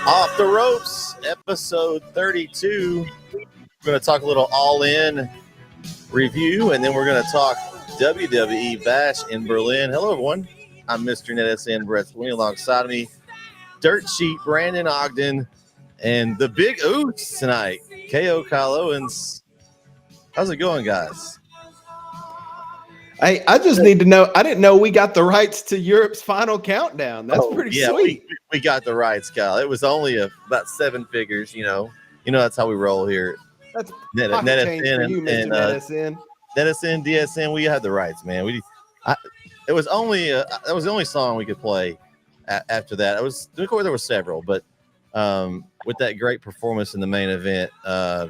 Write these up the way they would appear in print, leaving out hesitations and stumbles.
Off the Ropes, episode 32. We're going to talk a little all-in review, and then we're going to talk WWE Bash in Berlin. Hello, everyone. I'm Mr. NetSN Bret alongside me, Dirt Sheet Brandon Ogden, and the Big Oots tonight, KO Kyle Owens. How's it going, guys? I just need to know. I didn't know we got the rights to Europe's final countdown. That's pretty sweet. We got the rights, Kyle. It was only about seven figures. You know that's how we roll here. That's pocket change for you, Mr. NetSN. NetSN, DSN. We had the rights, man. It was only that was the only song we could play after that. Of course, there were several, but with that great performance in the main event,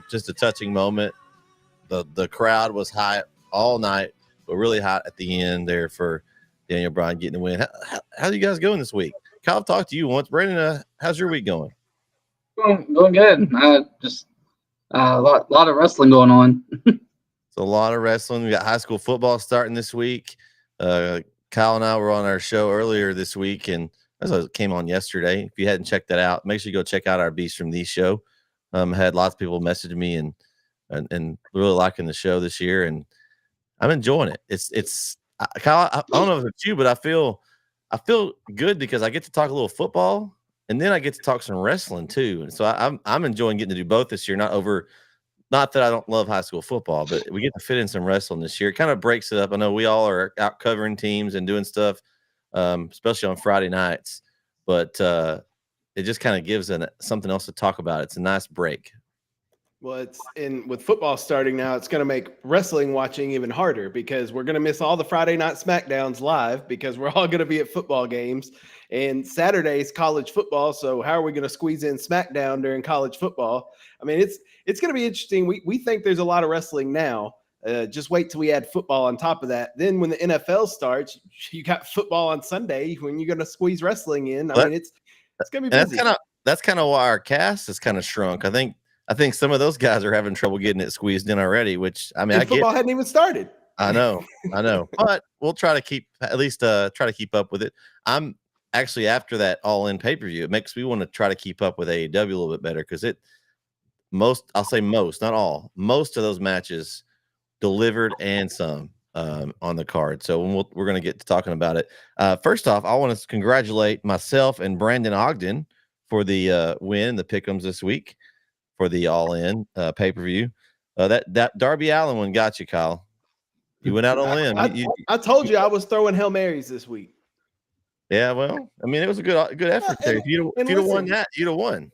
just a touching moment. The crowd was high all night, but really hot at the end there for Daniel Bryan getting the win. How are you guys going this week? Kyle, I've talked to you once. Brandon, how's your week going? Going good. Just a lot of wrestling going on. It's a lot of wrestling. We got high school football starting this week. Kyle and I were on our show earlier this week, and as it came on yesterday. If you hadn't checked that out, make sure you go check out our Beast from These show. Had lots of people message me and really liking the show this year, and I'm enjoying it. It's Kyle. I don't know if it's you, but I feel good because I get to talk a little football, and then I get to talk some wrestling too. And so I'm enjoying getting to do both this year. Not that I don't love high school football, but we get to fit in some wrestling this year. It kind of breaks it up. I know we all are out covering teams and doing stuff, especially on Friday nights. But it just kind of gives something else to talk about. It's a nice break. Well, with football starting now, it's going to make wrestling watching even harder because we're going to miss all the Friday night SmackDowns live because we're all going to be at football games. And Saturday's college football, so how are we going to squeeze in SmackDown during college football? I mean, it's going to be interesting. We think there's a lot of wrestling now. Just wait till we add football on top of that. Then when the NFL starts, you got football on Sunday when you're going to squeeze wrestling in. I mean, it's going to be busy. That's kind of why our cast has kind of shrunk. I think some of those guys are having trouble getting it squeezed in already, which I mean, football hadn't even started. I know, but we'll try to keep up with it. I'm actually after that all-in pay-per-view. It makes me want to try to keep up with AEW a little bit better because most of those matches delivered and some on the card. So we're going to get to talking about it. First off, I want to congratulate myself and Brandon Ogden for the win, the pick'ems this week. For the all-in pay-per-view. That Darby Allin one got you, Kyle. You went out on a limb. I told you I was throwing Hail Marys this week. Yeah, well, I mean, it was a good effort there. If you'd have won that, you'd have won.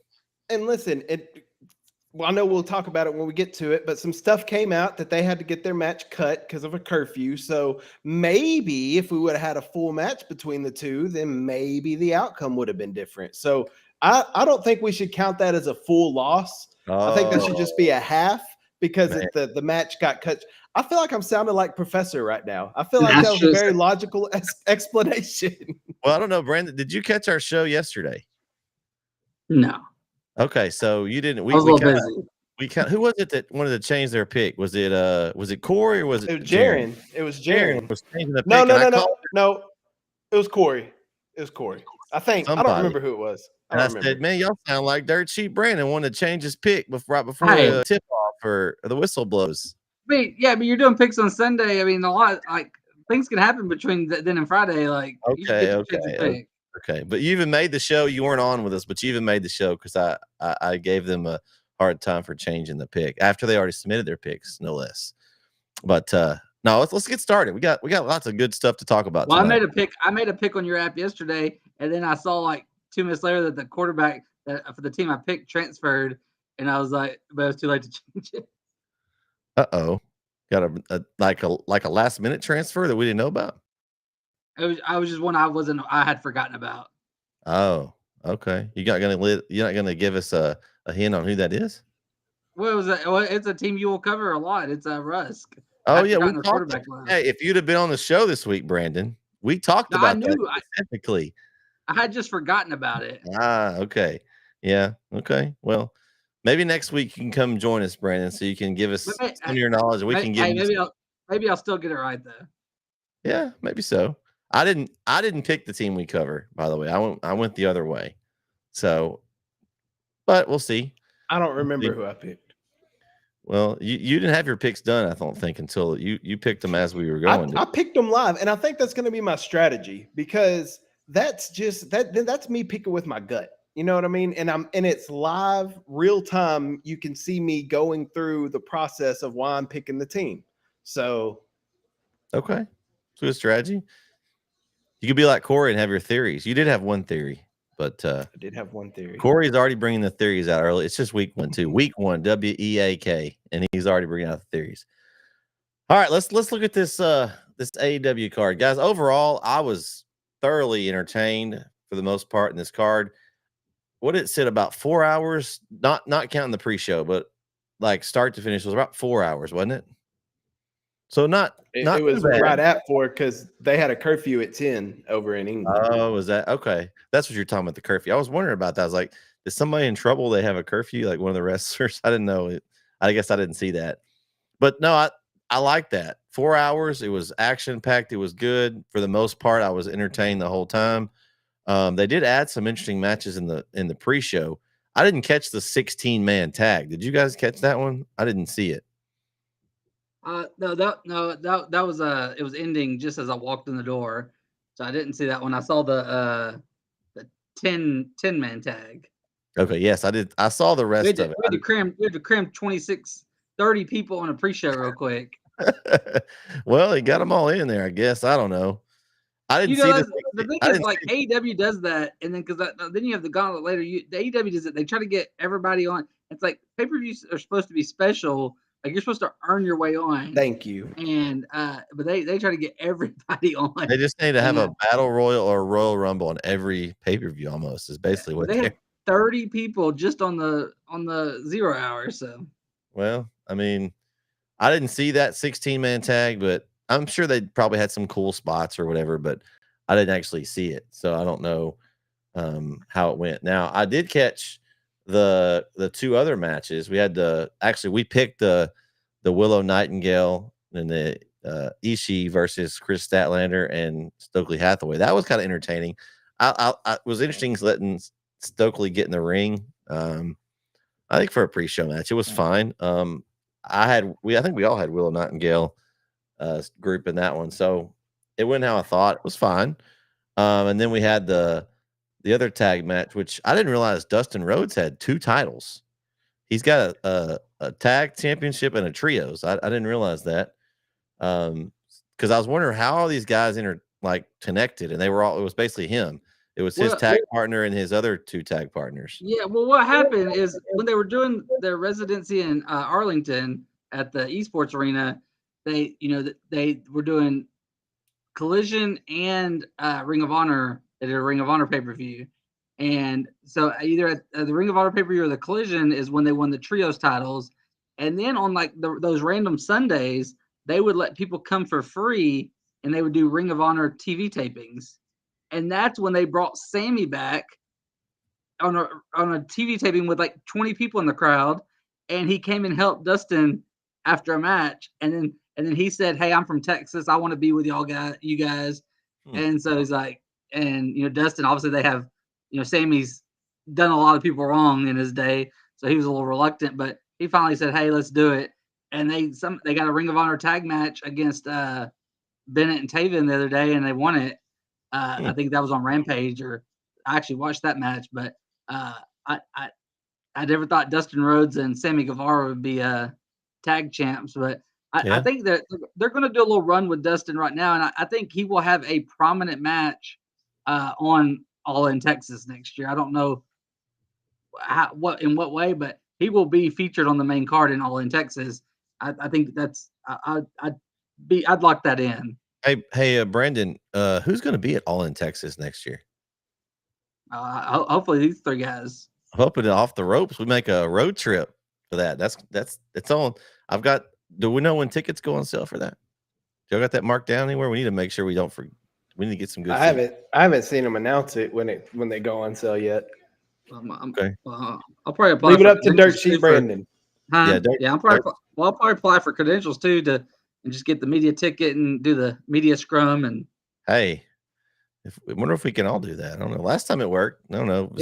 And listen, I know we'll talk about it when we get to it, but some stuff came out that they had to get their match cut because of a curfew. So maybe if we would have had a full match between the two, then maybe the outcome would have been different. So I don't think we should count that as a full loss. I think that should just be a half because the match got cut. I feel like I'm sounding like Professor right now. I feel like that was a very logical explanation. Well, I don't know, Brandon. Did you catch our show yesterday? No. Okay, so you didn't. I was a little busy. Who was it that wanted to change their pick? Was it Corey or was it? It was Jereme. It was Jereme. Was changing the pick No. It was Corey. I think I don't remember who it was. I said, man, y'all sound like Dirt Sheet Brandon wanted to change his pick right before the tip off or the whistle blows. But you're doing picks on Sunday. I mean, a lot things can happen between then and Friday. Okay. But you even made the show. You weren't on with us, but you even made the show because I gave them a hard time for changing the pick after they already submitted their picks, no less. But no, let's get started. We got lots of good stuff to talk about. Well, tonight. I made a pick on your app yesterday, and then I saw 2 minutes later that the quarterback for the team I picked transferred, and I was like, but it was too late to change it. Uh-oh. Got a last minute transfer that we didn't know about? I was just one I had forgotten about. Oh, okay. You're not gonna give us a hint on who that is? Well, it's a team you will cover a lot. It's Rusk. Oh yeah, we talked. Hey, if you'd have been on the show this week, Brandon, we talked about that specifically. I had just forgotten about it. Okay. Yeah. Okay. Well, maybe next week you can come join us, Brandon, so you can give us some of your knowledge. We can give maybe I'll still get it right though. Yeah, maybe so. I didn't pick the team we cover, by the way. I went the other way. So but we'll see. I don't remember who I picked. Well, you didn't have your picks done, I don't think, until you picked them as we were going. I picked them live, and I think that's going to be my strategy because that's just that's me picking with my gut. You know what I mean? And it's live, real time. You can see me going through the process of why I'm picking the team. So, okay, it's a good strategy. You could be like Corey and have your theories. You did have one theory, but I did have one theory. Corey's already bringing the theories out early. It's just week 1 too. Week 1, WEAK, and he's already bringing out the theories. All right, let's look at this this AEW card, guys. Overall, I was thoroughly entertained for the most part in this card. What did it sit about 4 hours? Not counting the pre-show, but like start to finish was about 4 hours, wasn't it? So not it was right at 4 because they had a curfew at 10 over in England. Oh, was that okay? That's what you're talking about, the curfew. I was wondering about that. I was like, is somebody in trouble? They have a curfew, like one of the wrestlers. I didn't know it. I guess I didn't see that. But no, I like that. 4 hours. It was action packed. It was good for the most part. I was entertained the whole time. They did add some interesting matches in the pre-show. I didn't catch the 16-man tag. Did you guys catch that one? I didn't see it. No, that was it was ending just as I walked in the door, so I didn't see that one. I saw the 10-man tag. Okay, yes, I did. I saw the rest of it. We had to cram 26, 30 people on a pre-show real quick. Well, he got them all in there, I guess. I don't know. I didn't see the thing is, like AEW does that, and then because then you have the gauntlet later. The AEW does it. They try to get everybody on. It's like pay-per-views are supposed to be special. Like you're supposed to earn your way on. Thank you. And but they try to get everybody on. They just need to have a battle royal or a Royal Rumble on every pay-per-view almost is basically what they have 30 people just on the 0 hour. So well, I mean, I didn't see that 16-man tag, but I'm sure they probably had some cool spots or whatever, but I didn't actually see it. So I don't know how it went. Now I did catch the 2 other matches. We had we picked the Willow Nightingale and the Ishii versus Chris Statlander and Stokely Hathaway. That was kind of entertaining. I was interesting letting Stokely get in the ring. I think for a pre-show match, it was fine. I think we all had Willow Nightingale group in that one, so it went how I thought. It was fine. And then we had the other tag match, which I didn't realize Dustin Rhodes had 2 titles. He's got a tag championship and a trios. I didn't realize that. Because I was wondering how all these guys connected, and they were all. It was basically him. It was his tag partner and his other 2 tag partners. Yeah. Well, what happened is when they were doing their residency in Arlington at the esports arena, they were doing Collision and Ring of Honor. They did a Ring of Honor pay-per-view. And so either at the Ring of Honor pay-per-view or the Collision is when they won the trios titles. And then on those random Sundays, they would let people come for free and they would do Ring of Honor TV tapings. And that's when they brought Sammy back on a TV taping with like 20 people in the crowd. And he came and helped Dustin after a match. And then he said, "Hey, I'm from Texas. I want to be with you guys." And so he's like, and Dustin, obviously they have, Sammy's done a lot of people wrong in his day, so he was a little reluctant, but he finally said, "Hey, let's do it." And they got a Ring of Honor tag match against Bennett and Taven the other day, and they won it. I think that was on Rampage, or I actually watched that match, but I never thought Dustin Rhodes and Sammy Guevara would be tag champs, but I think that they're going to do a little run with Dustin right now, and I think he will have a prominent match on All in Texas next year. I don't know in what way, but he will be featured on the main card in All in Texas. I think that's I'd lock that in. Hey, Brandon, who's going to be at All in Texas next year? Hopefully these 3 guys. Hoping off the ropes, we make a road trip for that. It's on. Do we know when tickets go on sale for that? Y'all got that marked down anywhere? We need to make sure we don't forget. We need to get some good. I haven't seen them announce it when they go on sale yet. Okay. I'll probably apply. Leave it up to Dirt Sheet Brandon. I'll probably apply for credentials too and just get the media ticket and do the media scrum. And hey, I wonder if we can all do that. I don't know. Last time it worked. I don't know.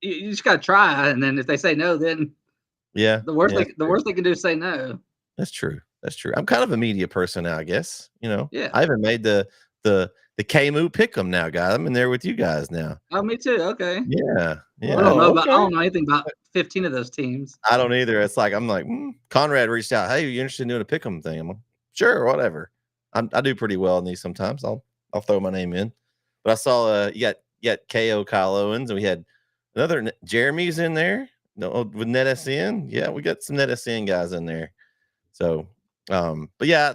you just gotta try, and then if they say no, then Yeah. the worst yeah, they the worst they can do is say no. That's true. That's true. I'm kind of a media person now, I guess. Yeah. I even made the KMU pick'em now, guys. I'm in there with you guys now. Oh, me too. Okay. Yeah. Yeah. Oh, I okay. don't know anything about 15 of those teams. I don't either. It's like I'm like Conrad reached out. Hey, you interested in doing a pick'em thing? I'm like, sure, whatever. I do pretty well in these sometimes. I'll throw my name in. But I saw you got KO Kyle Owens, and we had another Jeremy's in there. No, with NetSN. Yeah, we got some NetSN guys in there. So, but yeah,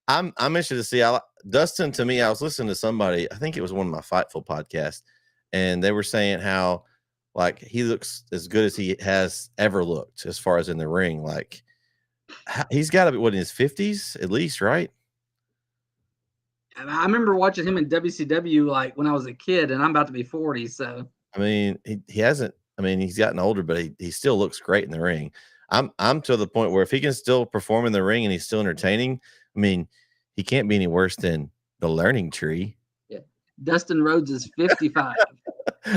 I'm interested to see. Dustin, to me, I was listening to somebody. I think it was one of my Fightful podcasts, and they were saying how like he looks as good as he has ever looked as far as in the ring. Like he's got to be in his 50s at least, right? I remember watching him in WCW like when I was a kid, and I'm about to be 40. So I mean, he hasn't. I mean, he's gotten older, but he still looks great in the ring. I'm to the point where if he can still perform in the ring and he's still entertaining, I mean, he can't be any worse than the Learning Tree. yeah, Dustin Rhodes is 55.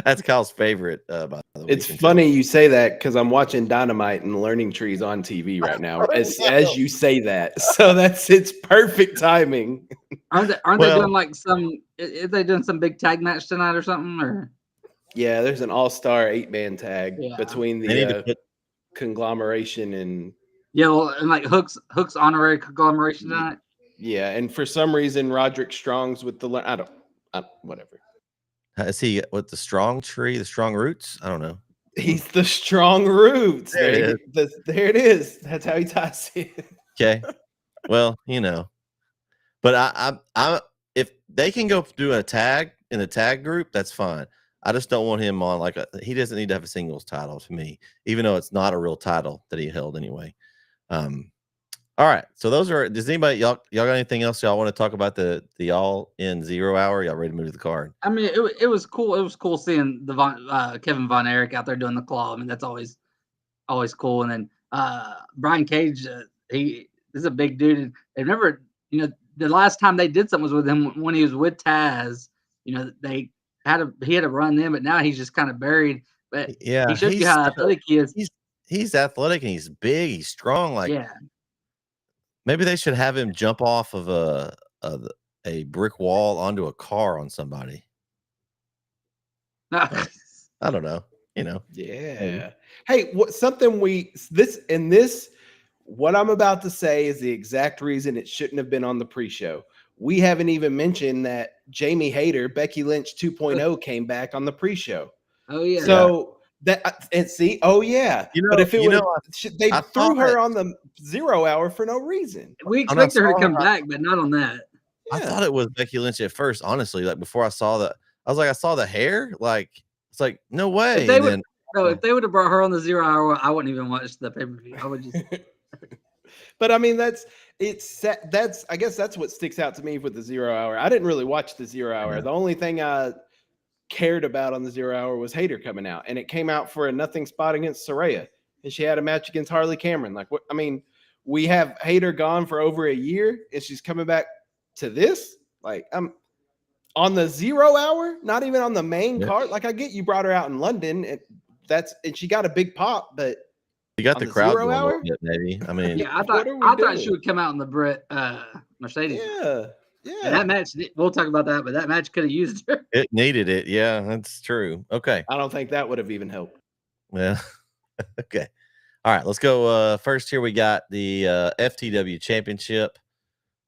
That's Kyle's favorite. By the way, It's funny you say that because I'm watching Dynamite and Learning Trees on TV right now as you say that. So it's perfect timing. Aren't they doing like some? Is they doing some big tag match tonight or something? Or Yeah, there's an all-star 8-man tag between the conglomeration and and like Hook's honorary conglomeration tonight. Yeah, and for some reason Roderick Strong's with the I don't whatever. Is he with the Strong Tree, the Strong Roots? I don't know. He's the Strong Roots. There it is. That's how he ties it. Okay. Well, but I if they can go do a tag in a tag group, that's fine. I just don't want him on he doesn't need to have a singles title to me, even though it's not a real title that he held anyway. All right. So does anybody y'all got anything else y'all want to talk about the All In 0 Hour? Y'all ready to move to the card? I mean, it was cool. It was cool seeing the Kevin Von Erich out there doing the claw. I mean, that's always cool. And then Brian Cage, he is a big dude. And remember, the last time they did something was with him when he was with Taz. They he had to run them, but now he's just kind of buried. But yeah, he shows you how athletic he is. He's athletic and he's big. He's strong. Like maybe they should have him jump off of a brick wall onto a car on somebody. I don't know. Yeah. Hey, what I'm about to say is the exact reason it shouldn't have been on the pre-show. We haven't even mentioned that Jamie Hayter, Becky Lynch 2.0 came back on the pre-show. Oh yeah. So but if it would, they threw her on the 0 Hour for no reason. We expected her to come back, but not on that. I thought it was Becky Lynch at first, honestly. Like before I saw I saw the hair. Like it's like no way. If they would have brought her on the 0 Hour, I wouldn't even watch the pay-per-view. I would just. But I mean, I guess that's what sticks out to me with the 0 Hour. I didn't really watch the 0 Hour. The only thing I cared about on the 0 Hour was Hayter coming out, and it came out for a nothing spot against Saraya, and she had a match against Harley Cameron. Like, what? I mean, we have Hayter gone for over a year, and she's coming back to this. Like, I'm on the 0 Hour, not even on the main card. Like, I get you brought her out in London, and she got a big pop, but. You got the crowd going a little bit, maybe. I mean, yeah, I thought she would come out in the Bret Mercedes. Yeah. And that match, we'll talk about that, but that match could have used her. It needed it. Yeah, that's true. Okay. I don't think that would have even helped. Yeah. Okay. All right, let's go. First here we got the FTW Championship.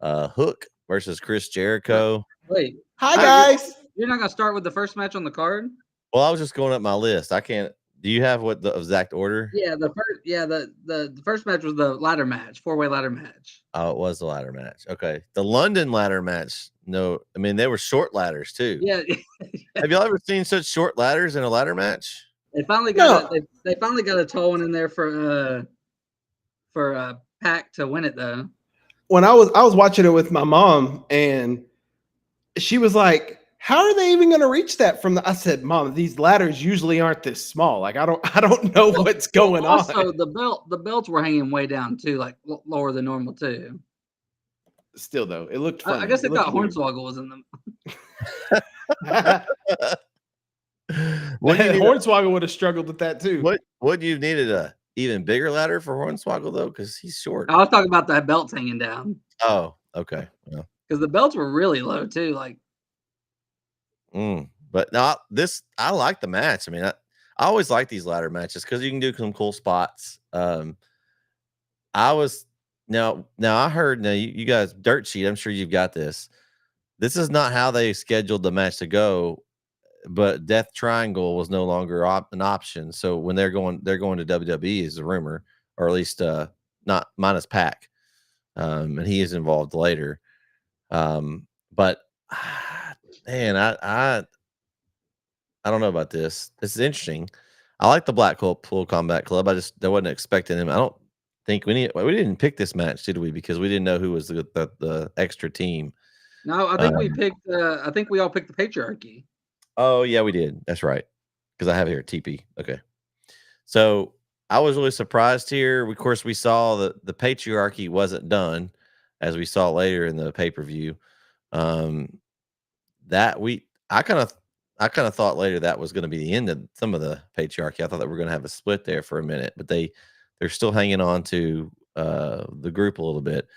Hook versus Chris Jericho. Wait. Hi, guys. You're not gonna start with the first match on the card? Well, I was just going up my list. I can't. Do you have what the exact order? Yeah, the first match was the ladder match, 4-way ladder match. Oh, it was the ladder match. Okay. The London ladder match. No, I mean they were short ladders too. Yeah. Have y'all ever seen such short ladders in a ladder match? They finally got they finally got a tall one in there for Pac to win it though. When I was watching it with my mom, and she was like, how are they even going to reach that from I said, Mom, these ladders usually aren't this small. Like, I don't know what's going on. Also, the belts were hanging way down too, like lower than normal too. Still though, it looked funny. I guess they thought Hornswoggle was in them. What do you need? Hornswoggle would have struggled with that too. What you needed a even bigger ladder for Hornswoggle though, because he's short. I was talking about the belts hanging down. Oh, okay. Because the belts were really low too. Like, but not this. I like the match. I mean, I always like these ladder matches because you can do some cool spots. I was now I heard you guys dirt sheet. I'm sure you've got this. This is not how they scheduled the match to go, but Death Triangle was no longer an option. So when they're going to WWE is a rumor, or at least not minus Pac, and he is involved later. But man, I don't know about this. This is interesting. I like the Blackpool Combat Club. I wasn't expecting him. I don't think we didn't pick this match, did we? Because we didn't know who was the extra team. No, I think we picked. I think we all picked the Patriarchy. Oh yeah, we did. That's right. Because I have here TP. Okay, so I was really surprised here. Of course, we saw the Patriarchy wasn't done, as we saw later in the pay-per-view. I kind of thought later that was going to be the end of some of the Patriarchy. I thought that we're going to have a split there for a minute, but they're still hanging on to the group a little bit.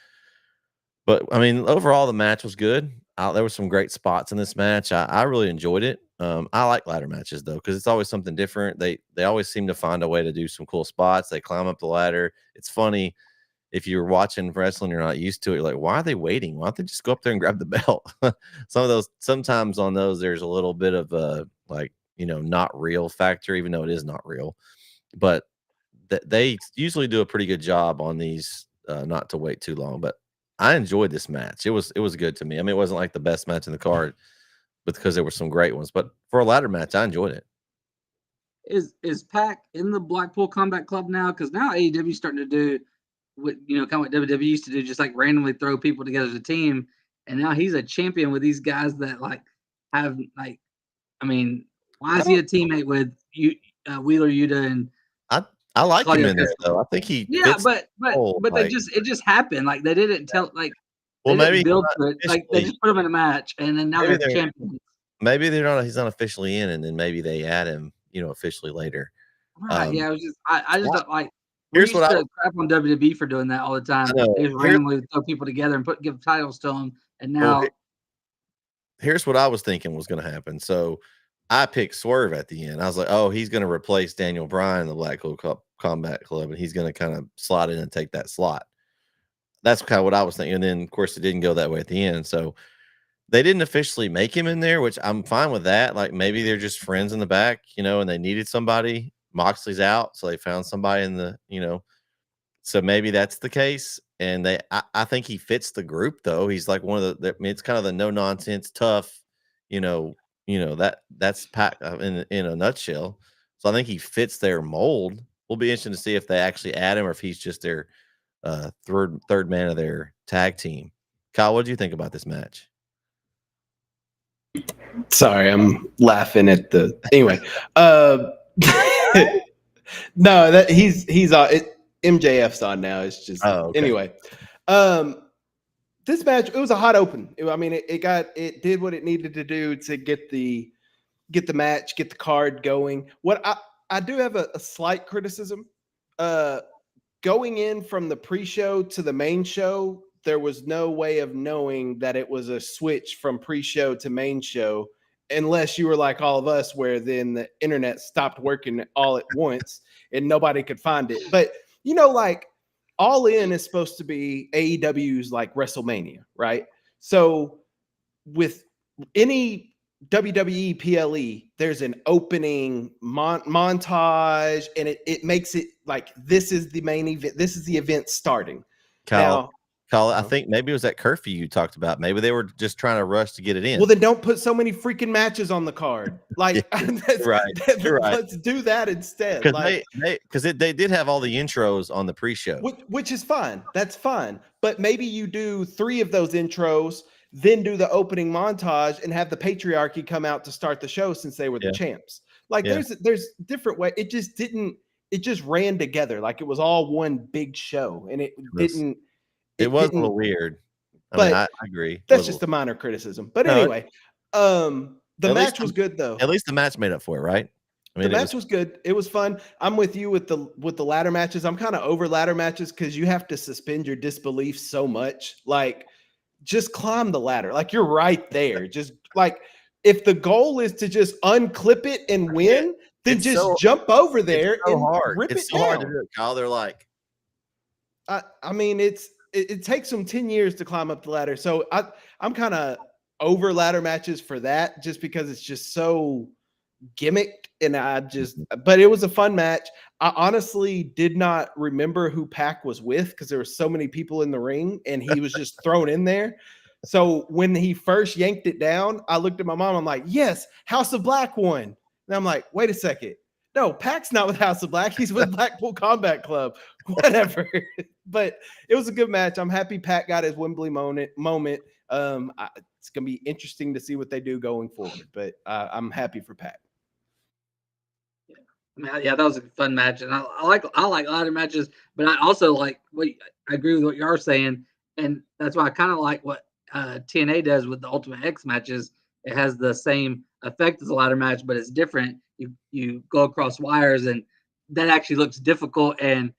But I mean, overall, the match was good. There were some great spots in this match. I really enjoyed it. I like ladder matches though, because it's always something different. They always seem to find a way to do some cool spots. They climb up the ladder. It's funny. If you're watching wrestling, you're not used to it. You're like, why are they waiting? Why don't they just go up there and grab the belt? Sometimes on those, there's a little bit of a not real factor, even though it is not real. But they usually do a pretty good job on these, not to wait too long. But I enjoyed this match. It was good to me. I mean, it wasn't like the best match in the card, but because there were some great ones. But for a ladder match, I enjoyed it. Is Pac in the Blackpool Combat Club now? Because now AEW is starting to do what kind of what WWE used to do, just like randomly throw people together as a team. And now he's a champion with these guys that have I mean, why is he a teammate with Wheeler Yuta and I like Claudio him in there though. I think he but it just happened. Like they didn't tell maybe build to it. Like they just put him in a match and then now they're champions. Maybe he's not officially in, and then maybe they add him, officially later. Right. Yeah, I just don't like. Here's what I crap on WWE for doing that all the time. They just randomly throw people together and give titles to them, and now. Here's what I was thinking was going to happen. So I picked Swerve at the end. I was like, oh, he's going to replace Daniel Bryan in the Blackpool Combat Club, and he's going to kind of slot in and take that slot. That's kind of what I was thinking. And then, of course, it didn't go that way at the end. So they didn't officially make him in there, which I'm fine with that. Like maybe they're just friends in the back, and they needed somebody. Moxley's out, so they found somebody in the, so maybe that's the case. And I think he fits the group though. He's like one of it's kind of the no nonsense, tough, that's Pac in a nutshell. So I think he fits their mold. We'll be interested to see if they actually add him or if he's just their third man of their tag team. Kyle, what do you think about this match? Sorry, I'm laughing at the anyway. No, that he's on MJF's on now. It's just Anyway. This match, it was a hot open. It did what it needed to do to get the match, get the card going. What I do have a slight criticism. Going in from the pre-show to the main show, there was no way of knowing that it was a switch from pre-show to main show, unless you were like all of us, where then the internet stopped working all at once and nobody could find it. But All In is supposed to be AEW's like WrestleMania, right? So with any WWE PLE, there's an opening montage, and it makes it like this is the main event. This is the event starting. Kyle, I think maybe it was that curfew you talked about. Maybe they were just trying to rush to get it in. Well, then don't put so many freaking matches on the card. Like, right. Let's do that instead. Because they did have all the intros on the pre-show, which is fine. That's fine. But maybe you do 3 of those intros, then do the opening montage, and have the Patriarchy come out to start the show since they were the champs. Like, there's different way. It just didn't. It just ran together like it was all one big show, and it didn't. It was a little weird. I agree. That's just a minor criticism. But anyway, the match was good though. At least the match made up for it, right? I mean, the match was good. It was fun. I'm with you with the ladder matches. I'm kind of over ladder matches because you have to suspend your disbelief so much. Like, just climb the ladder. Like, you're right there. Just like, if the goal is to just unclip it and win, then just jump over there and hard. rip It's it so down. hard to do it, Kyle. They're like, I mean, it takes them 10 years to climb up the ladder. So I'm kind of over ladder matches for that, just because it's just so gimmicked. And but it was a fun match. I honestly did not remember who Pac was with because there were so many people in the ring and he was just thrown in there. So when he first yanked it down, I looked at my mom. I'm like, yes, House of Black won. And I'm like, wait a second. No, Pac's not with House of Black. He's with Blackpool Combat Club. Whatever. But it was a good match. I'm happy Pac got his Wembley moment. It's going to be interesting to see what they do going forward. But I'm happy for Pac. Yeah, that was a fun match, and I like ladder matches, but I also like I agree with what you are saying, and that's why I kind of like what TNA does with the Ultimate X matches. It has the same effect as a ladder match, but it's different. You go across wires, and that actually looks difficult, and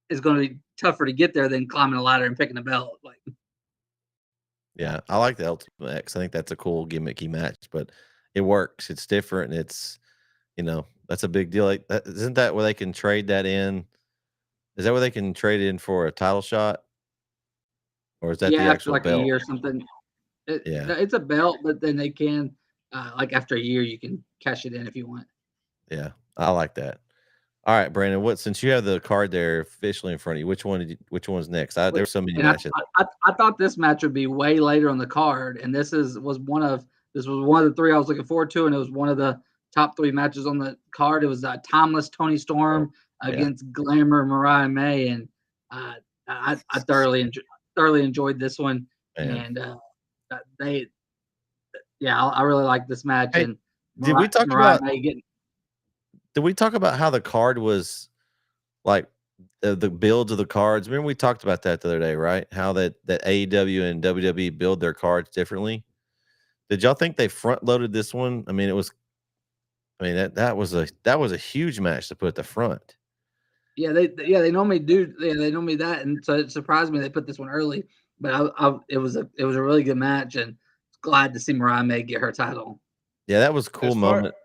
is going to be tougher to get there than climbing a ladder and picking a belt. Like, yeah, I like the Ultimate X. I think that's a cool gimmicky match, but it works. It's different. And it's, that's a big deal. Like, isn't that where they can trade that in? Is that where they can trade it in for a title shot? Or is that the after actual like belt? a year or something. Yeah. It's a belt, but then they can, like after a year, you can cash it in if you want. Yeah, I like that. All right, Brandon. Since you have the card there officially in front of you, which one's next? There's so many matches. I thought this match would be way later on the card, and this was one of the three I was looking forward to, and it was one of the top 3 matches on the card. It was Timeless Tony Storm against Glamour Mariah May, and I thoroughly enjoyed this one. Man. And I really like this match. Hey, and did we talk about how the card was like the builds of the cards? Remember we talked about that the other day, right? How that AEW and WWE build their cards differently. Did y'all think they front loaded this one? I mean, that was a huge match to put at the front. Yeah, they normally do. They normally that, and so it surprised me they put this one early. But it was a really good match, and glad to see Mariah May get her title. Yeah, that was a cool moment.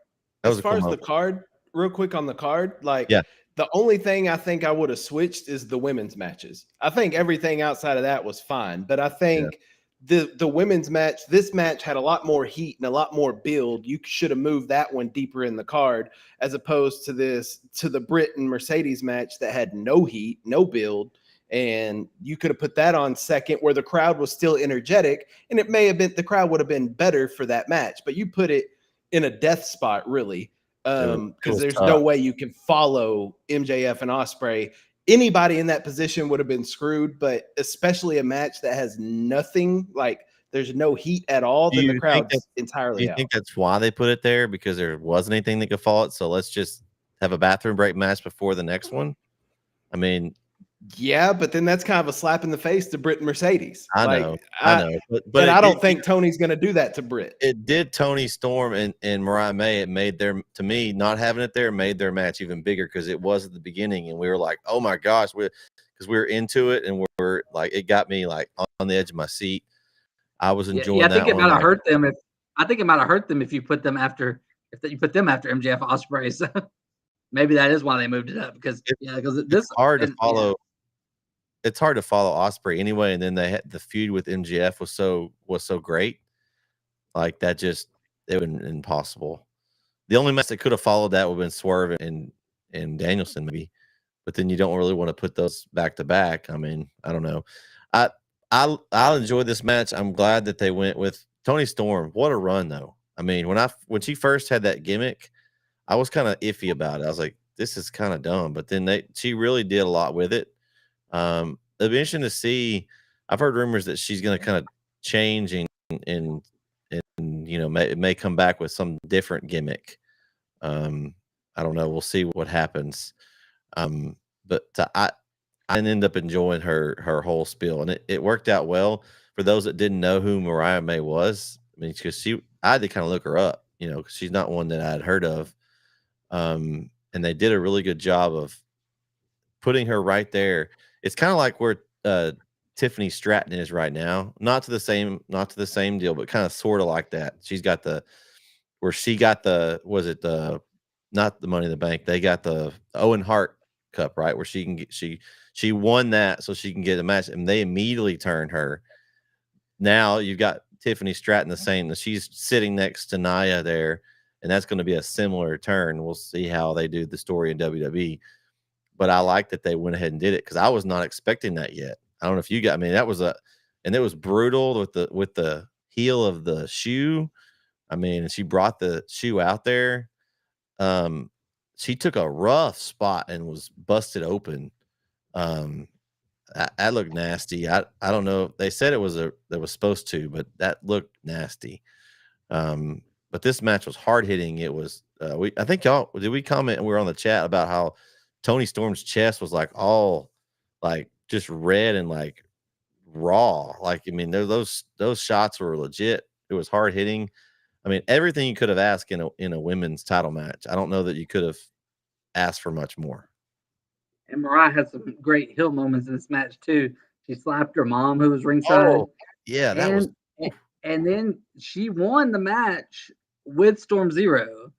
As far as the card, real quick on the card, the only thing I think I would have switched is the women's matches. I think everything outside of that was fine, but I think the women's match, this match had a lot more heat and a lot more build. You should have moved that one deeper in the card as opposed to the Bret and Mercedes match that had no heat, no build. And you could have put that on second where the crowd was still energetic, and it may have been, the crowd would have been better for that match, but you put it in a death spot really. Because there's no way you can follow MJF and Ospreay. Anybody in that position would have been screwed, but especially a match that has nothing, like there's no heat at all, then the crowd's entirely out. Do you think that's why they put it there? Because there wasn't anything that could follow it, so let's just have a bathroom break match before the next one? I mean, yeah, but then that's kind of a slap in the face to Bret and Mercedes. I know. But I don't think Tony's going to do that to Bret. It did Tony Storm and Mariah May. It made to me, not having it there made their match even bigger because it was at the beginning, and we were like, oh my gosh, because we were into it, and we're like, it got me like on the edge of my seat. I was enjoying that. I think it might have hurt them if you put them after MJF Ospreay. So maybe that is why they moved it up because it's hard to follow. Yeah. It's hard to follow Ospreay anyway, and then they had the feud with MJF was so great, like that it would have been impossible. The only match that could have followed that would have been Swerve and Danielson maybe, but then you don't really want to put those back to back. I mean, I don't know. I'll enjoy this match. I'm glad that they went with Tony Storm. What a run though. I mean, when she first had that gimmick, I was kind of iffy about it. I was like, this is kind of dumb, but then she really did a lot with it. It'll be interesting to see. I've heard rumors that she's going to kind of change and it may come back with some different gimmick. I don't know. We'll see what happens. But I end up enjoying her whole spiel, and it worked out well for those that didn't know who Mariah May was. I mean, because I had to kind of look her up, because she's not one that I had heard of. And they did a really good job of putting her right there. It's kind of like where Tiffany Stratton is right now. Not to the same deal, but kind of sort of like that. She's got was it the not the Money in the Bank? They got the Owen Hart Cup, right? Where she can get she won that so she can get a match, and they immediately turned her. Now you've got Tiffany Stratton the same. She's sitting next to Nia there, and that's going to be a similar turn. We'll see how they do the story in WWE. But I like that they went ahead and did it because I was not expecting that yet. I don't know if you got. I mean, and it was brutal with the heel of the shoe. I mean, she brought the shoe out there. She took a rough spot and was busted open. That looked nasty. I don't know. They said it was supposed to, but that looked nasty. But this match was hard hitting. It was I think y'all did we comment and we were on the chat about how Toni Storm's chest was like all like just red and like raw. Like I mean, those shots were legit. It was hard hitting. I mean, everything you could have asked in a women's title match. I don't know that you could have asked for much more. And Mariah had some great heel moments in this match too. She slapped her mom, who was ringside. Oh, yeah, that was. And then she won the match with Storm Zero.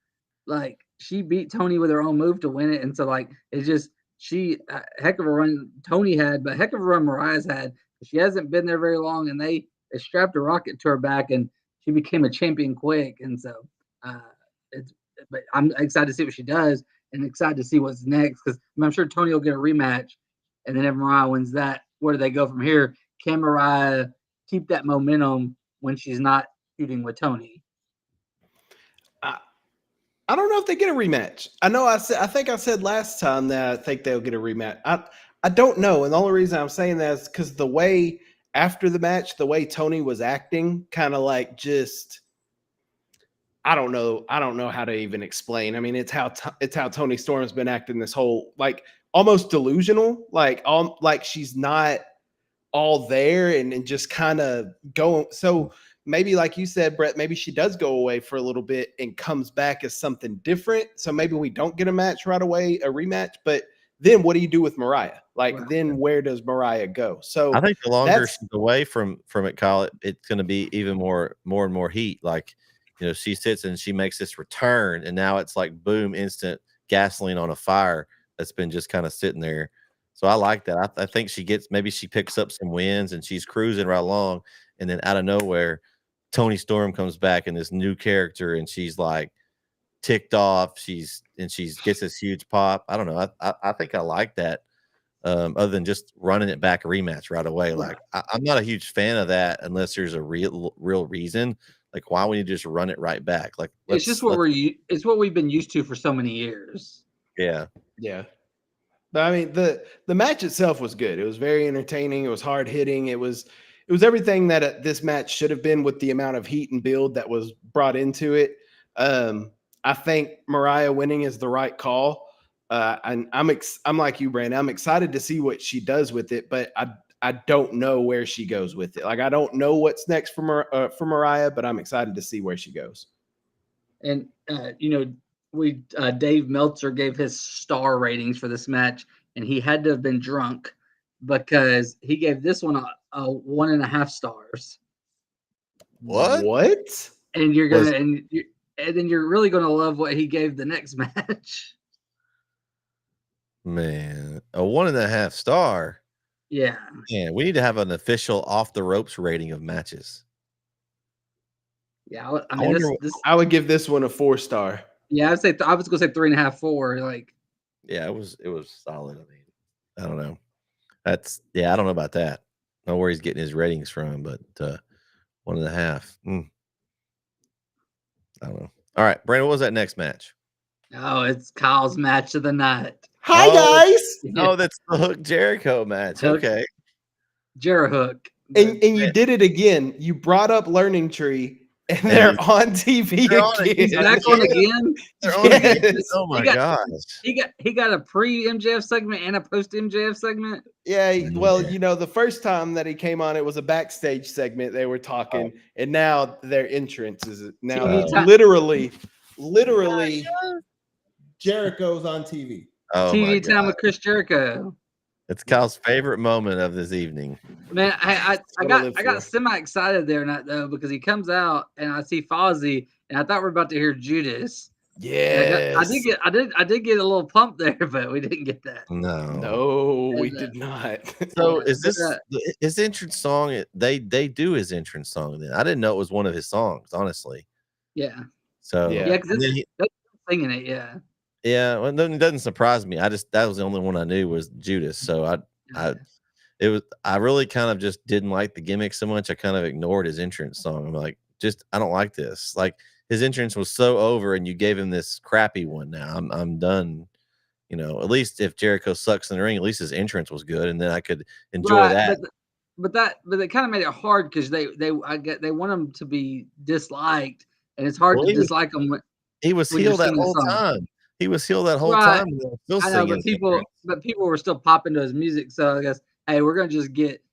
Like she beat Toni with her own move to win it, and so like it's just heck of a run Toni had, but heck of a run Mariah's had. She hasn't been there very long, and they strapped a rocket to her back, and she became a champion quick. And so, but I'm excited to see what she does. And excited to see what's next because I'm sure Toni will get a rematch, and then if Mariah wins that, where do they go from here? Can Mariah keep that momentum when she's not feuding with Toni? I don't know if they get a rematch. I think I said last time that I think they'll get a rematch. I don't know, and the only reason I'm saying that is because the way after the match, the way Toni was acting, kind of like just. I don't know how to even explain. I mean, it's how Toni Storm's been acting this whole like almost delusional, like she's not all there and just kind of going. So maybe like you said, Bret, maybe she does go away for a little bit and comes back as something different. So maybe we don't get a match right away, a rematch. But then what do you do with Mariah? Like then where does Mariah go? So I think the longer she's away from it, Kyle, it's going to be even more and more heat. Like. You know, she sits and she makes this return, and now it's like boom, instant gasoline on a fire that's been just kind of sitting there. So I like that. I think she picks up some wins and she's cruising right along, and then out of nowhere, Toni Storm comes back in this new character, and she's like ticked off. She gets this huge pop. I don't know. I think I like that. Other than just running it back a rematch right away. Like I'm not a huge fan of that unless there's a real reason. Like, why would you just run it right back? Like, it's just it's what we've been used to for so many years. Yeah. But I mean, the match itself was good. It was very entertaining. It was hard hitting. It was everything that this match should have been with the amount of heat and build that was brought into it. I think Mariah winning is the right call. And I'm like you, Brandon. I'm excited to see what she does with it, but I don't know where she goes with it. Like, I don't know what's next for Mariah, but I'm excited to see where she goes. And, Dave Meltzer gave his star ratings for this match, and he had to have been drunk because he gave this one a 1.5 stars. What? And you're going to, and then you're really going to love what he gave the next match. Man, a 1.5 star. Yeah. Man, we need to have an official off the ropes rating of matches. Yeah, I mean, I would give this one a 4-star. Yeah, I was going to say 3.5, 4. Like, yeah, it was solid. I mean, I don't know. I don't know about that. I don't know where he's getting his ratings from, but 1.5. I don't know. All right, Brandon, what was that next match? Oh, it's Kyle's match of the night. Hi, guys. Oh, that's the Hook Jericho match. Okay. Hook. And you did it again. You brought up Learning Tree, and they're on TV again. He's back on again? They're on again. Oh, my gosh. He got a pre-MJF segment and a post-MJF segment? Yeah, well, the first time that he came on, it was a backstage segment. They were talking, and now their entrance is now literally Jericho's on TV. Oh my TV time God. with Chris Jericho. It's Kyle's favorite moment of this evening. Man, I what I got live I got for. semi excited there though because he comes out and I see Fozzy and I thought we are about to hear Judas. Yes. I did get a little pump there, but we didn't get that. No, we And, did not. So Yeah, is this his entrance song? They do his entrance song. Then I didn't know it was one of his songs, honestly. Yeah. So Yeah. Because that's singing it. Yeah. yeah, well, then it doesn't surprise me. That was the only one I knew was Judas. So I really kind of just didn't like the gimmick so much. I kind of ignored his entrance song. I'm like, I don't like this. Like his entrance was so over, and you gave him this crappy one. Now I'm done. You know, at least if Jericho sucks in the ring, at least his entrance was good, and then I could enjoy that. But they kind of made it hard because they want him to be disliked, and it's hard to dislike him. He was healed that whole time. He was healed that whole time. And still I know, singing but people were still popping to his music. So I guess, hey, we're gonna just get.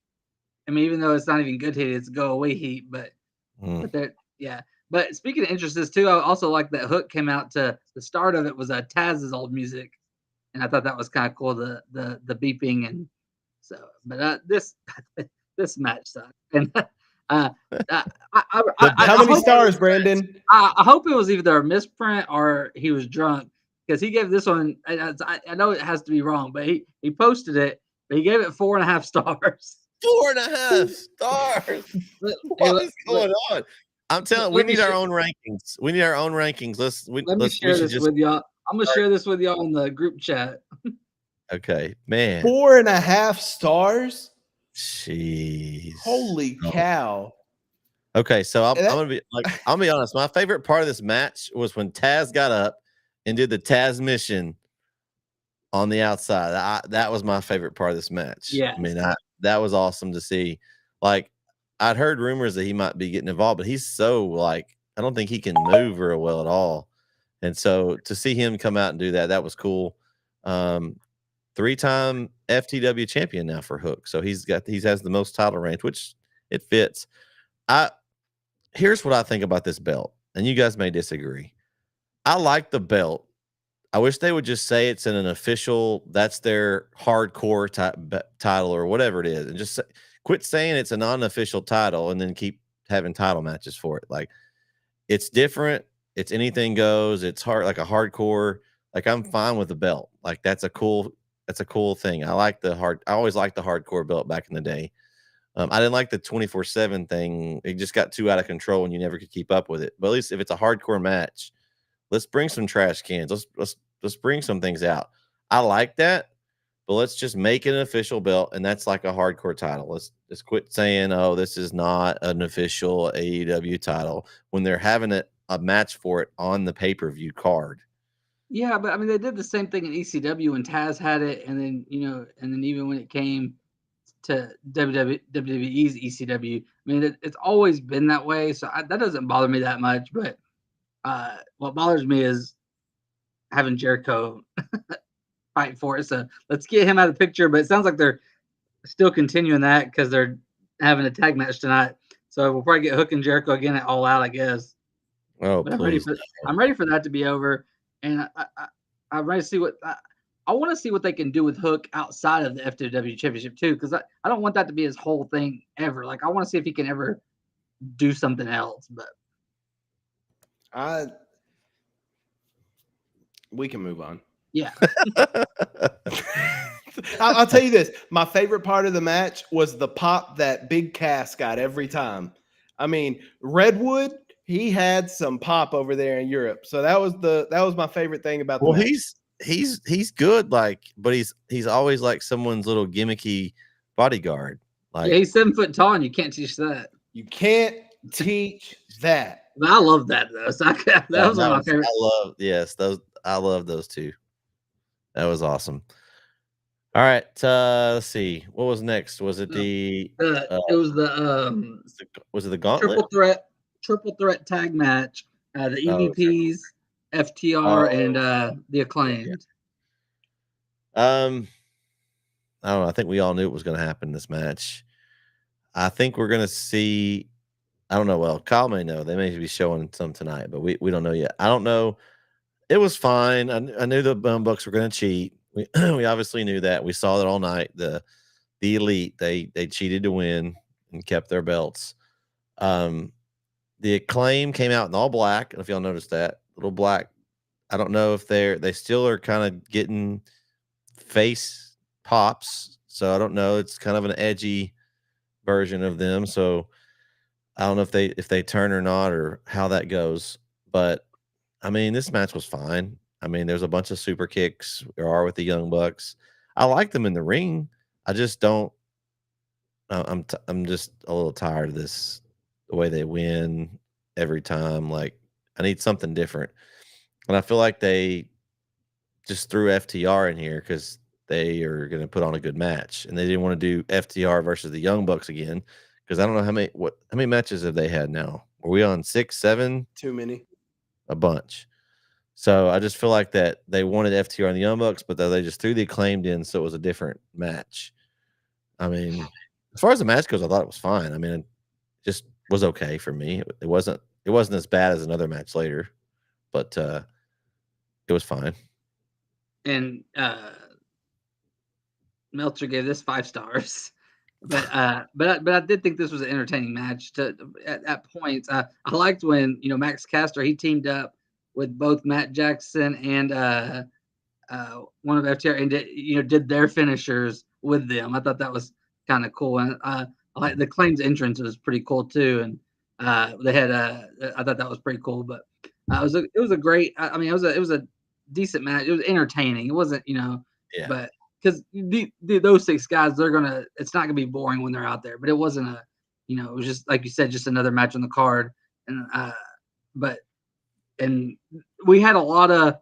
I mean, even though it's not even good heat, it's go away heat. But yeah. But speaking of entrances too, I also like that Hook came out to the start of it was Taz's old music, and I thought that was kind of cool. The beeping and so. But this match sucked. And how many stars, Brandon? I hope it was either a misprint or he was drunk because he gave this one. I know it has to be wrong, but he posted it. But he gave it 4.5 stars. 4.5 stars. What is going on? I'm telling. We need our own rankings. We need our own rankings. Let me share this with y'all. I'm gonna share this with y'all in the group chat. Okay, man. 4.5 stars. Jeez. Holy cow. Okay, so I'm gonna be honest. My favorite part of this match was when Taz got up and did the Taz mission on the outside. That was my favorite part of this match. Yeah, I mean, that was awesome to see. Like, I'd heard rumors that he might be getting involved, but he's so I don't think he can move very well at all. And so to see him come out and do that was cool. 3-time FTW champion now for Hook. So he has the most title reigns, which it fits. Here's what I think about this belt, and you guys may disagree. I like the belt. I wish they would just say it's in an official, that's their hardcore title or whatever it is, and just quit saying it's a non-official title and then keep having title matches for it. Like, it's different. It's anything goes. It's hard, like a hardcore. Like, I'm fine with the belt. Like, that's a cool thing. I always liked the hardcore belt back in the day. I didn't like the 24/7 thing. It just got too out of control and you never could keep up with it. But at least if it's a hardcore match, let's bring some trash cans. Let's bring some things out. I like that, but let's just make it an official belt, and that's like a hardcore title. Let's just quit saying, "Oh, this is not an official AEW title," when they're having a match for it on the pay-per-view card. Yeah, but I mean, they did the same thing in ECW when Taz had it, and then even when it came to WWE's ECW, I mean, it's always been that way. So that doesn't bother me that much. But what bothers me is having Jericho fight for it. So let's get him out of the picture. But it sounds like they're still continuing that because they're having a tag match tonight. So we'll probably get Hook and Jericho again at All Out, I guess. Oh, but please. I'm ready for that to be over. And I'm ready to see I want to see what they can do with Hook outside of the FTW Championship too, because I don't want that to be his whole thing ever. Like, I want to see if he can ever do something else. But we can move on. Yeah. I'll tell you this. My favorite part of the match was the pop that Big Cass got every time. I mean, Redwood, he had some pop over there in Europe. So that was my favorite thing about the match. He's good, but he's always like someone's little gimmicky bodyguard. Like, yeah, he's 7 foot tall, and you can't teach that. You can't teach that. But I love that though. So that was one of my favorites. I love those two. That was awesome. All right, let's see. What was next? Was it the? It was the. Was it the Gauntlet? Triple threat tag match. The EVPs, FTR, and the Acclaimed. I don't know. I think we all knew it was going to happen in this match. I think we're going to see. I don't know. Well, Kyle may know. They may be showing some tonight, but we don't know yet. I don't know It was fine. I knew the Bucks were going to cheat. We obviously knew that. We saw that all night. The Elite, they cheated to win and kept their belts. The Acclaim came out in all black. I don't know if y'all noticed that. Little black. I don't know if they still are kind of getting face pops. So I don't know. It's kind of an edgy version of them. So I don't know if they turn or not or how that goes. But I mean, this match was fine. I mean, there's a bunch of super kicks there are with the Young Bucks. I like them in the ring. I just don't. I'm just a little tired of this. The way they win every time. Like, I need something different. And I feel like they just threw FTR in here because they are going to put on a good match, and they didn't want to do FTR versus the Young Bucks again because I don't know how many matches have they had now. Are we on 6, 7? Too many. A bunch. So I just feel like that they wanted FTR and the Young Bucks, but they just threw the Acclaimed in, so it was a different match. I mean, as far as the match goes, I thought it was fine. I mean, it just was okay for me. It wasn't as bad as another match later, but it was fine. And Meltzer gave this 5 stars. But I did think this was an entertaining match. At points, I liked when Max Caster, he teamed up with both Matt Jackson and one of FTR and did their finishers with them. I thought that was kind of cool, and I like the Claims entrance was pretty cool too. And they had I thought that was pretty cool. But it was a great. I mean, it was a decent match. It was entertaining. It wasn't but. Because those 6 guys, it's not gonna be boring when they're out there. But it wasn't it was just like you said, just another match on the card. And and we had a lot of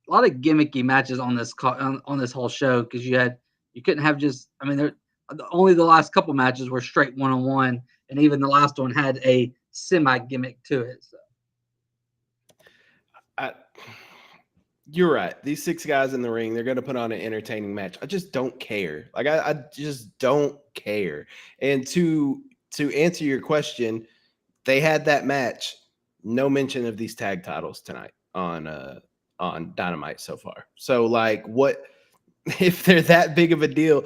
gimmicky matches on this on this whole show because you couldn't have just. I mean, only the last couple matches were straight 1-on-1, and even the last one had a semi gimmick to it. So. You're right. These 6 guys in the ring, they're going to put on an entertaining match. I just don't care. Like, I just don't care. And to answer your question, they had that match. No mention of these tag titles tonight on Dynamite so far. So, like, what if they're that big of a deal?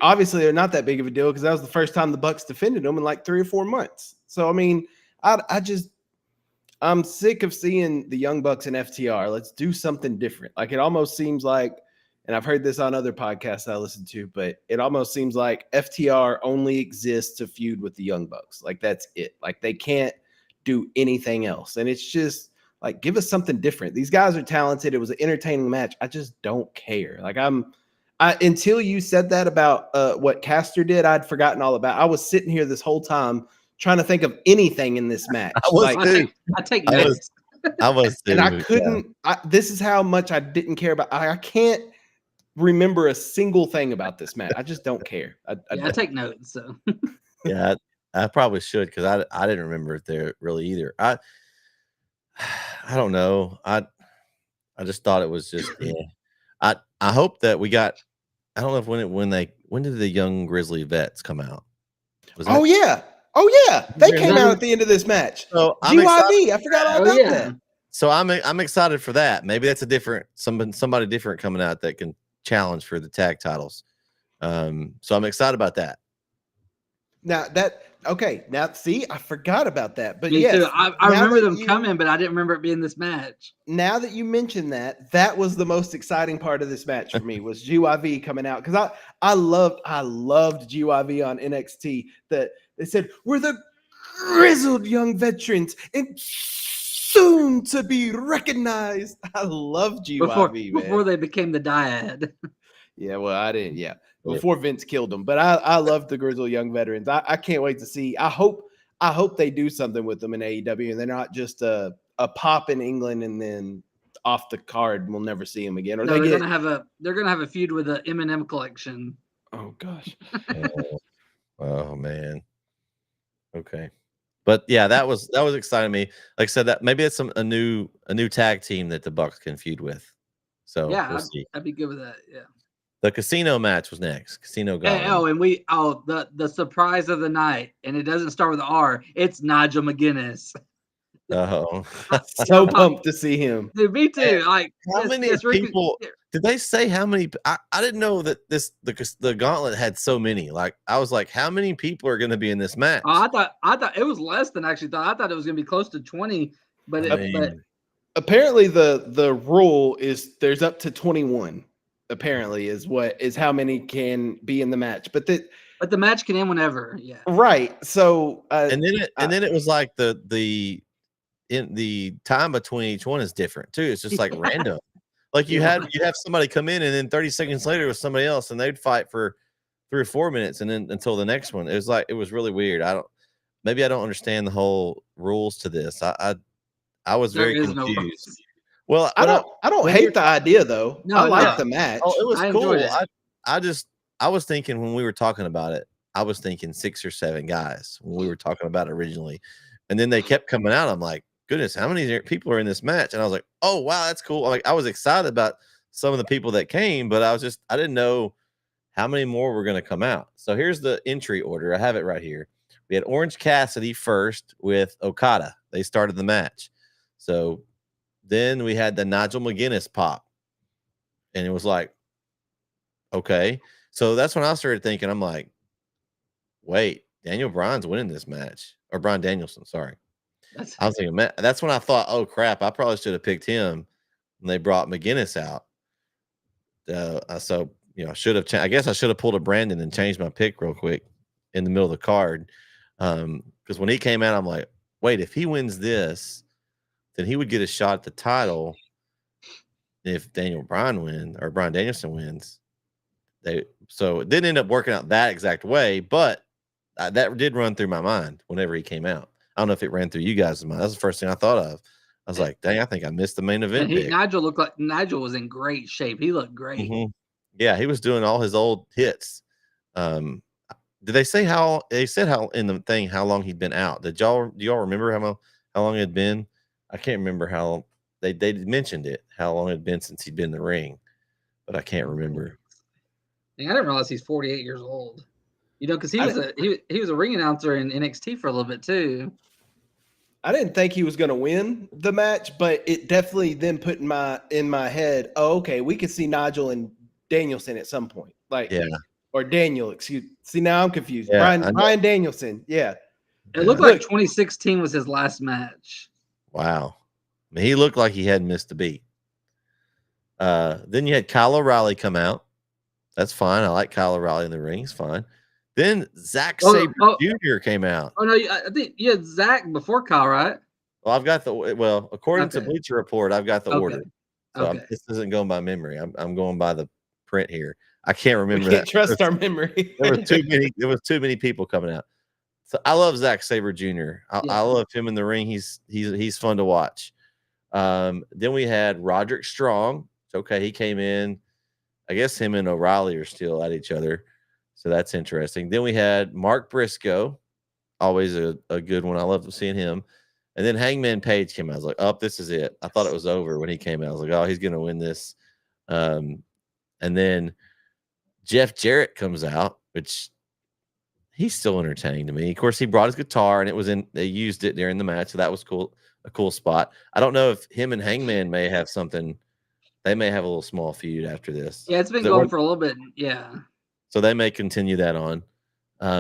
Obviously they're not that big of a deal because that was the first time the Bucks defended them in like 3 or 4 months. So, I mean, I'm sick of seeing the Young Bucks and FTR. Let's do something different. Like, it almost seems like, and I've heard this on other podcasts I listen to, but it almost seems like FTR only exists to feud with the Young Bucks. Like, that's it. Like, they can't do anything else. And it's just like, give us something different. These guys are talented. It was an entertaining match. I just don't care. Like, until you said that about what Caster did, I'd forgotten all about. I was sitting here this whole time trying to think of anything in this match. I take notes. I was too, and I couldn't. Yeah. This is how much I didn't care about. I can't remember a single thing about this match. I just don't care. I take notes. So yeah, I probably should because I didn't remember it there really either. I don't know. I just thought it was just yeah. I hope that we got. I don't know if when did the Young Grizzly Vets come out? Oh yeah, they came out at the end of this match. So GYV, I forgot all about that. So I'm excited for that. Maybe that's a different somebody different coming out that can challenge for the tag titles. So I'm excited about that. Now see, I forgot about that. But Me too. I remember them coming, but I didn't remember it being this match. Now that you mentioned that was the most exciting part of this match for me was GYV coming out because I loved GYV on NXT that. They said, we're the grizzled young veterans and soon to be recognized. I love GYV, before they became the dyad. Yeah, well, I didn't. Yeah, before Vince killed them. But I love the grizzled young veterans. I can't wait to see. I hope they do something with them in AEW and they're not just a pop in England and then off the card and we'll never see them again. Or they're gonna have a feud with the M&M collection. Oh gosh. Oh man. Okay, but yeah, that was exciting to me. Like I said, that maybe it's a new tag team that the Bucks can feud with. So yeah, we'll see. I'd be good with that. Yeah. The casino match was next. Casino guy. And the surprise of the night, and it doesn't start with an R. It's Nigel McGuinness. Oh, So pumped to see him. Dude, me too. Like, how many people? Did they say how many? I didn't know that the gauntlet had so many. Like, I was like, how many people are going to be in this match? I thought it was less than I actually thought. I thought it was going to be close to 20, but apparently the rule is there's up to 21. Apparently is how many can be in the match, but the match can end whenever. Yeah, right. So and then it was like the time between each one is different too. It's just like random. Like you have somebody come in and then 30 seconds later with somebody else and they'd fight for 3 or 4 minutes and then until the next one. It was really weird. Maybe I don't understand the whole rules to this. I was very confused. Well, I don't hate the idea though. No, I like the match. Oh, it was cool. It. I was thinking when we were talking about it, I was thinking 6 or 7 guys when we were talking about it originally. And then they kept coming out. I'm like, goodness, how many people are in this match? And I was like, oh wow, that's cool. Like I was excited about some of the people that came, but I didn't know how many more were going to come out. So here's the entry order. I have it right here. We had Orange Cassidy first with Okada. They started the match. So then we had the Nigel McGuinness pop. And it was like, okay. So that's when I started thinking, I'm like, wait, Daniel Bryan's winning this match. Or Bryan Danielson, sorry. I was thinking, man, that's when I thought, oh crap, I probably should have picked him when they brought McGuinness out. So, I guess I should have pulled a Brandon and changed my pick real quick in the middle of the card. Because when he came out, I'm like, wait, if he wins this, then he would get a shot at the title. If Daniel Bryan wins or Bryan Danielson wins, so it didn't end up working out that exact way, but that did run through my mind whenever he came out. I don't know if it ran through you guys' mind. That's the first thing I thought of. I was like, dang, I think I missed the main event. Nigel was in great shape. He looked great. Mm-hmm. Yeah, he was doing all his old hits. Did they say how in the thing how long he'd been out? Do y'all remember how long it had been? I can't remember how they mentioned it, how long it had been since he'd been in the ring, but I can't remember. I didn't realize he's 48 years old. Because he was a ring announcer in NXT for a little bit too. I didn't think he was going to win the match, but it definitely then put in my head, oh, okay, we could see Nigel and Danielson at some point. Or Daniel, excuse. See, now I'm confused. Yeah, Bryan Danielson. Yeah. It looked like 2016 was his last match. Wow. I mean, he looked like he hadn't missed a beat. Then you had Kyle O'Reilly come out. That's fine. I like Kyle O'Reilly in the ring. He's fine. Then Zack Sabre Jr. came out. Oh, no, I think you had Zack before Kyle, right? Well, I've got according to Bleacher Report, I've got the order. So this isn't going by memory. I'm going by the print here. I can't remember. We can't trust our memory. There was too many people coming out. So I love Zack Sabre Jr. I love him in the ring. He's fun to watch. Then we had Roderick Strong. Okay, he came in. I guess him and O'Reilly are still at each other. So that's interesting. Then we had Mark Briscoe, always a good one. I love seeing him. And then Hangman Page came out. I was like, oh, this is it. I thought it was over when he came out. I was like, oh, he's going to win this. And then Jeff Jarrett comes out, which he's still entertaining to me. Of course, he brought his guitar, and they used it during the match. So that was cool, a cool spot. I don't know if him and Hangman may have something. They may have a little small feud after this. Yeah, it's been going for a little bit. Yeah. So they may continue that on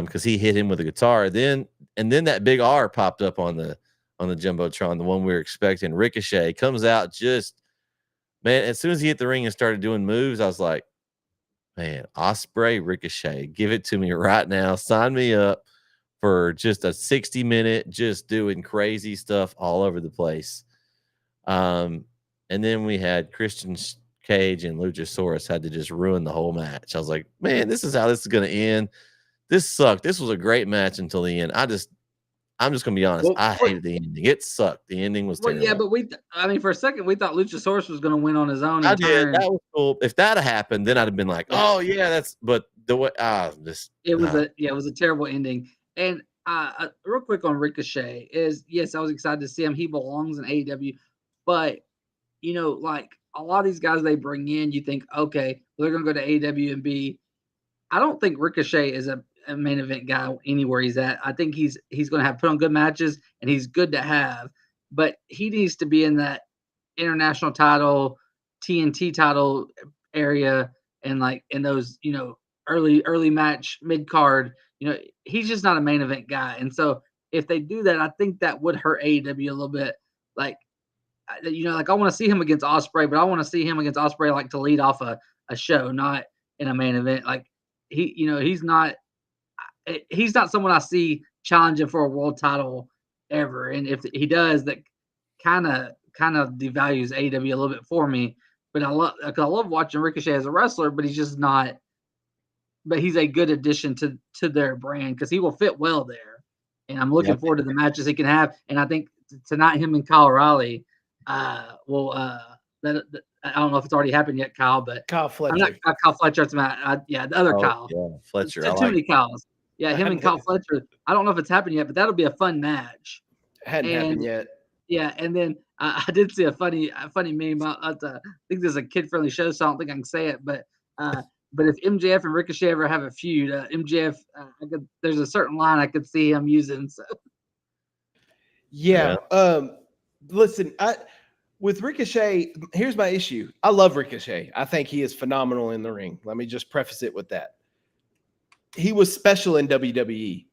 because he hit him with a guitar. Then that big R popped up on the Jumbotron, the one we were expecting. Ricochet comes out man, as soon as he hit the ring and started doing moves, I was like, man, Ospreay, Ricochet, give it to me right now. Sign me up for just a 60-minute, just doing crazy stuff all over the place. And then we had Christian Cage and Luchasaurus had to just ruin the whole match. I was like, man, this is how this is going to end. This sucked. This was a great match until the end. I'm just going to be honest. I hated the ending. It sucked. The ending was terrible. Yeah, but for a second, we thought Luchasaurus was going to win on his own. I did. That was cool. If that had happened, then I'd have been like, oh yeah, but the way it was a terrible ending. And real quick on Ricochet is, yes, I was excited to see him. He belongs in AEW, but like a lot of these guys they bring in, you think, okay, they're going to go to AEW and be. I don't think Ricochet is a main event guy anywhere he's at. I think he's going to have put on good matches and he's good to have. but he needs to be in that international title, TNT title area, and like in those, early match, mid card. He's just not a main event guy. And so if they do that, I think that would hurt AEW a little bit. Like, like I want to see him against Ospreay, but I want to see him against Ospreay like to lead off a show, not in a main event. Like he's not someone I see challenging for a world title ever. And if he does, that kind of devalues AEW a little bit for me. But I love watching Ricochet as a wrestler, but he's just not. But he's a good addition to their brand because he will fit well there. And I'm looking forward to the matches he can have. And I think tonight him and Kyle O'Reilly will. I don't know if it's already happened yet, Kyle, but Kyle Fletcher. Not Kyle Fletcher. It's the other Kyle. Yeah, Fletcher. Too many Kyles. Yeah, him and Kyle Fletcher. I don't know if it's happened yet, but that'll be a fun match. Hadn't happened yet. Yeah, and then I did see a funny meme. I think there's a kid-friendly show, so I don't think I can say it. But if MJF and Ricochet ever have a feud, MJF, there's a certain line I could see him using. So. Yeah. Listen, with Ricochet, here's my issue. I love Ricochet. I think he is phenomenal in the ring. Let me just preface it with that. He was special in WWE.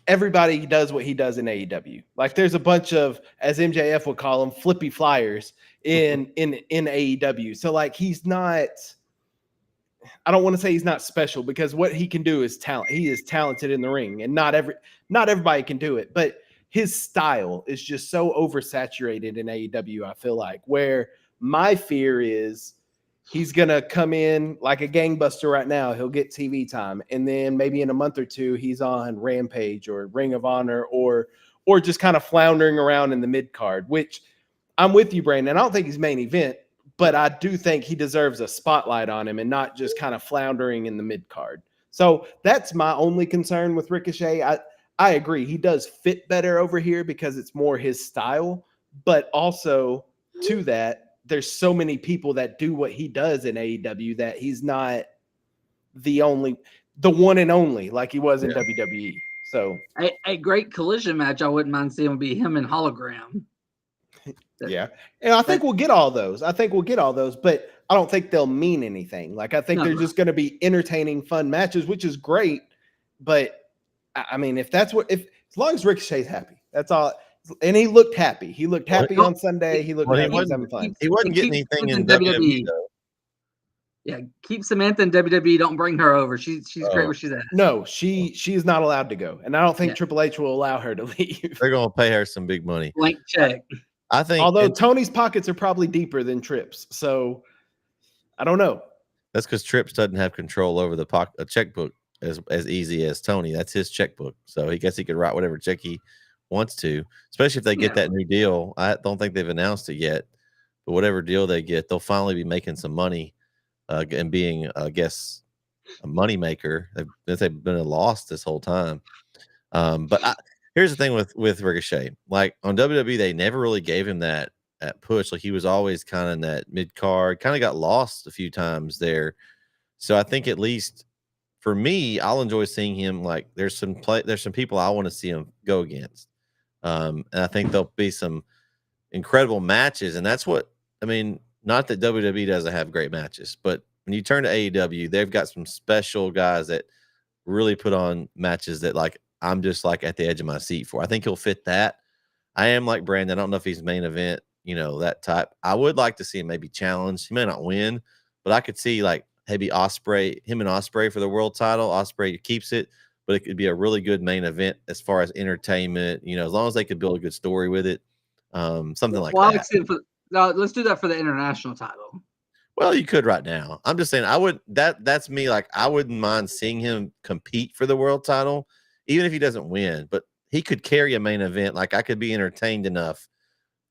Everybody does what he does in AEW. Like there's a bunch of, as MJF would call them, flippy flyers in AEW. So like he's not, I don't want to say he's not special because what he can do is talent. He is talented in the ring, and not everybody can do it. But his style is just so oversaturated in AEW, I feel like, where my fear is he's going to come in like a gangbuster right now. He'll get TV time. And then maybe in a month or two, he's on Rampage or Ring of Honor or just kind of floundering around in the mid card, which I'm with you, Brandon. I don't think he's main event, but I do think he deserves a spotlight on him and not just kind of floundering in the mid card. So that's my only concern with Ricochet. I agree. He does fit better over here because it's more his style, but also to that, there's so many people that do what he does in AEW that he's not the one and only like he was in WWE. So a great collision match I wouldn't mind seeing would be him and Hologram. Yeah. And I think we'll get all those. But I don't think they'll mean anything. Like I think they're just going to be entertaining, fun matches, which is great. But I mean, as long as Ricochet's happy, that's all. And he looked happy. He looked happy on Sunday. He looked happy. Having fun. He wasn't getting anything in WWE. Yeah, keep Samantha in WWE. Don't bring her over. She's great where she's at. No, she's not allowed to go, and I don't think Triple H will allow her to leave. They're going to pay her some big money. Blank check. I think. Although Tony's pockets are probably deeper than Tripp's, so I don't know. That's because Trips doesn't have control over the checkbook as easy as Tony. That's his checkbook, so he guess he could write whatever check he wants to, especially if they get that new deal. I don't think they've announced it yet, but whatever deal they get, they'll finally be making some money and being, I guess, a money maker. They've been a loss this whole time. But here's the thing with Ricochet. Like on WWE, they never really gave him that push. Like he was always kind of in that mid card, kind of got lost a few times there. So I think at least for me, I'll enjoy seeing him. Like there's some people I want to see him go against. And I think there'll be some incredible matches. And that's what, I mean, not that WWE doesn't have great matches, but when you turn to AEW, they've got some special guys that really put on matches that like, I'm just like at the edge of my seat for. I think he'll fit that. I am like Brandon. I don't know if he's main event, that type. I would like to see him maybe challenge. He may not win, but I could see like maybe him and Ospreay for the world title. Ospreay keeps it, but it could be a really good main event as far as entertainment, as long as they could build a good story with it. Something like that. Let's do that for the international title. Well, you could right now. I'm just saying that's me. Like I wouldn't mind seeing him compete for the world title, even if he doesn't win, but he could carry a main event. Like I could be entertained enough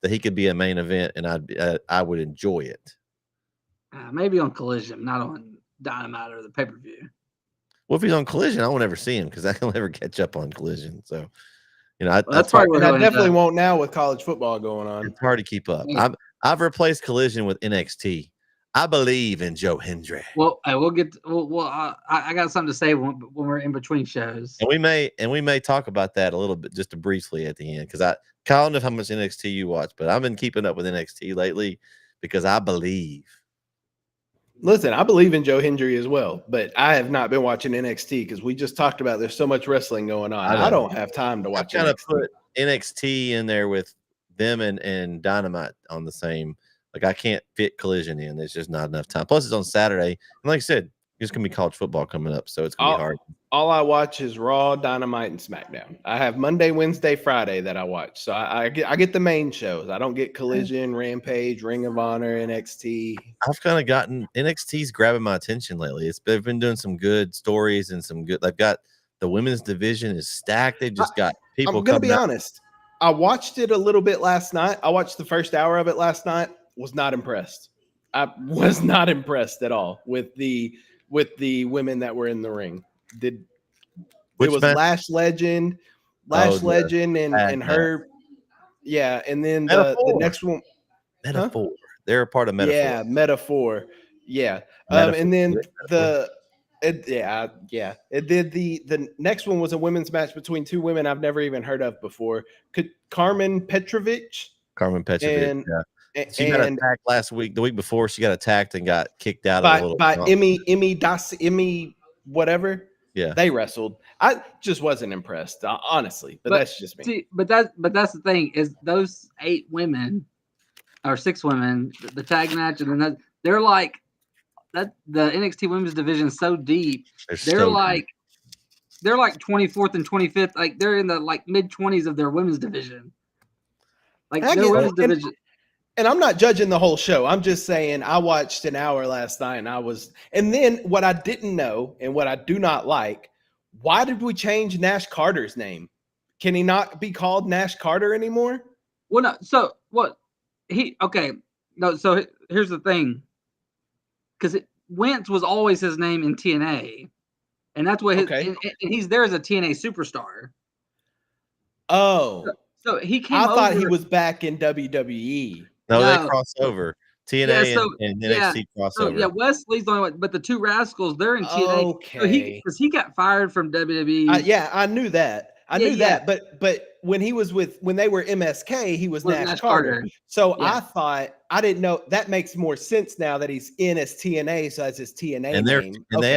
that he could be a main event and I would enjoy it. Maybe on Collision, not on Dynamite or the pay-per-view. Well, if he's on Collision, I won't ever see him because I can never catch up on Collision. So, that's probably I definitely won't now with college football going on. It's hard to keep up. I've replaced Collision with NXT. I believe in Joe Hendry. Well, we'll get. I got something to say when we're in between shows. And we may talk about that a little bit, just briefly at the end, because Kyle, I don't know how much NXT you watch, but I've been keeping up with NXT lately because I believe. Listen, I believe in Joe Hendry as well, but I have not been watching NXT because we just talked about there's so much wrestling going on. I don't have time to watch. I kind of put NXT in there with them and Dynamite on the same. Like, I can't fit Collision in. There's just not enough time. Plus, it's on Saturday, and like I said, there's gonna be college football coming up, so it's gonna be hard. All I watch is Raw, Dynamite, and SmackDown. I have Monday, Wednesday, Friday that I watch. So I get the main shows. I don't get Collision, Rampage, Ring of Honor, NXT. I've kind of gotten NXT's grabbing my attention lately. They've been doing some good stories and some good. They've got the women's division is stacked. They've just got people. I'm gonna be honest. I watched it a little bit last night. I watched the first hour of it last night. Was not impressed. I was not impressed at all with the women that were in the ring. It was Lash Legend, and her. Yeah, and then the next one. Metaphor. Huh? They're a part of Metaphor. Yeah, Metaphor. Yeah. And then the next one was a women's match between two women I've never even heard of before. Carmen Petrovic. And, she got attacked last week. The week before, she got attacked and got kicked out of a little by Emmy whatever. Yeah, they wrestled. I just wasn't impressed, honestly. But that's just me. See, but that's the thing is those 8 women or 6 women, the tag match, and then they're like that. The NXT women's division is so deep. They're like 24th and 25th. Like they're in the mid 20s of their women's division. Like their women's division. And I'm not judging the whole show. I'm just saying I watched an hour last night and then what I didn't know and what I do not like, why did we change Nash Carter's name? Can he not be called Nash Carter anymore? Well, no. So what no. So here's the thing. Because Wentz was always his name in TNA. And that's what and he's there as a TNA superstar. Oh. So he came I thought he was back in WWE. No, they cross over. TNA and NXT crossover. So, Wesley's the only one, but the two Rascals, they're in TNA. Okay. Because he got fired from WWE. I knew that. I knew that. But when they were MSK, he was Nash Carter. So I thought, I didn't know. That makes more sense now that he's in as TNA, so that's his TNA name. They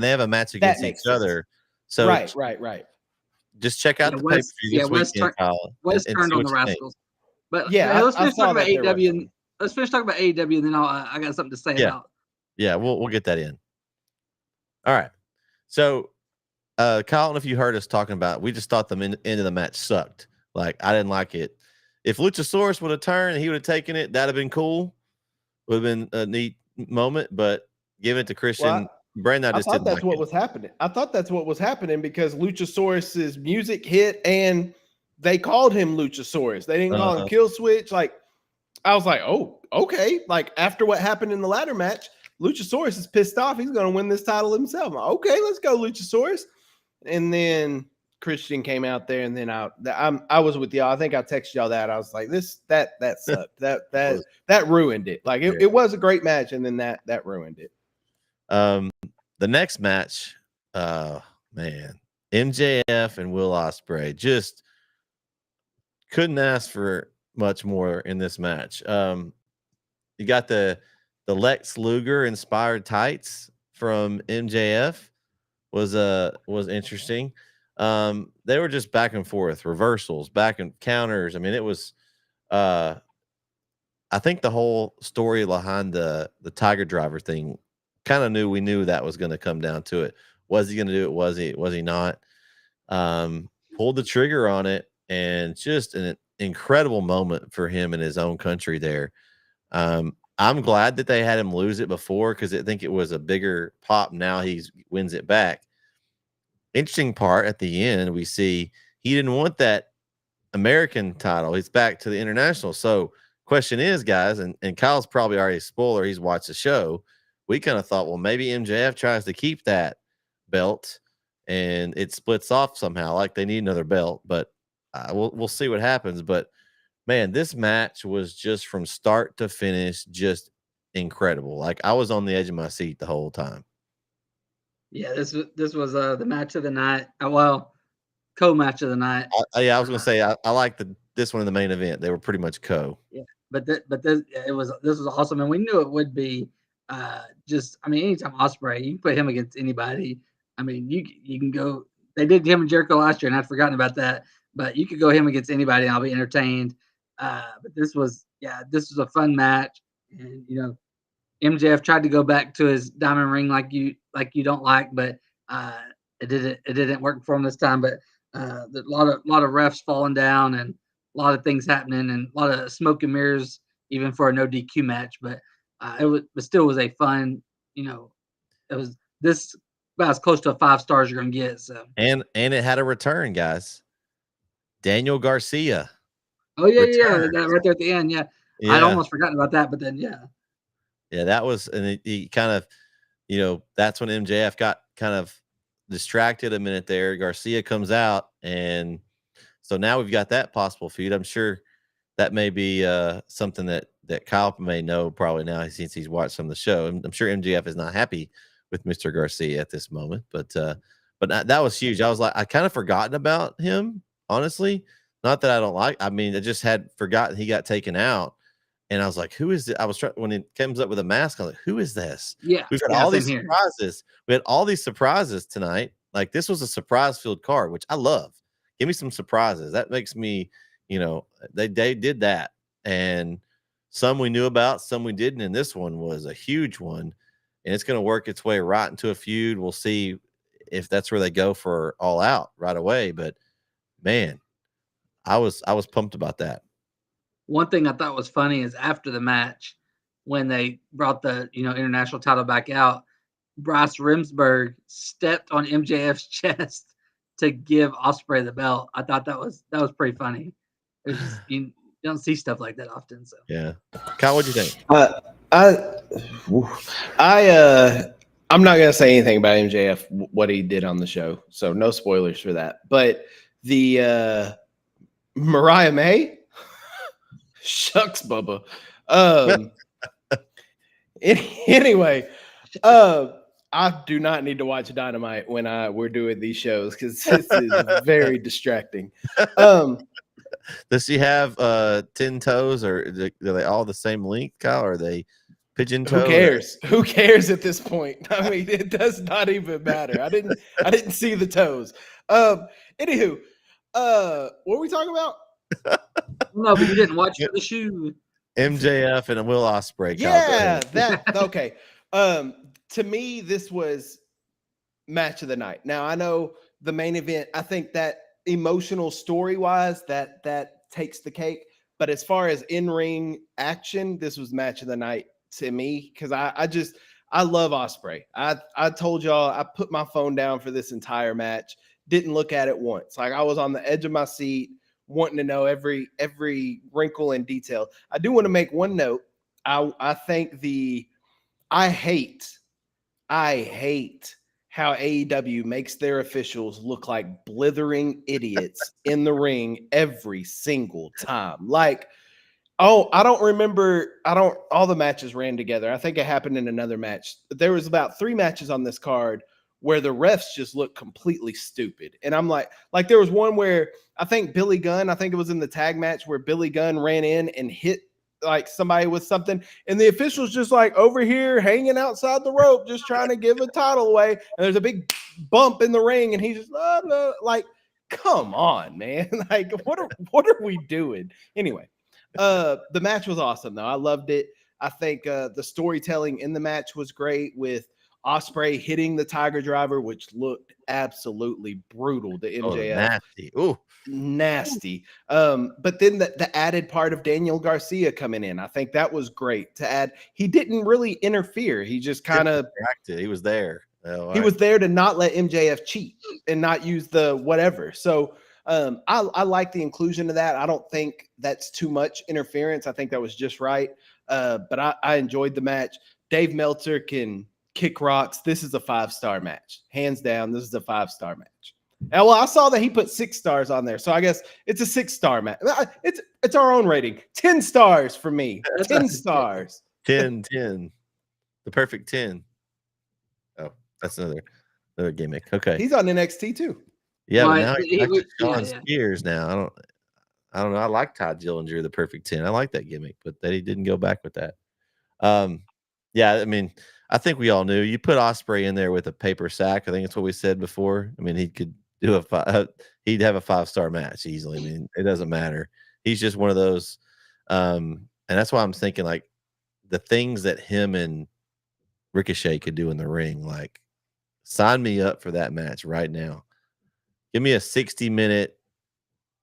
have a match against each other. So right. Just check out the pay-per-view this weekend, Kyle. West turned on the Rascals. But let's finish talking about AEW let's finish talking about AEW, and then I got something to say about. Yeah, we'll get that in. All right. So, Kyle, I don't know if you heard us talking about. We just thought the end of the match sucked. Like, I didn't like it. If Luchasaurus would have turned and he would have taken it, that'd have been cool. Would have been a neat moment. But giving it to Christian, Brandon, I thought that's what was happening. I thought that's what was happening because Luchasaurus's music hit and they called him Luchasaurus. They didn't call him Kill Switch. Like, I was like, oh, okay. Like, after what happened in the ladder match, Luchasaurus is pissed off. He's going to win this title himself. Like, okay, let's go, Luchasaurus. And then Christian came out there, and then I was with y'all. I think I texted y'all that. I was like, that sucked. that ruined it. Like, it was a great match, and then that ruined it. The next match, man, MJF and Will Ospreay just couldn't ask for much more in this match. You got the Lex Luger inspired tights from MJF was interesting. They were just back and forth, reversals, back and counters. I mean, it was I think the whole story behind the Tiger Driver thing we knew that was going to come down to it. Was he going to do it? Was he not? Pulled the trigger on it, and just an incredible moment for him in his own country there. I'm glad that they had him lose it before because I think it was a bigger pop. Now he wins it back. Interesting part at the end, we see he didn't want that American title. He's back to the international. So question is, guys, and Kyle's probably already a spoiler. He's watched the show. We kind of thought, well, maybe MJF tries to keep that belt and it splits off somehow. Like they need another belt, but we'll see what happens. But man, this match was just from start to finish, just incredible. Like I was on the edge of my seat the whole time. Yeah, this was the match of the night. Well, co-match of the night. I was gonna say I like this one in the main event. They were pretty much co. Yeah, but this was awesome, and we knew it would be. Anytime Ospreay, you can put him against anybody. I mean, you can go. They did him and Jericho last year, and I'd forgotten about that. But you could go him against anybody, and I'll be entertained. But this was a fun match, and MJF tried to go back to his diamond ring like you don't like, but it didn't work for him this time. But a lot of refs falling down and a lot of things happening and a lot of smoke and mirrors even for a no DQ match. But it still was a fun, it was this about as close to a 5 stars you're gonna get. So and it had a return, guys. Daniel Garcia. Oh yeah, that right there at the end. Yeah. I'd almost forgotten about that, but then yeah, that was, and he kind of, that's when MJF got kind of distracted a minute there. Garcia comes out, and so now we've got that possible feud. I'm sure that may be something that Kyle may know probably now since he's watched some of the show. I'm sure MJF is not happy with Mr. Garcia at this moment, but that was huge. I was like, I kind of forgotten about him, honestly. Not that I don't like. I mean, I just had forgotten he got taken out. And I was like, who is it? I was trying, when it comes up with a mask, I was like, who is this? Yeah. We've got all these surprises. We had all these surprises tonight. Like this was a surprise filled card, which I love. Give me some surprises. That makes me, they did that. And some we knew about, some we didn't. And this one was a huge one. And it's going to work its way right into a feud. We'll see if that's where they go for All Out right away. But man, I was pumped about that. One thing I thought was funny is after the match, when they brought the international title back out, Bryce Remsburg stepped on MJF's chest to give Ospreay the belt. I thought that was pretty funny. It was just, you don't see stuff like that often. So yeah, Kyle, what'd you think? I'm not gonna say anything about MJF what he did on the show, so no spoilers for that. But the Mariah May. Shucks, Bubba. Anyway, I do not need to watch Dynamite when we're doing these shows because this is very distracting. Does she have 10 toes, or are they all the same length, Kyle? Or are they pigeon toes? Who cares? Who cares at this point? I mean, it does not even matter. I didn't see the toes. Anywho, what were we talking about? No, but you didn't watch the shoe. MJF and Will Ospreay. Yeah, that okay. To me, this was match of the night. Now I know the main event. I think that emotional story wise, that takes the cake. But as far as in-ring action, this was match of the night to me because I love Ospreay. I told y'all I put my phone down for this entire match. Didn't look at it once. Like I was on the edge of my seat, wanting to know every wrinkle and detail. I do want to make one note. I hate how AEW makes their officials look like blithering idiots in the ring every single time. Like, all the matches ran together. I think it happened in another match. There was about 3 matches on this card where the refs just look completely stupid. And I'm like there was one where I think Billy Gunn, I think it was in the tag match where Billy Gunn ran in and hit like somebody with something. And the official's just like over here hanging outside the rope, just trying to give a title away. And there's a big bump in the ring. And he's just like, come on, man. Like, what are we doing? Anyway, the match was awesome though. I loved it. I think the storytelling in the match was great with Ospreay hitting the Tiger Driver, which looked absolutely brutal to MJF. Nasty. Ooh. Nasty. But then the added part of Daniel Garcia coming in, I think that was great to add. He didn't really interfere. He just kind of he was there. He was there to not let MJF cheat and not use the whatever. So I like the inclusion of that. I don't think that's too much interference. I think that was just right. But I enjoyed the match. Dave Meltzer can kick rocks. This is a 5-star match. Hands down, this is a 5-star match. And well, I saw that he put 6 stars on there. So I guess it's a 6-star match. It's our own rating. 10 stars for me. 10 stars. 10, 10. The perfect 10. Oh, that's another gimmick. Okay. He's on NXT too. Yeah, Well, but now he's back to Sean yeah. Spears now. I don't know. I like Todd Dillinger, the perfect 10. I like that gimmick, but he didn't go back with that. Yeah, I mean, I think we all knew you put Ospreay in there with a paper sack. I think that's what we said before. I mean, he could do he'd have a 5-star match easily. I mean, it doesn't matter. He's just one of those. And that's why I'm thinking like the things that him and Ricochet could do in the ring, like sign me up for that match right now. Give me a 60-minute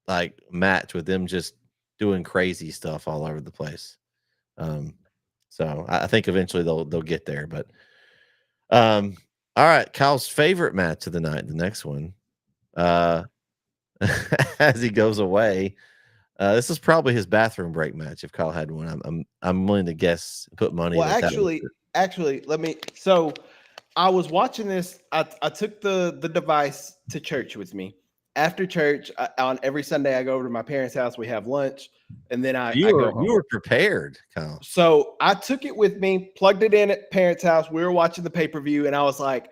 like match with them just doing crazy stuff all over the place. So I think eventually they'll get there. But all right, Kyle's favorite match of the night, the next one. As he goes away. This is probably his bathroom break match if Kyle had one. I'm willing to guess, put money. Well, actually, let me. So, I was watching this. I took the device to church with me. After church, on every Sunday, I go over to my parents' house. We have lunch, and then I go home. You were prepared, Kyle. So I took it with me, plugged it in at parents' house. We were watching the pay-per-view, and I was like,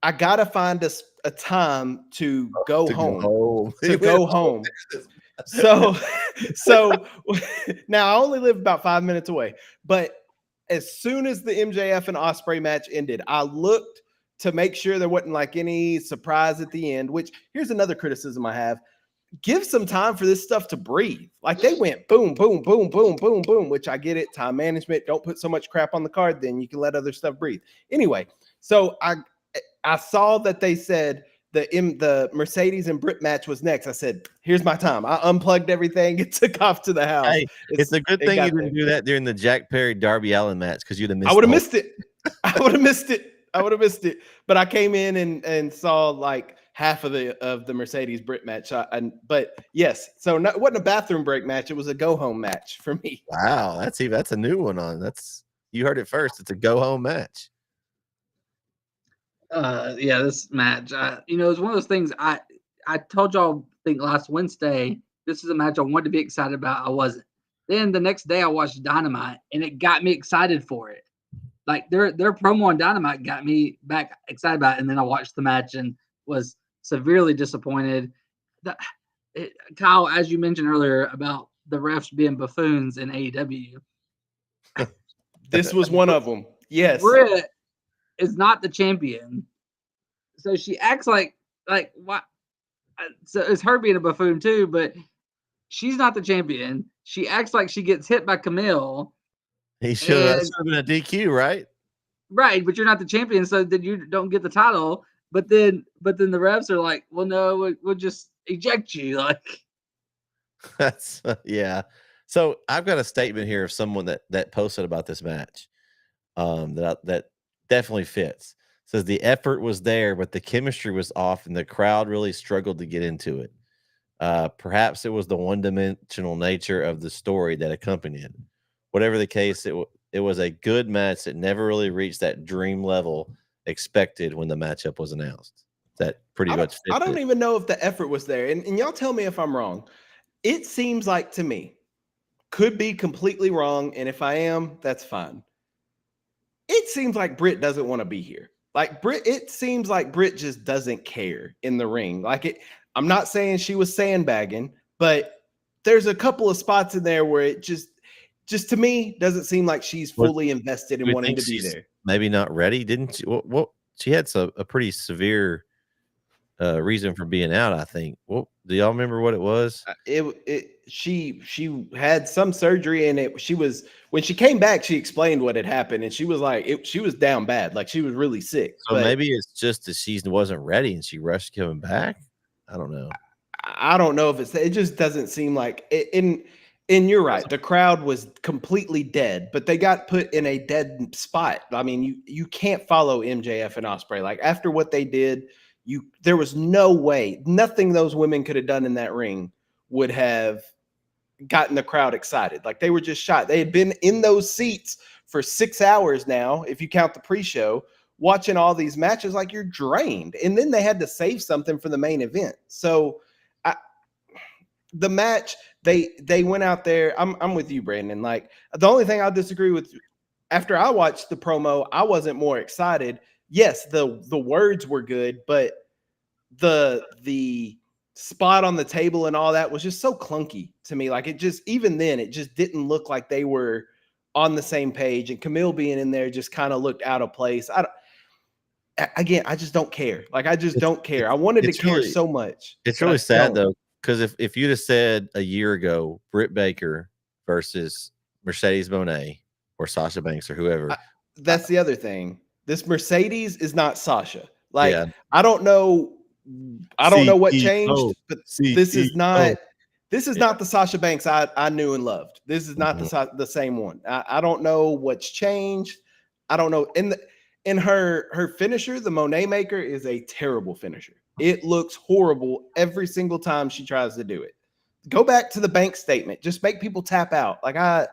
I gotta find a time to go home. To go home. So now I only live about 5 minutes away, but as soon as the MJF and Ospreay match ended, I looked to make sure there wasn't like any surprise at the end, which here's another criticism I have. Give some time for this stuff to breathe. Like they went boom, boom, boom, boom, boom, boom, which I get it. Time management. Don't put so much crap on the card. Then you can let other stuff breathe. Anyway, so I saw that they said the Mercedes and Bret match was next. I said, here's my time. I unplugged everything and took off to the house. Hey, it's a good thing you didn't do that during the Jack Perry Darby Allin match because you'd have missed it. I would have missed it. I would have missed it. But I came in and saw like half of the Mercedes Bret match. But yes, so it wasn't a bathroom break match. It was a go home match for me. Wow, that's a new one on. You heard it first. It's a go home match. Yeah, this match, it's one of those things I told y'all, I think last Wednesday, this is a match I wanted to be excited about. I wasn't. Then the next day I watched Dynamite and it got me excited for it. Like their promo on Dynamite got me back excited about it. And then I watched the match and was severely disappointed. Kyle, as you mentioned earlier about the refs being buffoons in AEW. This was one of them. Yes. Bret is not the champion, so she acts like what? So it's her being a buffoon too, but she's not the champion. She acts like she gets hit by Camille. He should have been a DQ, right? Right, but you're not the champion, so then you don't get the title. But then the refs are like, well, no, we'll just eject you. Like that's yeah. So I've got a statement here of someone that posted about this match. That definitely fits. Says the effort was there, but the chemistry was off, and the crowd really struggled to get into it. Perhaps it was the one-dimensional nature of the story that accompanied it. Whatever the case, it was a good match that never really reached that dream level expected when the matchup was announced. That pretty much fits. I don't even know if the effort was there, and y'all tell me if I'm wrong. It seems like to me, could be completely wrong, and if I am, that's fine. It seems like Bret doesn't want to be here. Like it seems like Bret just doesn't care in the ring. I'm not saying she was sandbagging, but there's a couple of spots in there where it just to me doesn't seem like she's fully invested in wanting to be there. Maybe not ready. Didn't she? Well, she had a pretty severe reason for being out, I think. Well, do y'all remember what it was? She had some surgery, and when she came back, she explained what had happened, and she was like, she was down bad, like she was really sick. So maybe it's just the season wasn't ready, and she rushed coming back. I don't know. I don't know if it just doesn't seem like it. And you're right, the crowd was completely dead, but they got put in a dead spot. I mean, you can't follow MJF and Ospreay. Like after what they did. There was no way, nothing those women could have done in that ring would have gotten the crowd excited. Like they were just shot. They had been in those seats for 6 hours now, if you count the pre-show, watching all these matches. Like you're drained. And then they had to save something for the main event. So the match, they went out there. I'm with you, Brandon. Like the only thing I'll disagree with after I watched the promo, I wasn't more excited. Yes, the words were good, but the spot on the table and all that was just so clunky to me. Like it just, even then, it just didn't look like they were on the same page. And Camille being in there just kind of looked out of place. I just don't care. Like, I just don't care. I wanted to care so much. It's really sad though, because if you'd have said a year ago, Britt Baker versus Mercedes Moné or Sasha Banks or whoever, that's the other thing. This Mercedes is not Sasha. Like, yeah. I don't know what changed, but this is not the Sasha Banks I knew and loved. This is not the same one. I don't know what's changed. I don't know. In her finisher, the Monet Maker is a terrible finisher. It looks horrible every single time she tries to do it. Go back to the bank statement. Just make people tap out. Like I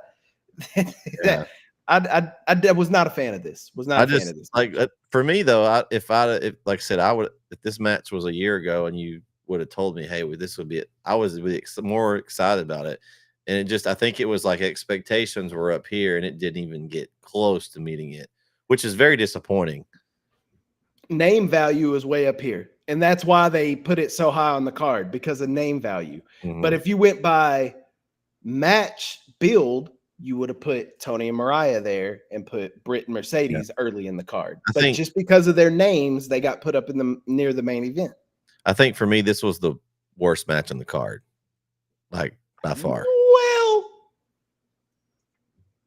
was not a fan of this. Was not a fan of this. Like for me though, if like I said, if this match was a year ago and you would have told me, hey, this would be it, I was more excited about it. And it just, I think it was like expectations were up here and it didn't even get close to meeting it, which is very disappointing. Name value is way up here. And that's why they put it so high on the card, because of name value. But if you went by match build, you would have put Tony and Mariah there and put Britt and Mercedes early in the card. But just because of their names, they got put up in near the main event. I think for me, this was the worst match on the card, like by far. Well,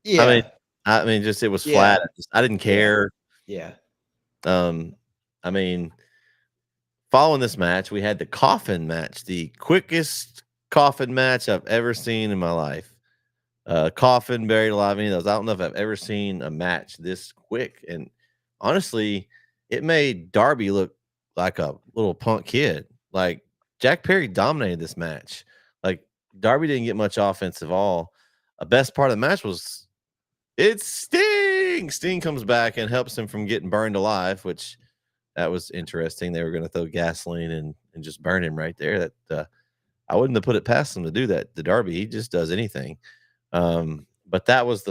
yeah. I mean, just it was flat. I didn't care. Yeah. I mean, following this match, we had the coffin match, the quickest coffin match I've ever seen in my life. Coffin, buried alive, any of those. I don't know if I've ever seen a match this quick. And honestly, it made Darby look like a little punk kid. Like Jack Perry dominated this match. Like Darby didn't get much offense at all. The best part of the match was it's Sting. Sting comes back and helps him from getting burned alive, which that was interesting. They were going to throw gasoline and just burn him right there. That I wouldn't have put it past him to do that. The Darby, he just does anything. But that was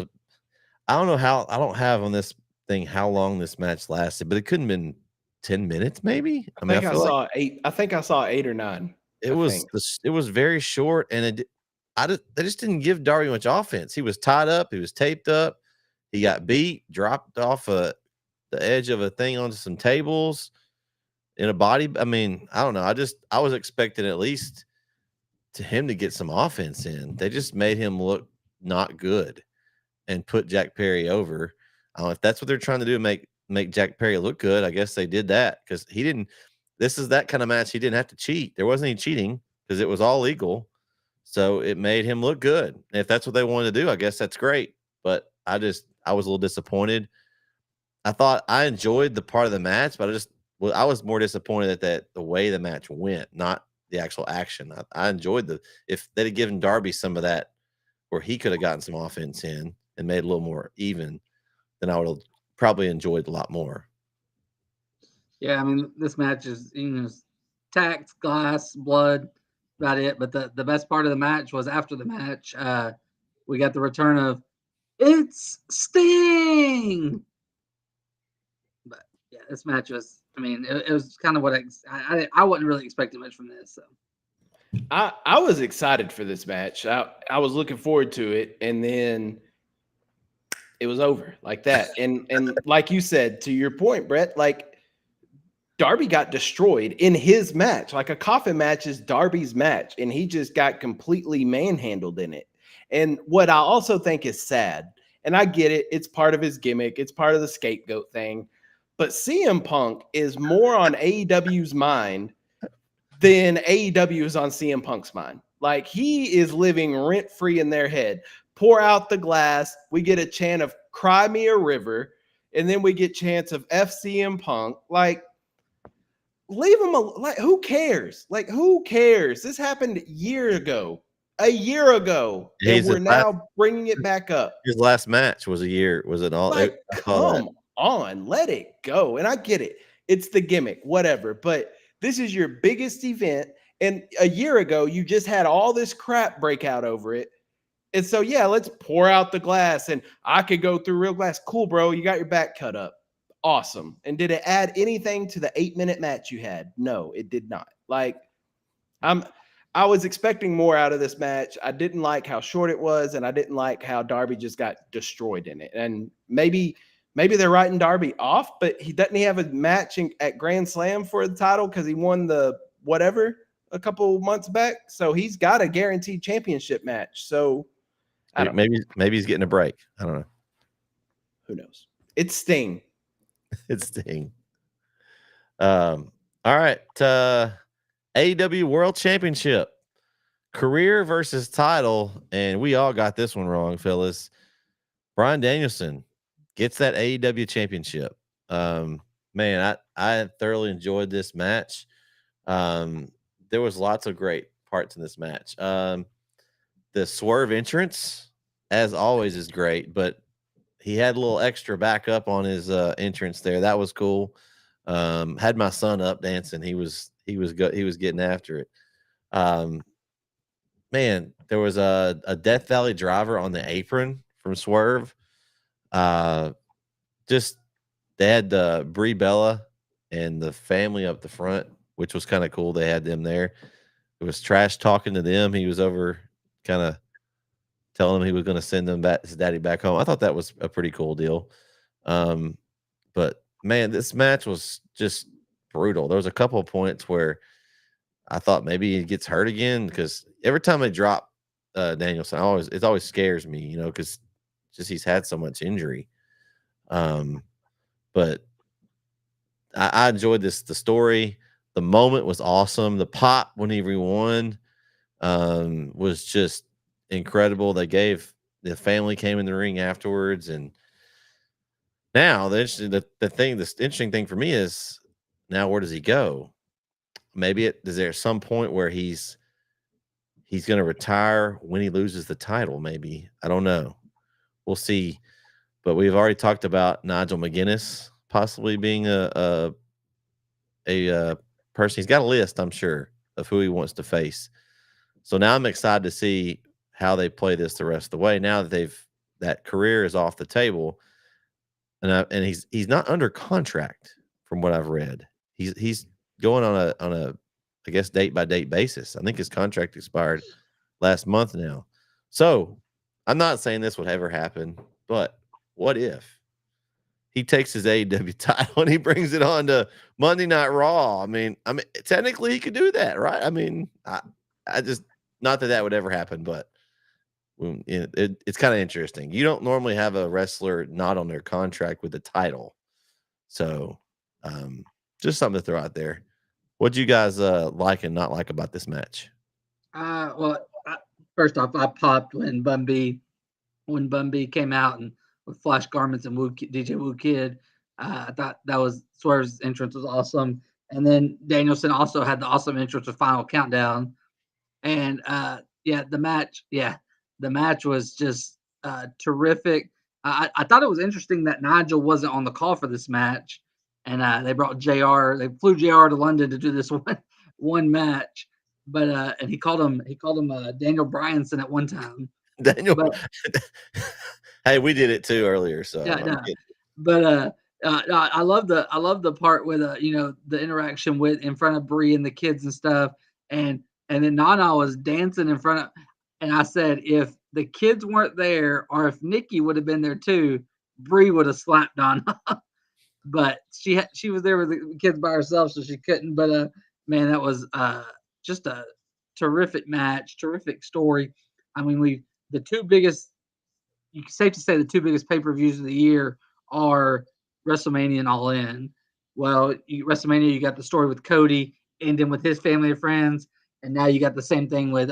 I don't know how, I don't have on this thing how long this match lasted, but it couldn't have been 10 minutes, maybe. I think I saw 8 or 9. It was very short, and they just didn't give Darby much offense. He was tied up, he was taped up, he got beat, dropped off the edge of a thing onto some tables in a body. I mean, I don't know. I was expecting at least to him to get some offense in. They just made him look not good and put Jack Perry over. I don't know if that's what they're trying to do, make Jack Perry look good. I guess they did that because he didn't. This is that kind of match. He didn't have to cheat. There wasn't any cheating because it was all legal. So it made him look good. And if that's what they wanted to do, I guess that's great. But I was a little disappointed. I thought I enjoyed the part of the match, but I was more disappointed at the way the match went, not the actual action. I enjoyed if they'd have given Darby some of that where he could have gotten some offense in and made it a little more even, then I would have probably enjoyed a lot more. Yeah, I mean, this match is, tacks, glass, blood, about it. But the best part of the match was after the match, we got the return of It's Sting. But yeah, this match was, it was kind of what I wasn't really expecting much from this. So I was excited for this match. I was looking forward to it, and then it was over like that. And like you said, to your point, Bret, like Darby got destroyed in his match. Like a coffin match is Darby's match, and he just got completely manhandled in it. And what I also think is sad, and I get it, it's part of his gimmick, it's part of the scapegoat thing, but CM Punk is more on AEW's mind than AEW is on CM Punk's mind. Like, he is living rent-free in their head. Pour out the glass, we get a chant of Cry Me a River, and then we get chants of FCM Punk. Like, leave him alone. Like, who cares? Like, who cares? This happened a year ago, and we're now bringing it back up. His last match was a year. Was it all? Like, come on, let it go. And I get it. It's the gimmick, whatever. But this is your biggest event. And a year ago, you just had all this crap break out over it. And so, yeah, let's pour out the glass and I could go through real glass. Cool, bro. You got your back cut up. Awesome. And did it add anything to the 8-minute match you had? No, it did not. Like, I was expecting more out of this match. I didn't like how short it was, and I didn't like how Darby just got destroyed in it. And maybe they're writing Darby off, but he doesn't have a match at Grand Slam for the title because he won the whatever a couple months back. So he's got a guaranteed championship match. So I don't know. Maybe he's getting a break. I don't know. Who knows? It's Sting. It's Sting. All right. AEW World Championship. Career versus title. And we all got this one wrong, Phyllis. Bryan Danielson gets that AEW championship. Man, I thoroughly enjoyed this match. There was lots of great parts in this match. The Swerve entrance, as always, is great, but he had a little extra backup on his entrance there. That was cool. Had my son up dancing. He was getting after it. Man, there was a Death Valley driver on the apron from Swerve. Just they had Brie Bella and the family up the front, which was kind of cool. They had them there. It was trash talking to them. He was over kind of telling them he was going to send them back his daddy back home. I thought that was a pretty cool deal. But man, this match was just brutal. There was a couple of points where I thought maybe he gets hurt again because every time they drop Danielson, it always scares me, you know, because just he's had so much injury. But I enjoyed the story. The moment was awesome. The pop when he won was just incredible. The family came in the ring afterwards, and now the interesting thing for me is now where does he go? Maybe is there some point where he's going to retire when he loses the title? Maybe, I don't know. We'll see. But we've already talked about Nigel McGuinness possibly being a person. He's got a list, I'm sure, of who he wants to face. So now I'm excited to see how they play this the rest of the way. Now that that career is off the table, and he's not under contract from what I've read. He's going on a I guess date by date basis. I think his contract expired last month now. So I'm not saying this would ever happen, but what if he takes his AEW title and he brings it on to Monday Night Raw? I mean, technically he could do that, right? I mean, I just, not that would ever happen, but it's kind of interesting. You don't normally have a wrestler not on their contract with a title. So just something to throw out there. What do you guys like and not like about this match? Well, first off, I popped when Bumby came out and with Flash Garments and DJ Woo Kid. I thought that was Swerve's entrance was awesome. And then Danielson also had the awesome entrance with Final Countdown. And the match was just terrific. I thought it was interesting that Nigel wasn't on the call for this match. And they brought JR. They flew JR to London to do this one match. But and he called him Daniel Bryanson at one time. Daniel. Hey, we did it too earlier. So but I love the part with the interaction with in front of Brie and the kids and stuff, and then Nana was dancing in front of, and I said if the kids weren't there or if Nikki would have been there too, Brie would have slapped Nana. But she was there with the kids by herself, so she couldn't. But man, that was just a terrific match, terrific story. I mean, the two biggest, you can safe to say the two biggest pay-per-views of the year are WrestleMania and All In. Well, WrestleMania, you got the story with Cody ending with his family and friends, and now you got the same thing with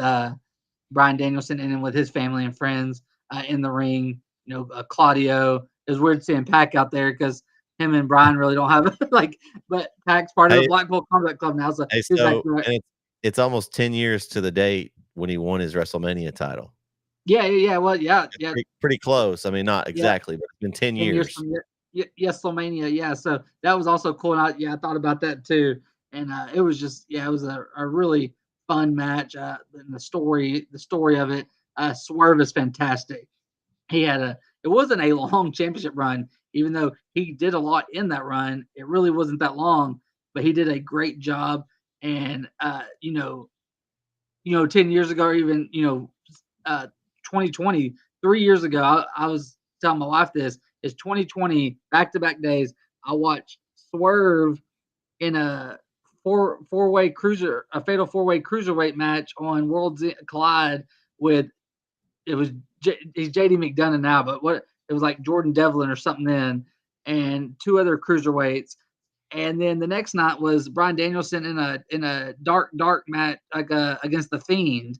Bryan Danielson ending with his family and friends in the ring. Claudio. It was weird seeing Pac out there because him and Bryan really don't have but Pac's part of the Blackpool Combat Club now. So, it's almost 10 years to the date when he won his WrestleMania title. Yeah. Well, yeah. Pretty close. I mean, not exactly, but it's been 10 years. WrestleMania. Yeah. So that was also cool. And I thought about that too. And it was just, it was a really fun match. And the story of it, Swerve is fantastic. It wasn't a long championship run, even though he did a lot in that run. It really wasn't that long, but he did a great job. And 10 years ago, or even 2020, 3 years ago, I was telling my wife this is 2020 back-to-back days. I watched Swerve in a fatal four-way cruiserweight match on Worlds Collide with he's JD McDonough now, but it was like Jordan Devlin or something then, and two other cruiserweights. And then the next night was Bryan Danielson in a dark match against the Fiend.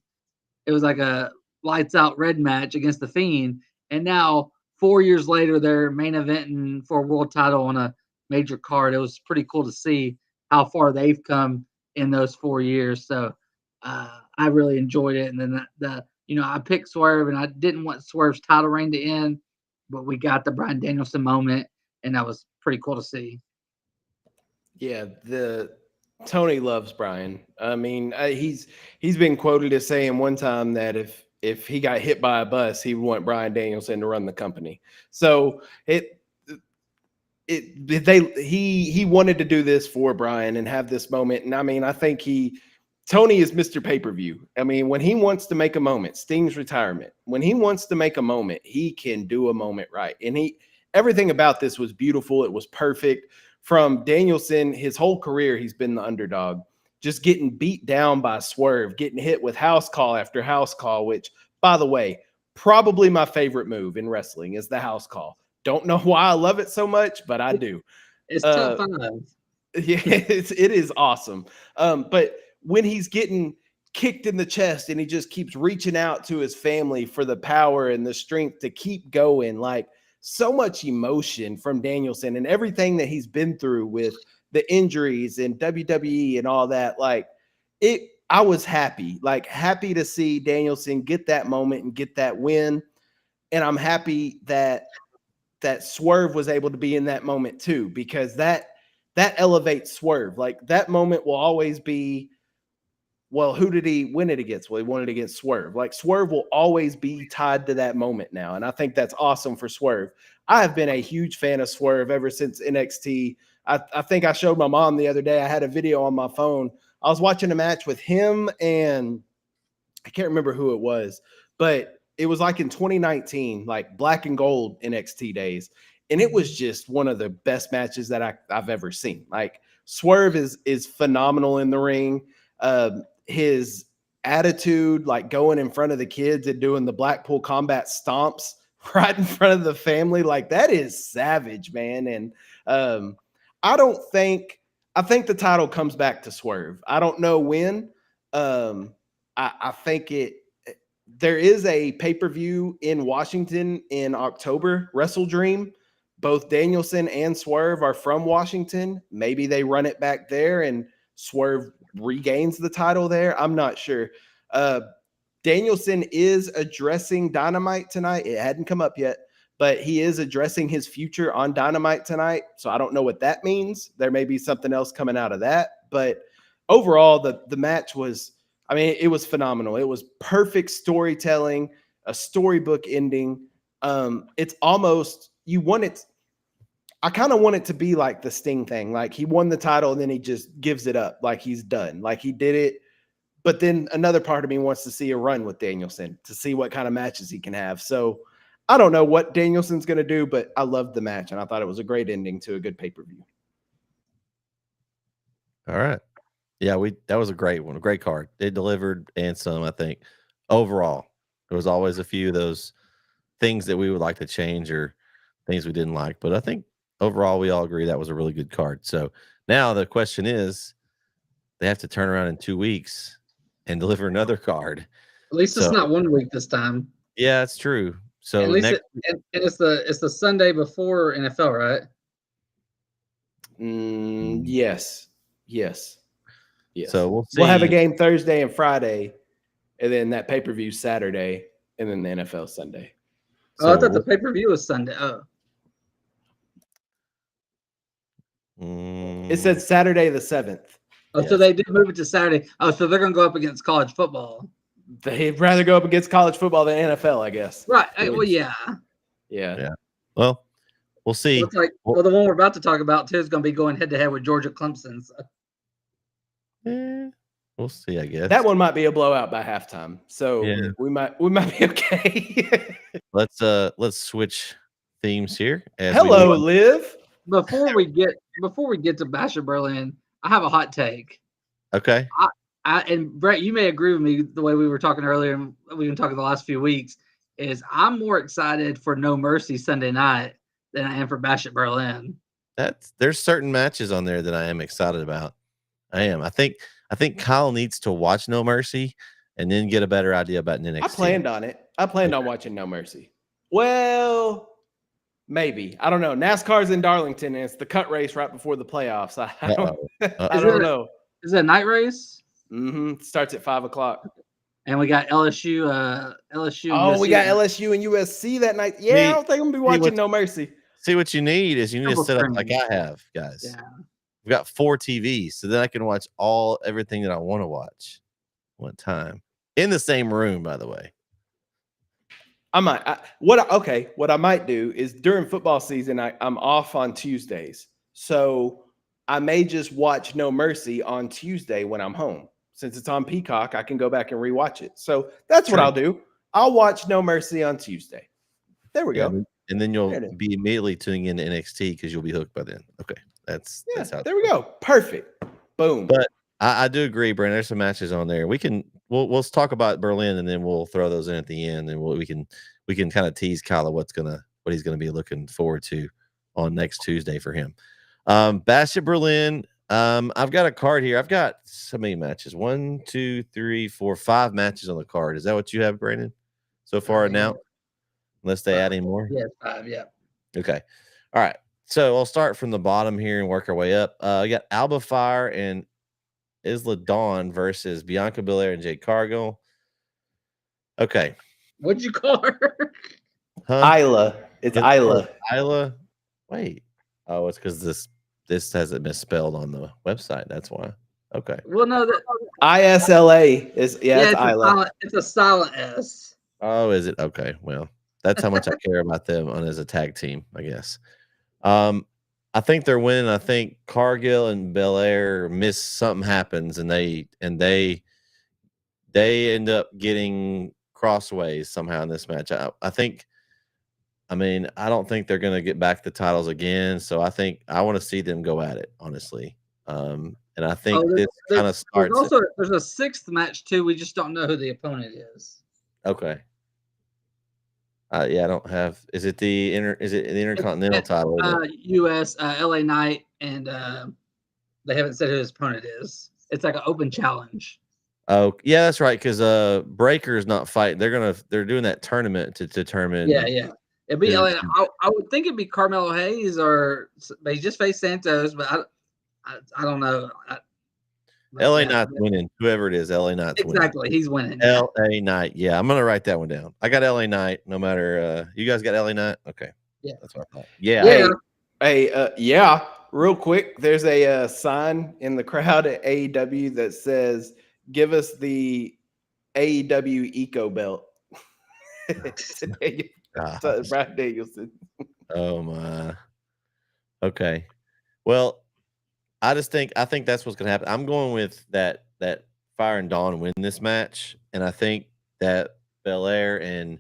It was like a lights out red match against the Fiend. And now 4 years later, they're main eventing for a world title on a major card. It was pretty cool to see how far they've come in those 4 years. So I really enjoyed it. And then I picked Swerve, and I didn't want Swerve's title reign to end, but we got the Bryan Danielson moment, and that was pretty cool to see. Yeah, Tony loves Bryan. I mean, he's been quoted as saying one time that if he got hit by a bus, he would want Bryan Danielson to run the company. So he wanted to do this for Bryan and have this moment. And I mean, I think Tony is Mr. Pay-per-view. I mean, when he wants to make a moment, Sting's retirement, when he wants to make a moment, he can do a moment right. And everything about this was beautiful. It was perfect. From Danielson, his whole career, he's been the underdog, just getting beat down by Swerve, getting hit with house call after house call, which, by the way, probably my favorite move in wrestling is the house call. Don't know why I love it so much, but I do. It's top 5. Yeah, it is awesome. But when he's getting kicked in the chest and he just keeps reaching out to his family for the power and the strength to keep going, like, so much emotion from Danielson and everything that he's been through with the injuries and WWE and all that. Like, I was happy to see Danielson get that moment and get that win. And I'm happy that Swerve was able to be in that moment too, because that elevates Swerve. Like, that moment will always be, well, who did he win it against? Well, he won it against Swerve. Like, Swerve will always be tied to that moment now. And I think that's awesome for Swerve. I have been a huge fan of Swerve ever since NXT. I think I showed my mom the other day. I had a video on my phone. I was watching a match with him and I can't remember who it was, but it was like in 2019, like black and gold NXT days. And it was just one of the best matches that I've ever seen. Like, Swerve is phenomenal in the ring. His attitude, like going in front of the kids and doing the Blackpool Combat stomps right in front of the family, like, that is savage, man. And I think the title comes back to Swerve. I don't know when. I think there is a pay-per-view in Washington in October, Wrestle Dream. Both Danielson and Swerve are from Washington. Maybe they run it back there and Swerve regains the title there. I'm not sure. Danielson is addressing Dynamite tonight. It hadn't come up yet, but he is addressing his future on Dynamite tonight. So I don't know what that means. There may be something else coming out of that. But overall, the match was, I mean, it was phenomenal. It was perfect storytelling, a storybook ending. It's almost, I kind of want it to be like the Sting thing. Like, he won the title and then he just gives it up. Like, he's done. Like, he did it. But then another part of me wants to see a run with Danielson to see what kind of matches he can have. So I don't know what Danielson's going to do, but I loved the match and I thought it was a great ending to a good pay-per-view. All right. Yeah, that was a great one, a great card. They delivered and some, I think. Overall, there was always a few of those things that we would like to change or things we didn't like. But I think overall, we all agree that was a really good card. So now the question is, they have to turn around in 2 weeks and deliver another card. At least it's not 1 week this time. Yeah, it's true. So at least it's the Sunday before NFL, right? Yes. So we'll see. We'll have a game Thursday and Friday, and then that pay-per-view Saturday, and then the NFL Sunday. I thought the pay-per-view was Sunday. It said Saturday the 7th. Oh, yes. So they did move it to Saturday. Oh, so they're going to go up against college football. they'd rather go up against college football than NFL, I guess. Right. Well, yeah. Yeah. Well, we'll see. Looks like the one we're about to talk about too is going to be going head to head with Georgia Clemson. So. We'll see, I guess. That one might be a blowout by halftime. So we might be okay. Let's switch themes here. Hello, Liv. Before we get to Bash of Berlin, I have a hot take. Okay. And Bret, you may agree with me the way we were talking earlier, and we've been talking the last few weeks, is I'm more excited for No Mercy Sunday night than I am for Bash at Berlin. There's certain matches on there that I am excited about. I am. I think Kyle needs to watch No Mercy and then get a better idea about NXT. I planned on it. I planned on watching No Mercy. Well, maybe. I don't know. NASCAR's in Darlington, and it's the cut race right before the playoffs. I don't know. Is it a night race? Mm-hmm. Starts at 5:00. And we got LSU. LSU. Oh, we got LSU and USC that night. Yeah, I don't think I'm gonna be watching No Mercy. See, what you need is you need to set up like I have, guys. Yeah. We've got 4 TVs, so then I can watch everything that I want to watch one time in the same room. By the way, what I might do is during football season, I'm off on Tuesdays, so I may just watch No Mercy on Tuesday when I'm home. Since it's on Peacock, I can go back and rewatch it. So that's what I'll do. I'll watch No Mercy on Tuesday. There we go. And then you'll be immediately tuning into NXT because you'll be hooked by then. Okay. That's how there we go. Perfect. Boom. But I do agree, Brandon. There's some matches on there. We'll talk about Berlin and then we'll throw those in at the end, and we can kind of tease Kyle what he's gonna be looking forward to on next Tuesday for him. Bash at Berlin. I've got a card here. I've got so many matches. 1, 2, 3, 4, 5 matches on the card. Is that what you have, Brandon? So far now? Unless they add any more? Yeah, 5, yeah. Okay. All right. So I'll start from the bottom here and work our way up. We got Alba Fire and Isla Dawn versus Bianca Belair and Jade Cargill. Okay. What'd you call her? Huh? Isla. It's Isla. Isla. Wait. Oh, it's because this has it misspelled on the website. That's why. Okay. Well, no. ISLA is it's Isla. It's a silent S. Oh, is it? Okay. Well, that's how much I care about them as a tag team, I guess. I think they're winning. I think Cargill and Belair something happens and they end up getting crossways somehow in this match. I don't think they're going to get back the titles again. So I think I want to see them go at it, honestly. And I think this kind of starts. There's a 6th match too. We just don't know who the opponent is. Okay. Yeah, I don't have. Is it the Intercontinental title? U.S. LA Knight, and they haven't said who his opponent is. It's like an open challenge. Oh, yeah, that's right. Because Breaker's not fighting. They're doing that tournament to determine. Yeah. It'd be LA. I would think it'd be Carmelo Hayes, or he just faced Santos, but I don't know. LA Knight's winning. Whoever it is, LA Knight's winning. Exactly. He's winning. LA Knight. Yeah, I'm going to write that one down. I got LA Knight no matter. You guys got LA Knight? Okay. Yeah. That's what I thought. Yeah. Hey, real quick. There's a sign in the crowd at AEW that says, "Give us the AEW Eco Belt." Brad Danielson. Oh, my. Okay. Well, I think that's what's going to happen. I'm going with that Fire and Dawn win this match, and I think that Belair and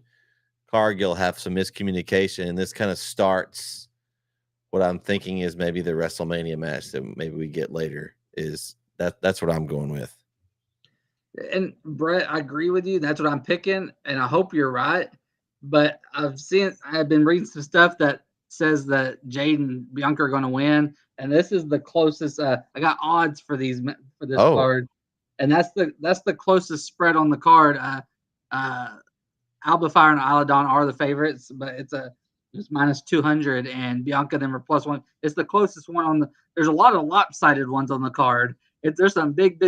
Cargill have some miscommunication, and this kind of starts what I'm thinking is maybe the WrestleMania match that maybe we get later. That's what I'm going with. And Bret, I agree with you. That's what I'm picking, and I hope you're right. But I've been reading some stuff that says that Jade and Bianca are going to win. And this is the closest. I got odds for this card, and that's the closest spread on the card. Alba Fire and Isla Dawn are the favorites, but it's minus 200, and Bianca them are plus 1. It's the closest one on the. There's a lot of lopsided ones on the card. There's some big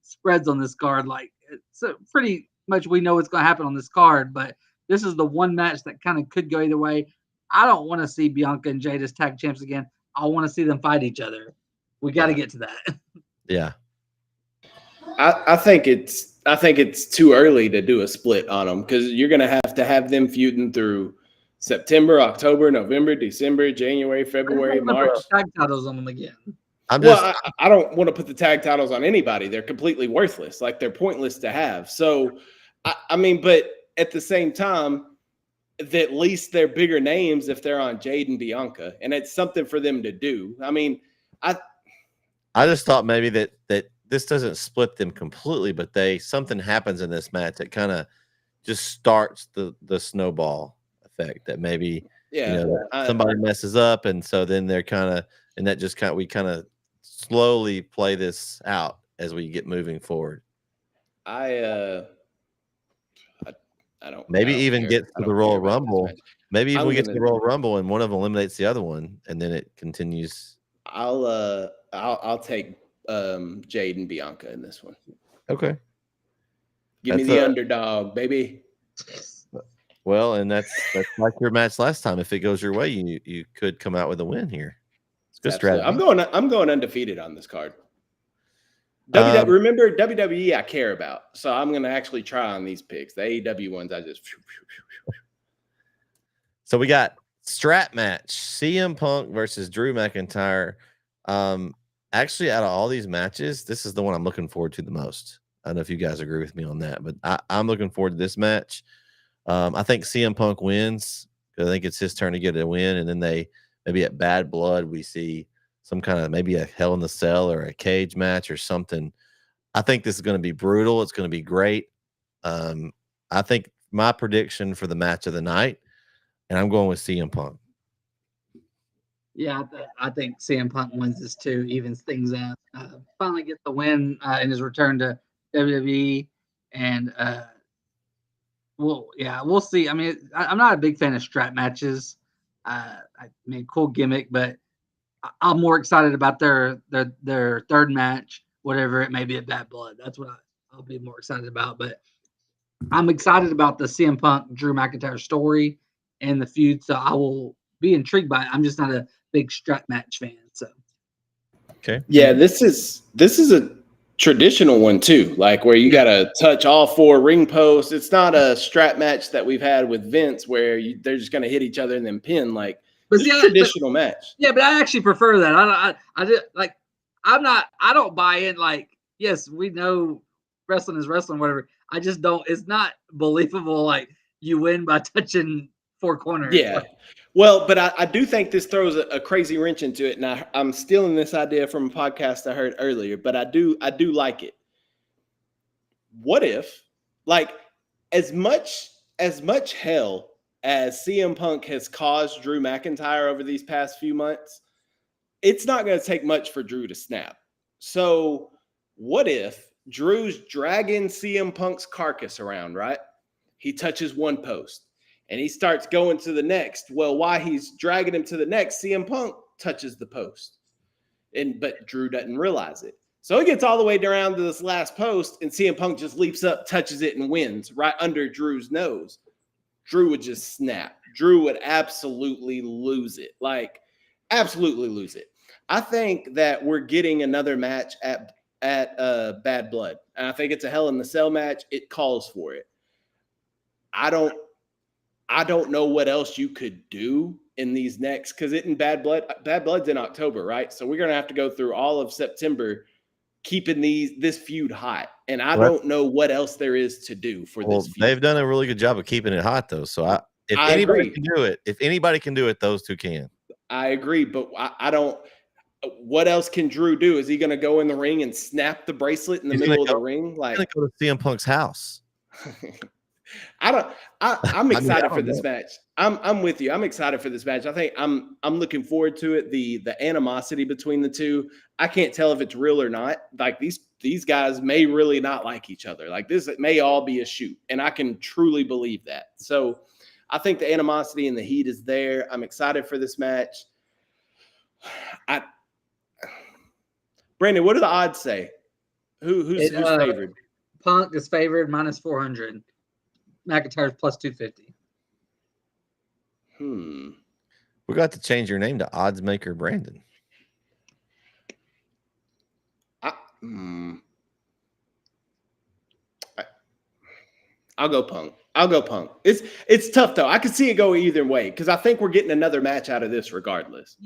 spreads on this card. Like it's pretty much we know what's going to happen on this card, but this is the one match that kind of could go either way. I don't want to see Bianca and Jade as tag champs again. I want to see them fight each other. We got to get to that. Yeah. I think it's it's too early to do a split on them because you're going to have them feuding through September, October, November, December, January, February, March. Tag titles on them again. I don't want to put the tag titles on anybody. They're completely worthless. Like they're pointless to have. So, I mean, but at the same time, at least they're bigger names if they're on Jade and Bianca, and it's something for them to do. I mean, I just thought maybe that this doesn't split them completely, but something happens in this match that kind of just starts the snowball effect that maybe somebody messes up, and so then they're kind of, and that just we kind of slowly play this out as we get moving forward. I don't. Maybe I don't even care. get to the Royal Rumble. Maybe even we get to the Royal Rumble and one of them eliminates the other one, and then it continues. I'll take Jade and Bianca in this one. Okay. Give me the underdog, baby. Well, and that's like your match last time. If it goes your way, you could come out with a win here. It's good strategy. I'm going undefeated on this card. Remember WWE I care about, so I'm going to actually try on these picks. The AEW ones I just. So we got strap match: CM Punk versus Drew McIntyre. Actually, out of all these matches, this is the one I'm looking forward to the most. I don't know if you guys agree with me on that, but I'm looking forward to this match. I think CM Punk wins because I think it's his turn to get a win, and then maybe at Bad Blood we see some kind of maybe a Hell in the Cell or a cage match or something. I think this is going to be brutal. It's going to be great. I think my prediction for the match of the night, and I'm going with CM Punk. Yeah, I think CM Punk wins this too, evens things out. Finally get the win in his return to WWE, and we'll see. I mean, I'm not a big fan of strap matches. I mean, cool gimmick, but I'm more excited about their third match, whatever it may be at Bad Blood. That's what I'll be more excited about. But I'm excited about the CM Punk Drew McIntyre story and the feud, so I will be intrigued by it. I'm just not a big strap match fan. So okay, yeah, this is a traditional one too, like where you got to touch all four ring posts. It's not a strap match that we've had with Vince where they're just going to hit each other and then pin. Like, but it's a traditional match. Yeah, but I actually prefer that. I did like. I don't buy in. Like, yes, we know wrestling is wrestling, whatever. I just don't. It's not believable. Like you win by touching four corners. Yeah. Well, but I do think this throws a crazy wrench into it, and I'm stealing this idea from a podcast I heard earlier, but I do like it. What if, like, as much hell as CM Punk has caused Drew McIntyre over these past few months, it's not going to take much for Drew to snap. So, what if Drew's dragging CM Punk's carcass around, right? He touches one post. And he starts going to the next. Well, while he's dragging him to the next, CM Punk touches the post. But Drew doesn't realize it. So he gets all the way down to this last post, and CM Punk just leaps up, touches it, and wins right under Drew's nose. Drew would just snap. Drew would absolutely lose it. Like, absolutely lose it. I think that we're getting another match at Bad Blood. And I think it's a Hell in the Cell match. It calls for it. I don't know what else you could do in these next, because Bad Blood's in October, right? So we're gonna have to go through all of September keeping this feud hot, and I don't know what else there is to do for this feud. They've done a really good job of keeping it hot, though. So if anybody can do it, those two can. I agree, but I don't. What else can Drew do? Is he going to go in the ring and snap the bracelet in the middle of the ring? Like, he's going to go to CM Punk's house. I'm excited for this match. I'm with you. I'm excited for this match. I think I'm looking forward to it. The animosity between the two, I can't tell if it's real or not. Like these guys may really not like each other. Like this may all be a shoot, and I can truly believe that. So I think the animosity and the heat is there. I'm excited for this match. Brandon, what do the odds say? Who's favored? Punk is favored -400. McIntyre's +250. We got to change your name to Odds Maker Brandon. I'll go Punk. It's tough though. I could see it go either way because I think we're getting another match out of this regardless.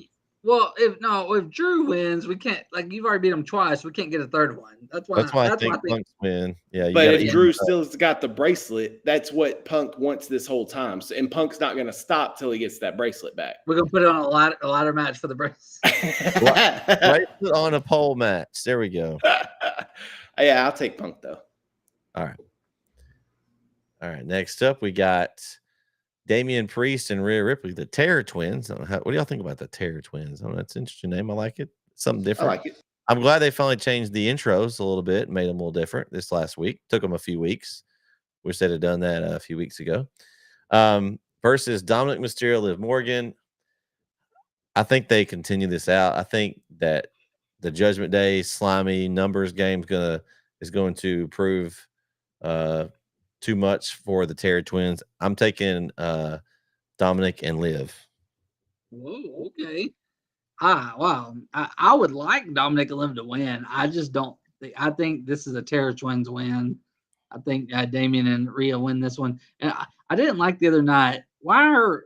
Well, if Drew wins, we can't, like, you've already beat him twice. We can't get a third one. That's why I think Punk's win. Yeah, but if Drew still's got the bracelet, that's what Punk wants this whole time. So, and Punk's not going to stop till he gets that bracelet back. We're gonna put it on a ladder match for the bracelet. Bracelet on a pole match. There we go. Yeah, I'll take Punk though. All right. Next up, we got Damian Priest and Rhea Ripley, the Terror Twins. What do y'all think about the Terror Twins? That's an interesting name. I like it. Something different. I like it. I'm glad they finally changed the intros a little bit, made them a little different this last week. Took them a few weeks. Wish they'd have done that a few weeks ago. Versus Dominic Mysterio, Liv Morgan. I think they continue this out. I think that the Judgment Day slimy numbers game is going to prove too much for the Terror Twins. I'm taking Dominic and Liv. Whoa, okay. Wow. I would like Dominic and Liv to win. I just don't. I think this is a Terror Twins win. I think Damian and Rhea win this one. And I didn't like the other night. Why are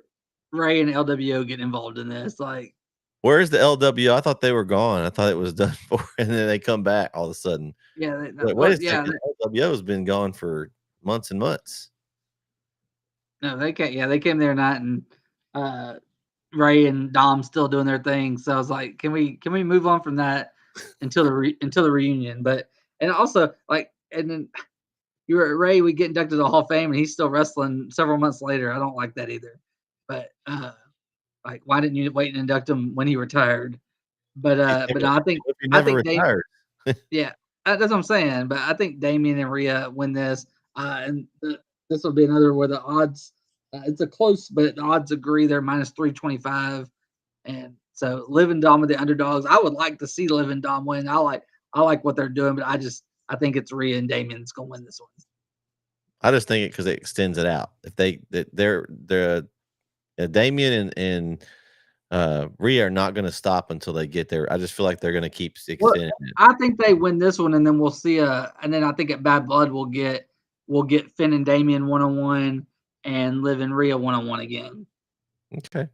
Ray and LWO getting involved in this? Like, where's the LWO? I thought they were gone. I thought it was done for, and then they come back all of a sudden. Yeah. Wait a second. LWO has been gone for months and months. No, they can't. Yeah, they came there tonight, and Ray and Dom still doing their thing. So I was like, can we move on from that until the reunion? But and also like, and then you're at Ray, we get inducted to the Hall of Fame, and he's still wrestling several months later. I don't like that either. But like, why didn't you wait and induct him when he retired? But no, I think retired. Yeah, that's what I'm saying. But I think Damian and Rhea win this, and this will be another where the odds. It's a close, but the odds agree. They're minus 325, and so Liv and Dom are the underdogs. I would like to see Liv and Dom win. I like what they're doing, but I think it's Rhea and Damian's gonna win this one. I just think it because it extends it out. If they're Damian and Rhea are not going to stop until they get there. I just feel like they're going to keep extending it. I think they win this one, and then we'll see and then I think at Bad Blood we'll get Finn and Damian 1-on-1 and Liv and Rhea 1-on-1 again. Okay.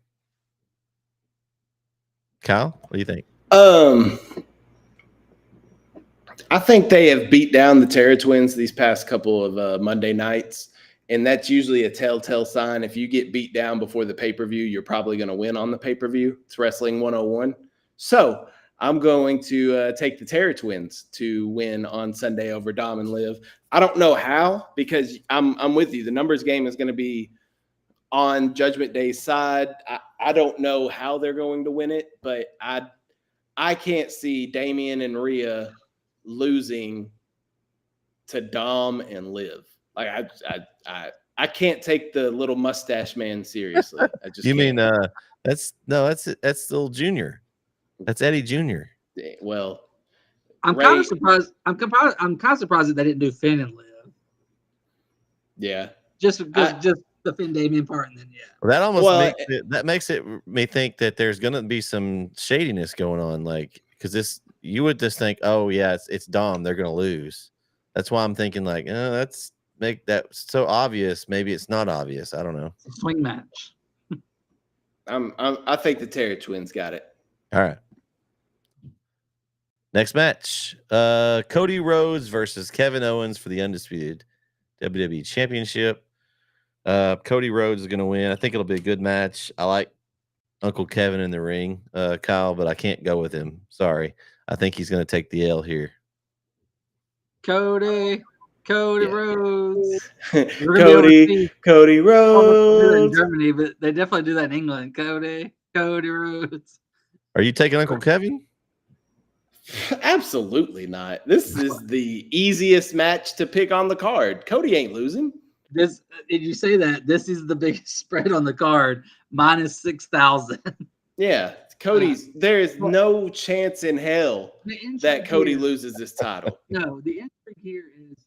Kyle, what do you think? I think they have beat down the Terror Twins these past couple of Monday nights, and that's usually a telltale sign. If you get beat down before the pay-per-view, you're probably going to win on the pay-per-view. It's Wrestling 101. So I'm going to take the Terror Twins to win on Sunday over Dom and Liv. I don't know how, because I'm with you. The numbers game is going to be on Judgment Day's side. I don't know how they're going to win it, but I can't see Damian and Rhea losing to Dom and Liv. Like I can't take the little mustache man seriously. I just mean that's still Junior. That's Eddie Jr. Well, I'm kind of surprised. I'm kind of surprised that they didn't do Finn and Liv. Yeah, just the Finn Damian part, and then Well, that almost makes me think that there's gonna be some shadiness going on, like because you would just think, oh yeah, it's Dom, they're gonna lose. That's why I'm thinking like, that's make that so obvious. Maybe it's not obvious. I don't know. It's a swing match. I think the Terror Twins got it. All right. Next match, Cody Rhodes versus Kevin Owens for the undisputed WWE Championship. Cody Rhodes is going to win. I think it'll be a good match. I like Uncle Kevin in the ring, Kyle, but I can't go with him. Sorry. I think he's going to take the L here. Cody Rhodes. Cody Rhodes. In Germany, but they definitely do that in England. Cody Rhodes. Are you taking Uncle Kevin? Absolutely not. This is the easiest match to pick on the card. Cody ain't losing. Did you say that? This is the biggest spread on the card, minus 6,000. Yeah, Cody's. There is no chance in hell that Cody loses this title. No, the intrigue here is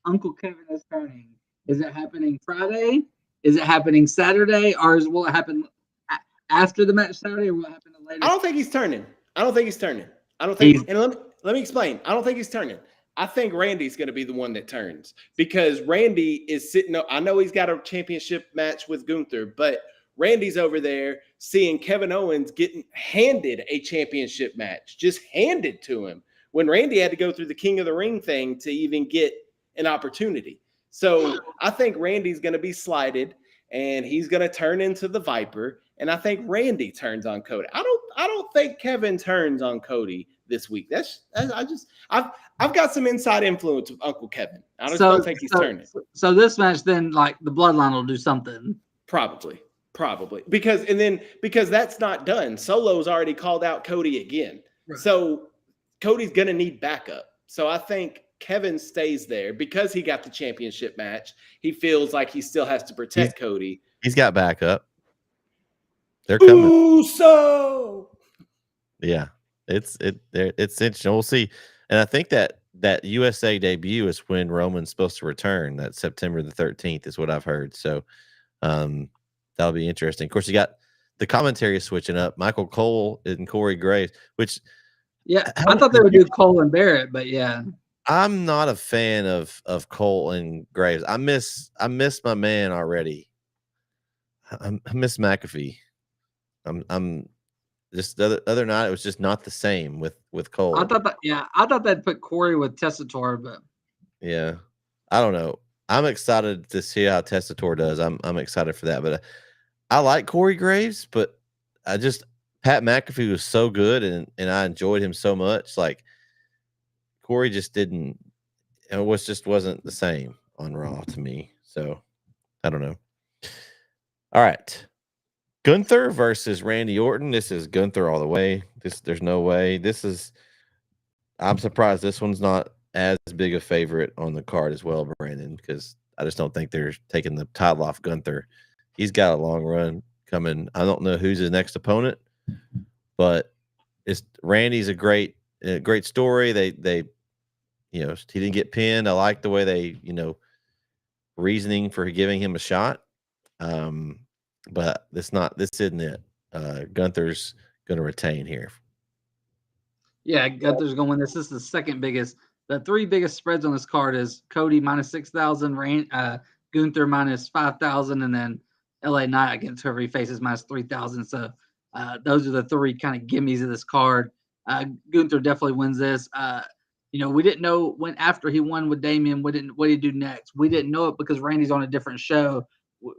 Uncle Kevin is turning. Is it happening Friday? Is it happening Saturday? Or will it happen after the match Saturday? Or will it happen later? I don't think he's turning. And let me explain. I don't think he's turning. I think Randy's going to be the one that turns because Randy is sitting. I know he's got a championship match with Gunther, but Randy's over there seeing Kevin Owens getting handed a championship match, just handed to him when Randy had to go through the King of the Ring thing to even get an opportunity. So I think Randy's going to be slighted and he's going to turn into the Viper. And I think Randy turns on Cody. I don't think Kevin turns on Cody this week. I've got some inside influence with Uncle Kevin. I just don't think he's turning. So this match, then, like the Bloodline will do something. Probably because that's not done. Solo's already called out Cody again, right. So Cody's gonna need backup. So I think Kevin stays there because he got the championship match. He feels like he still has to protect Cody. He's got backup. They're coming. So yeah, it's interesting. We'll see. And I think that USA debut is when Roman's supposed to return. That September the 13th is what I've heard. So that'll be interesting. Of course, you got the commentary switching up. Michael Cole and Corey Graves, which I thought they would do Cole and Barrett, but yeah. I'm not a fan of Cole and Graves. I miss my man already. I miss McAfee. I'm just the other night it was just not the same with Cole. I thought they'd put Corey with Tessitore, but yeah, I don't know. I'm excited to see how Tessitore does. I'm excited for that, but I like Corey Graves, but Pat McAfee was so good and I enjoyed him so much. Like Corey just didn't. It wasn't the same on Raw to me. So I don't know. All right. Gunther versus Randy Orton. This is Gunther all the way. There's no way. I'm surprised this one's not as big a favorite on the card as well, Brandon, because I just don't think they're taking the title off Gunther. He's got a long run coming. I don't know who's his next opponent, but Randy's a great story. They he didn't get pinned. I like the way they, reasoning for giving him a shot. But this isn't it. Gunther's going to retain here. Yeah, Gunther's going to win this. This is the second biggest. The three biggest spreads on this card is Cody minus 6,000, Gunther minus 5,000, and then LA Knight against whoever he faces minus 3,000. So those are the three kind of gimmies of this card. Gunther definitely wins this. We didn't know when after he won with Damian, what did he do next? We didn't know it because Randy's on a different show.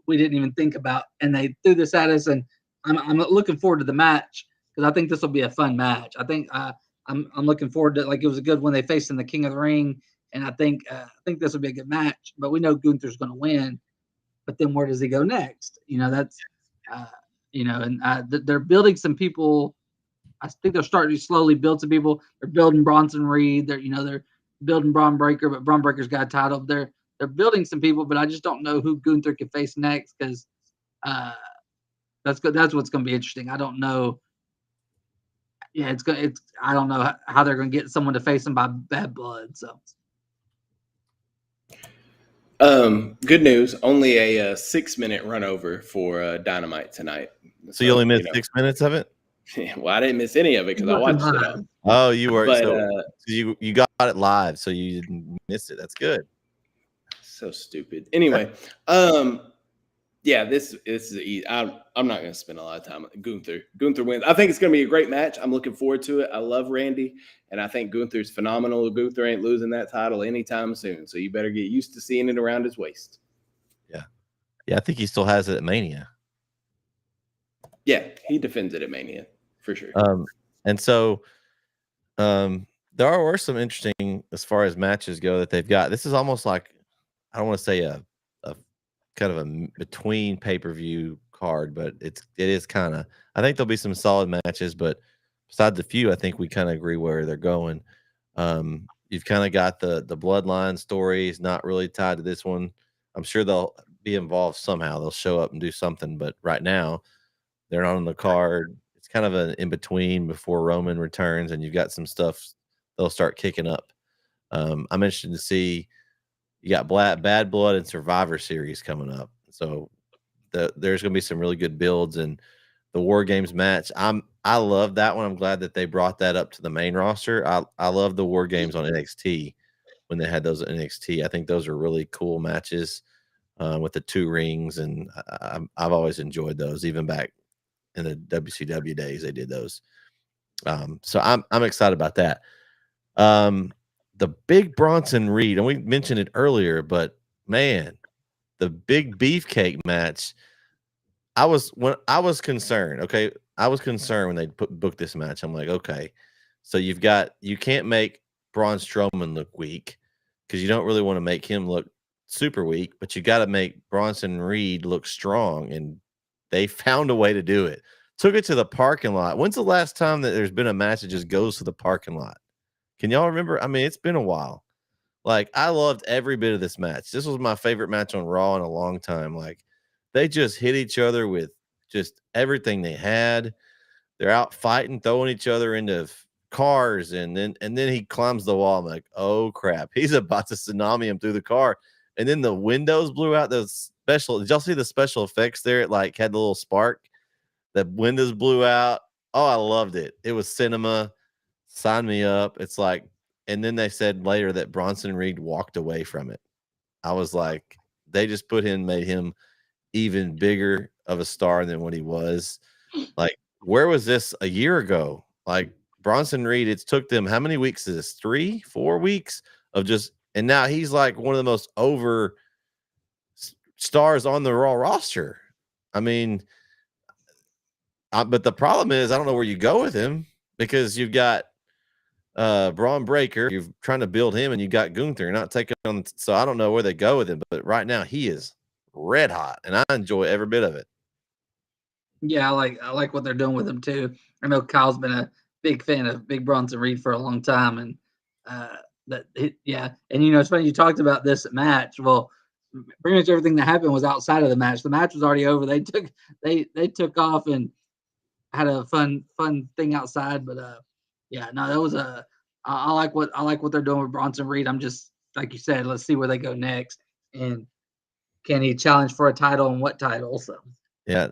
We didn't even think about, and they threw this at us, and I'm looking forward to the match because I think this will be a fun match. I think I'm looking forward to, like, it was a good when they faced in the King of the Ring, and I think this will be a good match. But we know Gunther's going to win. But then where does he go next? That's they're building some people. I think they're starting to slowly build some people. They're building Bronson Reed. They're building Braun Breaker, but Braun Breaker's got a title. They're building some people, but I just don't know who Gunther can face next because that's good. That's what's going to be interesting. I don't know. Yeah, I don't know how they're going to get someone to face him by bad blood. So, good news. Only a 6-minute run over for Dynamite tonight. So you only missed 6 minutes of it? Well, I didn't miss any of it because I watched it all. Oh, you were. But, so you got it live, so you didn't miss it. That's good. So stupid. Anyway, this is easy. I'm not going to spend a lot of time. Gunther wins. I think it's going to be a great match. I'm looking forward to it. I love Randy, and I think Gunther's phenomenal. Gunther ain't losing that title anytime soon, so you better get used to seeing it around his waist. Yeah, I think he still has it at Mania. Yeah, he defends it at Mania for sure. And so there were some interesting as far as matches go that they've got. This is almost like, I don't want to say a kind of a between pay-per-view card, but it is kind of, I think there'll be some solid matches, but besides a few, I think we kind of agree where they're going. You've kind of got the bloodline stories not really tied to this one. I'm sure they'll be involved somehow. They'll show up and do something, but right now they're not on the card. It's kind of an in-between before Roman returns, and you've got some stuff they'll start kicking up. I'm interested to see. You got Bad Blood and Survivor Series coming up. So there's going to be some really good builds, and the War Games match. I love that one. I'm glad that they brought that up to the main roster. I love the War Games on NXT. when they had those at NXT. I think those are really cool matches with the 2 rings, and I've always enjoyed those. Even back in the WCW days, they did those. So I'm excited about that. The big Bronson Reed, and we mentioned it earlier, but man, the big beefcake match. I was concerned. Okay, I was concerned when they booked this match. I'm like, okay, so you can't make Braun Strowman look weak because you don't really want to make him look super weak, but you got to make Bronson Reed look strong, and they found a way to do it. Took it to the parking lot. When's the last time that there's been a match that just goes to the parking lot? Can y'all remember? I mean, it's been a while. Like, I loved every bit of this match. This was my favorite match on Raw in a long time. Like, they just hit each other with just everything they had. They're out fighting, throwing each other into cars, and then he climbs the wall. I'm like, oh crap, he's about to tsunami him through the car. And then the windows blew out. Those special, did y'all see the special effects there? It like had the little spark. The windows blew out. Oh, I loved it. It was cinema. Sign me up. It's like, and then they said later that Bronson Reed walked away from it. I was like, they just made him even bigger of a star than what he was. Like, where was this a year ago? Like, Bronson Reed, it's took them how many weeks is this? 3-4 weeks of just, and now he's like one of the most over stars on the Raw roster. I mean, but the problem is, I don't know where you go with him because you've got Braun Breaker, you're trying to build him, and you got Gunther. You're not taking on, so I don't know where they go with him. But right now, he is red hot, and I enjoy every bit of it. Yeah, I like what they're doing with him too. I know Kyle's been a big fan of Big Bronson Reed for a long time, and and it's funny you talked about this match. Well, pretty much everything that happened was outside of the match. The match was already over. They took off and had a fun thing outside. But that was I like what they're doing with Bronson Reed. I'm just like you said, let's see where they go next, and can he challenge for a title and what title? So yeah.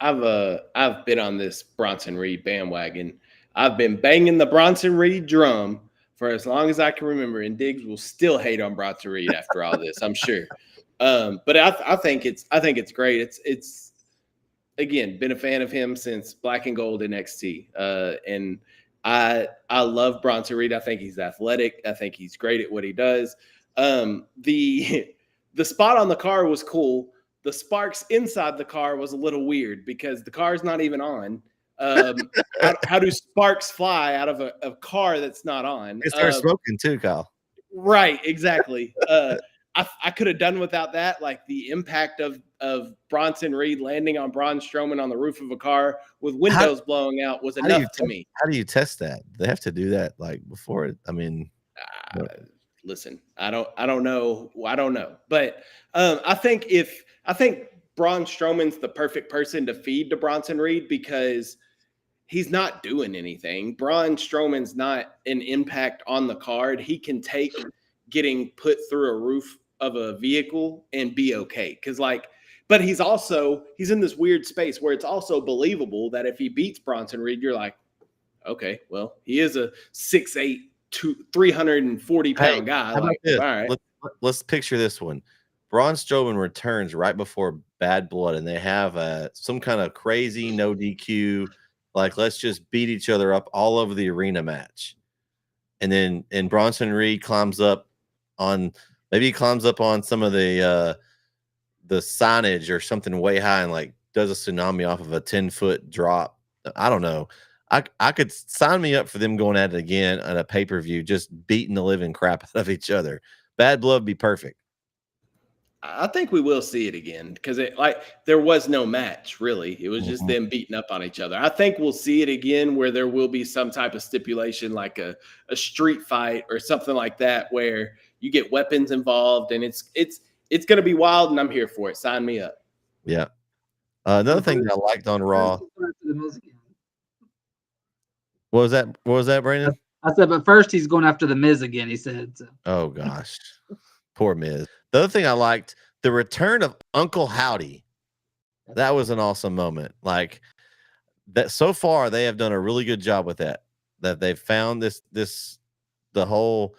I've been on this Bronson Reed bandwagon. I've been banging the Bronson Reed drum for as long as I can remember, and Diggs will still hate on Bronson Reed after all this, I'm sure. But I think it's great. It's again, been a fan of him since Black and Gold NXT. And I love Bronson Reed. I think he's athletic. I think he's great at what he does. The spot on the car was cool. The sparks inside the car was a little weird because the car's not even on. How do sparks fly out of a car that's not on? It starts smoking too, Kyle. Right, exactly. I could have done without that. Like the impact of Bronson Reed landing on Braun Strowman on the roof of a car with windows blowing out was enough to me. How do you test that? They have to do that like before it. I mean, listen, I don't know. But I think Braun Strowman's the perfect person to feed to Bronson Reed because he's not doing anything. Braun Strowman's not an impact on the card. He can take getting put through a roof of a vehicle and be okay. But he's in this weird space where it's also believable that if he beats Bronson Reed, you're like, okay, well, he is a 6'8", 340-pound guy. How about this? All right. Let's picture this one. Braun Strowman returns right before Bad Blood, and they have some kind of crazy no DQ, like let's just beat each other up all over the arena match. And Bronson Reed climbs up on some of the signage or something way high and like does a tsunami off of a 10-foot drop. I don't know. I could sign me up for them going at it again on a pay-per-view, just beating the living crap out of each other. Bad Blood be perfect. I think we will see it again because there was no match really. It was just them beating up on each other. I think we'll see it again where there will be some type of stipulation like a street fight or something like that where you get weapons involved and it's going to be wild and I'm here for it. Sign me up. Yeah. Another thing that I liked on Raw. What was that, Brandon? I said, but first he's going after the Miz again, he said. So. Oh, gosh. Poor Miz. The other thing I liked, the return of Uncle Howdy. That was an awesome moment. Like that so far, they have done a really good job with that. That they've found this the whole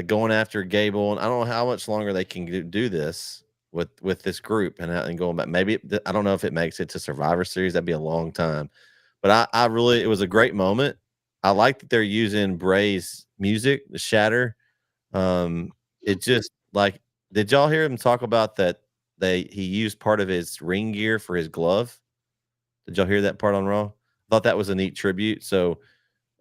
going after Gable, and I don't know how much longer they can do this with this group and going back. Maybe I don't know if it makes it to Survivor Series. That'd be a long time. But I really, it was a great moment. I like that they're using Bray's music, the Shatter. It just like, did y'all hear him talk about that? He used part of his ring gear for his glove. Did y'all hear that part on Raw? I thought that was a neat tribute. So,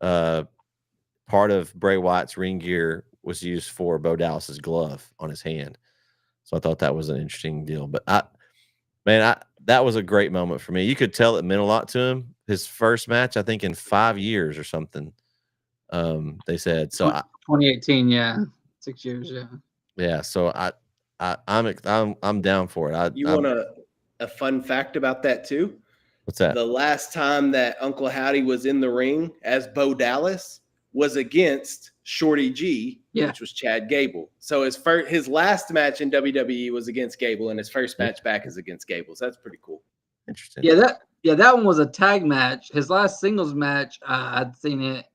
part of Bray Wyatt's ring gear was used for Bo Dallas's glove on his hand. So I thought that was an interesting deal. But that was a great moment for me. You could tell it meant a lot to him. His first match, I think, in 5 years or something. They said so. 2018, yeah, 6 years, yeah. Yeah. So I'm down for it. You want a fun fact about that too? What's that? The last time that Uncle Howdy was in the ring as Bo Dallas was against Shorty G, which was Chad Gable. So his last match in WWE was against Gable, and his first match back is against Gable. So that's pretty cool. Interesting. Yeah, that one was a tag match. His last singles match, I'd seen it.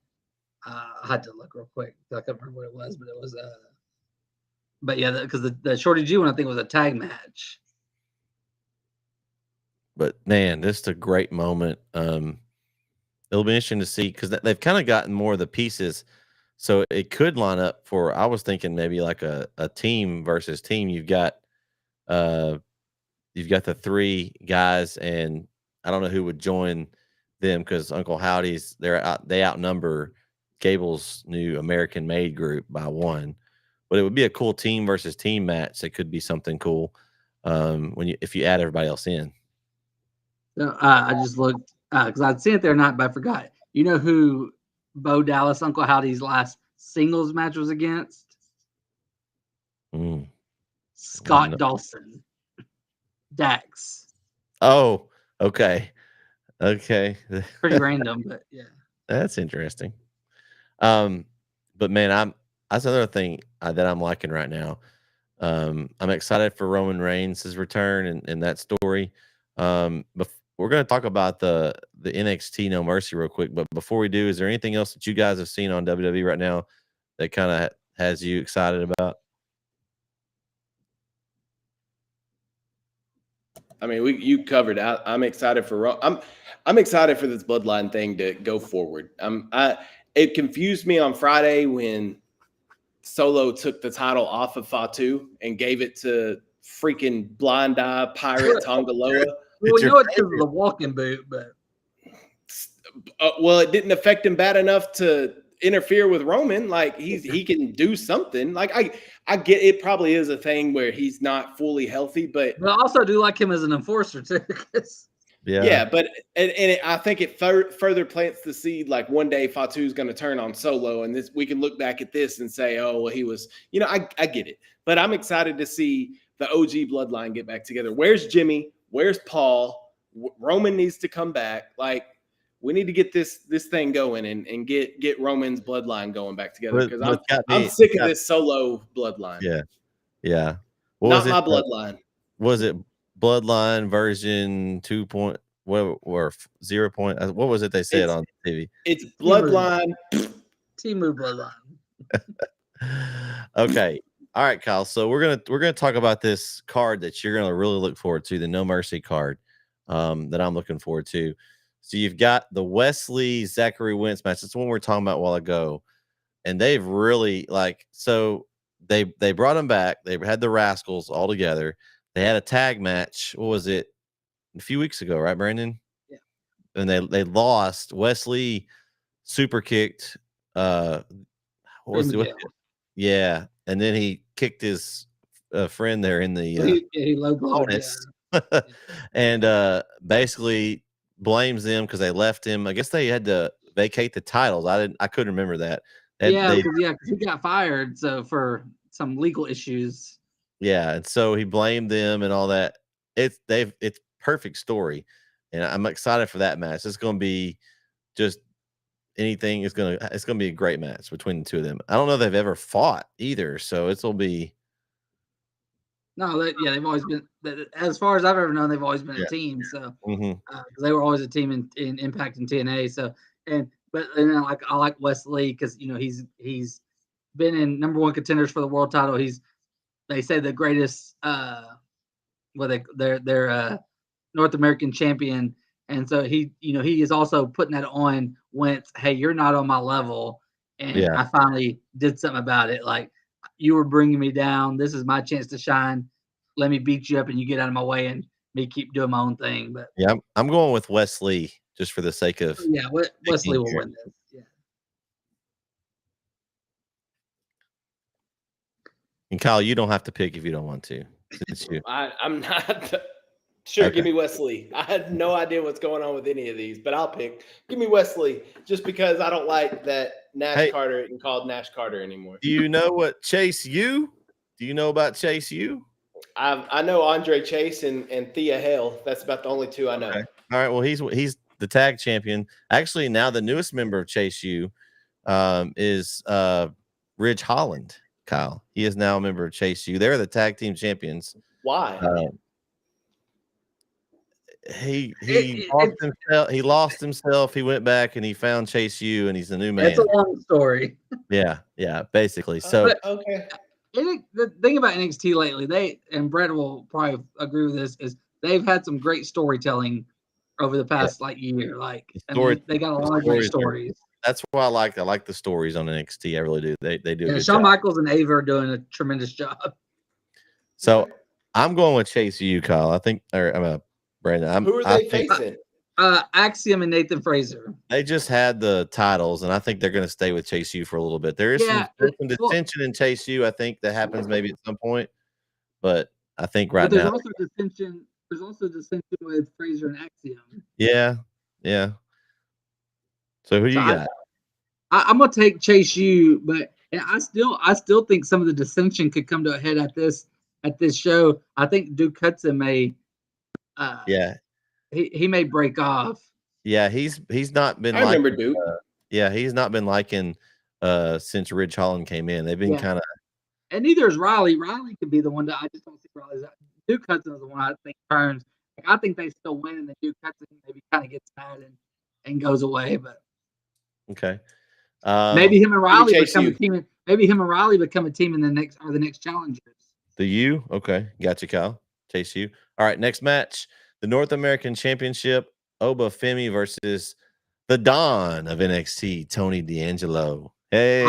I had to look real quick. I can't remember what it was, but it was but yeah, because the Shorty G one I think was a tag match. But man, this is a great moment. It'll be interesting to see because they've kind of gotten more of the pieces, so it could line up for. I was thinking maybe like a team versus team. You've got the 3 guys, and I don't know who would join them because Uncle Howdy's they outnumber Gable's new American Made group by 1. But it would be a cool team versus team match. It could be something cool if you add everybody else in. So I just looked because I'd seen it there not, but I forgot. You know who Bo Dallas, Uncle Howdy's last singles match was against? Scott Dawson. Dax. Oh, okay. Pretty random, but yeah. That's interesting. But man, that's another thing that I'm liking right now. I'm excited for Roman Reigns' return and that story. But we're going to talk about the NXT No Mercy real quick. But before we do, is there anything else that you guys have seen on WWE right now that kind of has you excited about? I mean, you covered. I'm excited for. I'm excited for this bloodline thing to go forward. It confused me on Friday when Solo took the title off of Fatu and gave it to freaking Blind Eye Pirate Tongaloa. Well, you know it's the walking boot, but well, it didn't affect him bad enough to interfere with Roman. Like he can do something. Like I get it. Probably is a thing where he's not fully healthy, but I also do like him as an enforcer too. Yeah, but I think it further plants the seed. Like one day Fatu's going to turn on Solo, and we can look back at this and say, oh, well, he was. I get it, but I'm excited to see the OG bloodline get back together. Where's Jimmy? Where's Paul? Roman needs to come back. Like we need to get this thing going and get Roman's bloodline going back together because I'm sick of this Solo bloodline. Yeah. Not my bloodline. Was it Bloodline version 2. Or 0. What was it they said on TV? It's Bloodline. Timu Bloodline. Okay. All right, Kyle. So we're gonna talk about this card that you're gonna really look forward to, the No Mercy card, that I'm looking forward to. So you've got the Wesley Zachary Wentz match. That's the one we were talking about a while ago, and they've really they brought them back. They had the Rascals all together. They had a tag match. What was it? A few weeks ago, right, Brandon? Yeah. And they lost. Wesley super kicked. What was it? Yeah. And then he kicked his friend there in the low bonus. And basically blames them because they left him. I guess they had to vacate the titles. I couldn't remember that. Because he got fired for some legal issues. Yeah, and so he blamed them and all that. It's perfect story, and I'm excited for that match. It's going to be just anything. It's going to be a great match between the two of them. I don't know if they've ever fought either, so it'll be. No, they've always been. As far as I've ever known, they've always been a team. So because they were always a team in Impact and TNA. So but and then I like Wesley because he's been in number one contenders for the world title. They say the greatest their North American champion, and so he is also putting that on Wentz. Hey, you're not on my level, and I finally did something about it. Like you were bringing me down. This is my chance to shine. Let me beat you up, and you get out of my way, and me keep doing my own thing. But yeah, I'm going with Wesley just for the sake of Wesley will win this. Yeah. And Kyle, you don't have to pick if you don't want to. I'm not sure. Okay. Give me Wesley. I had no idea what's going on with any of these, but I'll pick. Give me Wesley just because I don't like that Nash Carter isn't called Nash Carter anymore. Do you know what Chase U? Do you know about Chase U? I know Andre Chase and Thea Hale. That's about the only two I know. Okay. All right. Well, he's the tag champion. Actually, now the newest member of Chase U is Ridge Holland. Kyle, he is now a member of Chase U. They're the tag team champions. Why? He lost himself. He went back and he found Chase U, and he's a new man. It's a long story. Yeah, basically. So okay. The thing about NXT lately, Bret will probably agree with this, is they've had some great storytelling over the past year. Like they got a lot of great stories. That's what I like. I like the stories on NXT. I really do. They do. Yeah, Shawn Michaels and Ava are doing a tremendous job. So I'm going with Chase U, Kyle. I think, or Brandon. Who are they facing? Axiom and Nathan Fraser. They just had the titles, and I think they're going to stay with Chase U for a little bit. There is some dissension in Chase U. I think that happens maybe at some point, but I think now there's also dissension. There's also dissension with Fraser and Axiom. Yeah. So who you got? I'm gonna take Chase U, but I still think some of the dissension could come to a head at this show. I think Duke Hudson may. He may break off. Yeah, he's not been. I remember Duke. He's not been liking since Ridge Holland came in. They've been kind of. And neither is Riley. Riley could be the one that I just don't see Riley's. Duke Hudson is the one I think turns. I think they still win, and then Duke Hudson maybe kind of gets mad and goes away. But okay, maybe him and Riley become a team. Maybe him and Riley become a team in the next challengers. The U, okay, gotcha, Kyle. Chase U. All right, next match, the North American Championship, Oba Femi versus the Don of NXT, Tony D'Angelo. Hey,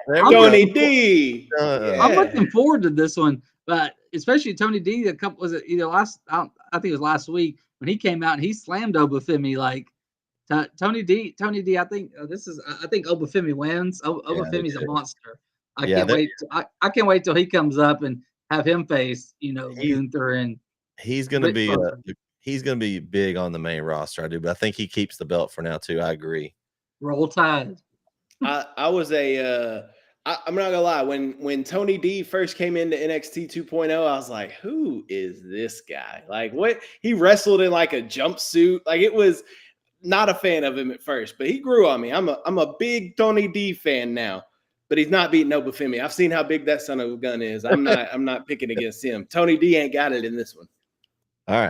Tony D. I'm looking forward to this one, but especially Tony D. I think it was last week when he came out and he slammed Oba Femi like Tony D. I think I think Oba Femi wins. Oba Femi's a monster. I can't wait till he comes up and have him face Gunther, and he's gonna be big on the main roster. I do, but I think he keeps the belt for now too. I agree. Roll Tide. I'm not gonna lie. When Tony D first came into NXT 2.0, I was like, who is this guy? Like, what? He wrestled in like a jumpsuit. Like, it was not a fan of him at first, but he grew on me. I'm a big Tony D fan now, but he's not beating Oba Femi. I've seen how big that son of a gun is. I'm not picking against him. Tony D ain't got it in this one. All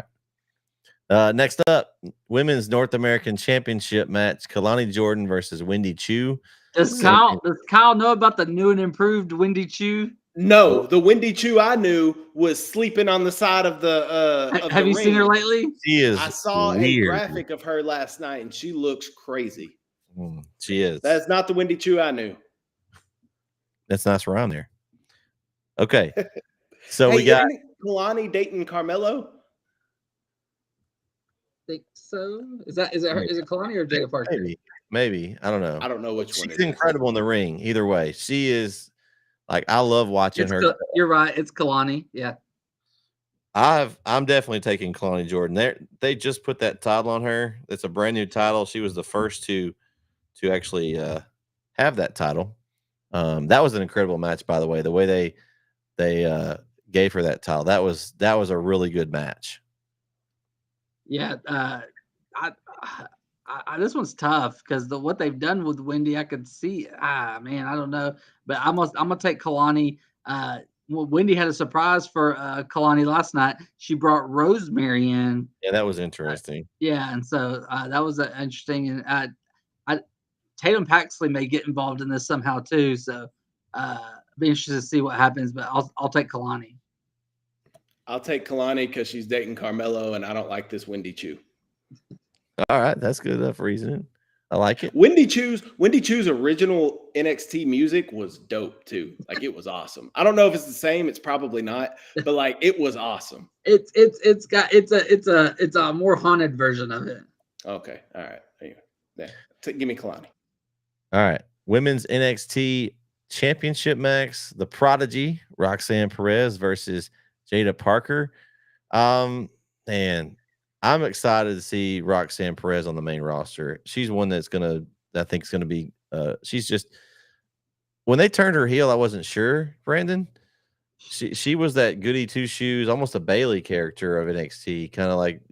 right. Next up, Women's North American Championship match, Kalani Jordan versus Wendy Chu. Does Kyle know about the new and improved Wendy Chu? No, the Wendy Chu I knew was sleeping on the side of the. Have you seen her lately? She is. I saw a graphic of her last night, and she looks crazy. She is. That's not the Wendy Chu I knew. That's nice around there. Okay, so we got Kalani dating Carmelo. Think so? Is it Kalani or Jada Parker? Maybe. I don't know. I don't know which one. She's incredible in the ring. Either way, she is. Like, I love watching her. You're right. It's Kalani. Yeah. I'm definitely taking Kalani Jordan. They just put that title on her. It's a brand new title. She was the first to actually have that title. That was an incredible match, by the way. The way they gave her that title. That was a really good match. Yeah. This one's tough because what they've done with Wendy, I could see. Man, I don't know, but I'm gonna take Kalani. Wendy had a surprise for Kalani last night. She brought Rosemary in. Yeah, that was interesting. And so that was interesting. And Tatum Paxley may get involved in this somehow too. So be interested to see what happens. But I'll take Kalani. I'll take Kalani because she's dating Carmelo, and I don't like this Wendy Chu. All right, that's good enough reasoning. I like it. Wendy Chu's original NXT music was dope too. Like it was awesome. I don't know if it's the same. It's probably not, but like it was awesome. It's a more haunted version of it. Okay, all right. Yeah. Give me Kalani. All right, women's NXT Championship match: the Prodigy Roxanne Perez versus Jada Parker. And I'm excited to see Roxanne Perez on the main roster. She's one that's I think is gonna be. She's just when they turned her heel, I wasn't sure, Brandon. She was that goody two shoes, almost a Bailey character of NXT, kind of like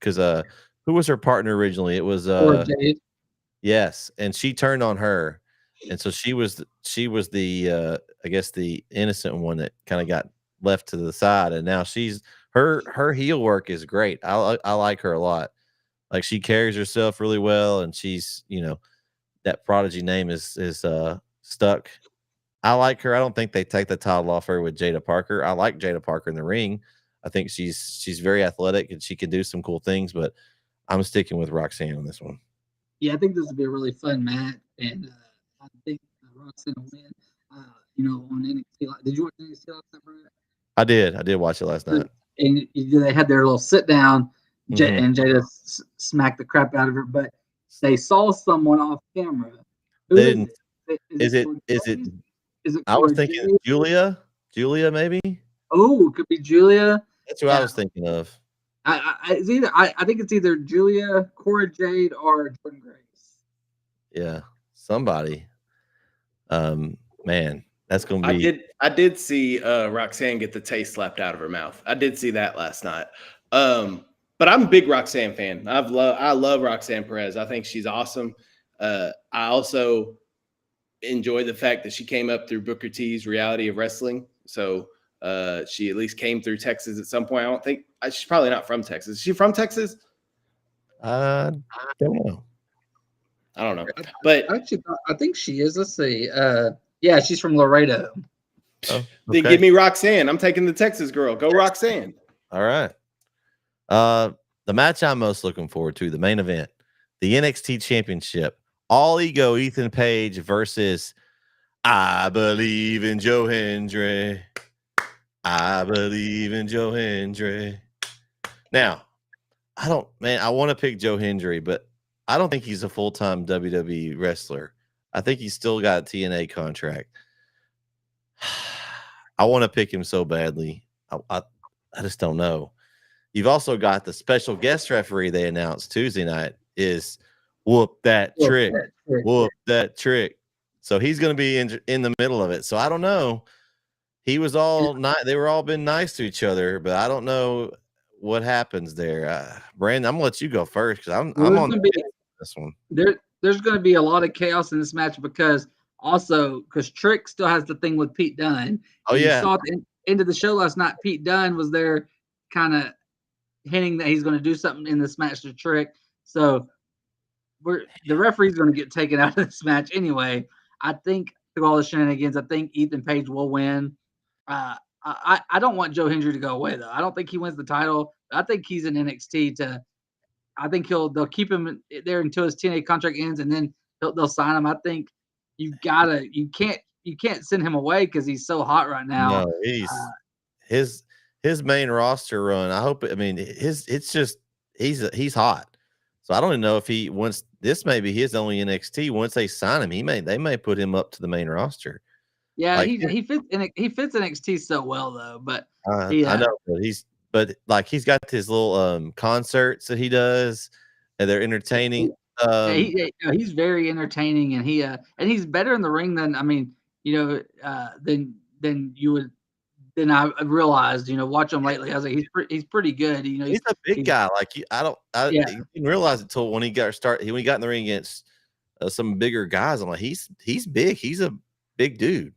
because who was her partner originally? It was Jade. Yes, and she turned on her, and so she was the I guess the innocent one that kind of got left to the side, and now her heel work is great. I like her a lot. Like she carries herself really well, and she's that Prodigy name is stuck. I like her. I don't think they take the title off her with Jada Parker. I like Jada Parker in the ring. I think she's very athletic and she can do some cool things, but I'm sticking with Roxanne on this one. Yeah, I think this would be a really fun match, and I think Roxanne will win. On NXT. Did you watch NXT last night, Brett? I did watch it last night. And they had their little sit down, and Jada smacked the crap out of her. But they saw someone off camera. They didn't. Is it? I was thinking Julia maybe. Oh, it could be Julia. That's who I was thinking of. I think it's either Julia, Cora Jade, or Jordan Grace. Yeah, somebody. Man, that's gonna be. I did see Roxanne get the taste slapped out of her mouth. I did see that last night. But I'm a big Roxanne fan. I love Roxanne Perez. I think she's awesome. I also enjoy the fact that she came up through Booker T's Reality of Wrestling. So she at least came through Texas at some point. I don't think she's probably not from Texas. Is she from Texas? Don't know. I don't know. But actually, I think she is. Let's see. Yeah, she's from Laredo. Oh, okay. Then give me Roxanne. I'm taking the Texas girl. Go Roxanne. All right. The match I'm most looking forward to, the main event, the NXT Championship, All Ego Ethan Page versus I Believe in Joe Hendry. I believe in Joe Hendry. Now, I want to pick Joe Hendry, but I don't think he's a full-time WWE wrestler. I think he's still got a TNA contract. I want to pick him so badly. I just don't know. You've also got the special guest referee they announced Tuesday night is Whoop That Trick. Whoop That Trick. So he's going to be in the middle of it. So I don't know. He was all they were all been nice to each other, but I don't know what happens there. Brandon, I'm gonna let you go first because I'm on this one. There's going to be a lot of chaos in this match because Trick still has the thing with Pete Dunne. Oh yeah. You saw at the end of the show last night, Pete Dunne was there, kind of hinting that he's going to do something in this match to Trick. So the referee's going to get taken out of this match anyway. I think through all the shenanigans, I think Ethan Page will win. I don't want Joe Hendry to go away though. I don't think he wins the title. I think he's in NXT I think they'll keep him there until his TNA contract ends, and then they'll sign him. I think you can't send him away because he's so hot right now. No, his main roster run. He's hot. So I don't even know if this may be his only NXT. Once they sign him, they may put him up to the main roster. Yeah, he fits NXT so well though. But I know, but he's got his little concerts that he does, and they're entertaining. He's very entertaining, and he's better in the ring than than you would. Then I realized, watch him lately. I was like, he's pretty good. He's a big guy. I didn't realize it until when he got in the ring against some bigger guys. I'm like, he's big. He's a big dude.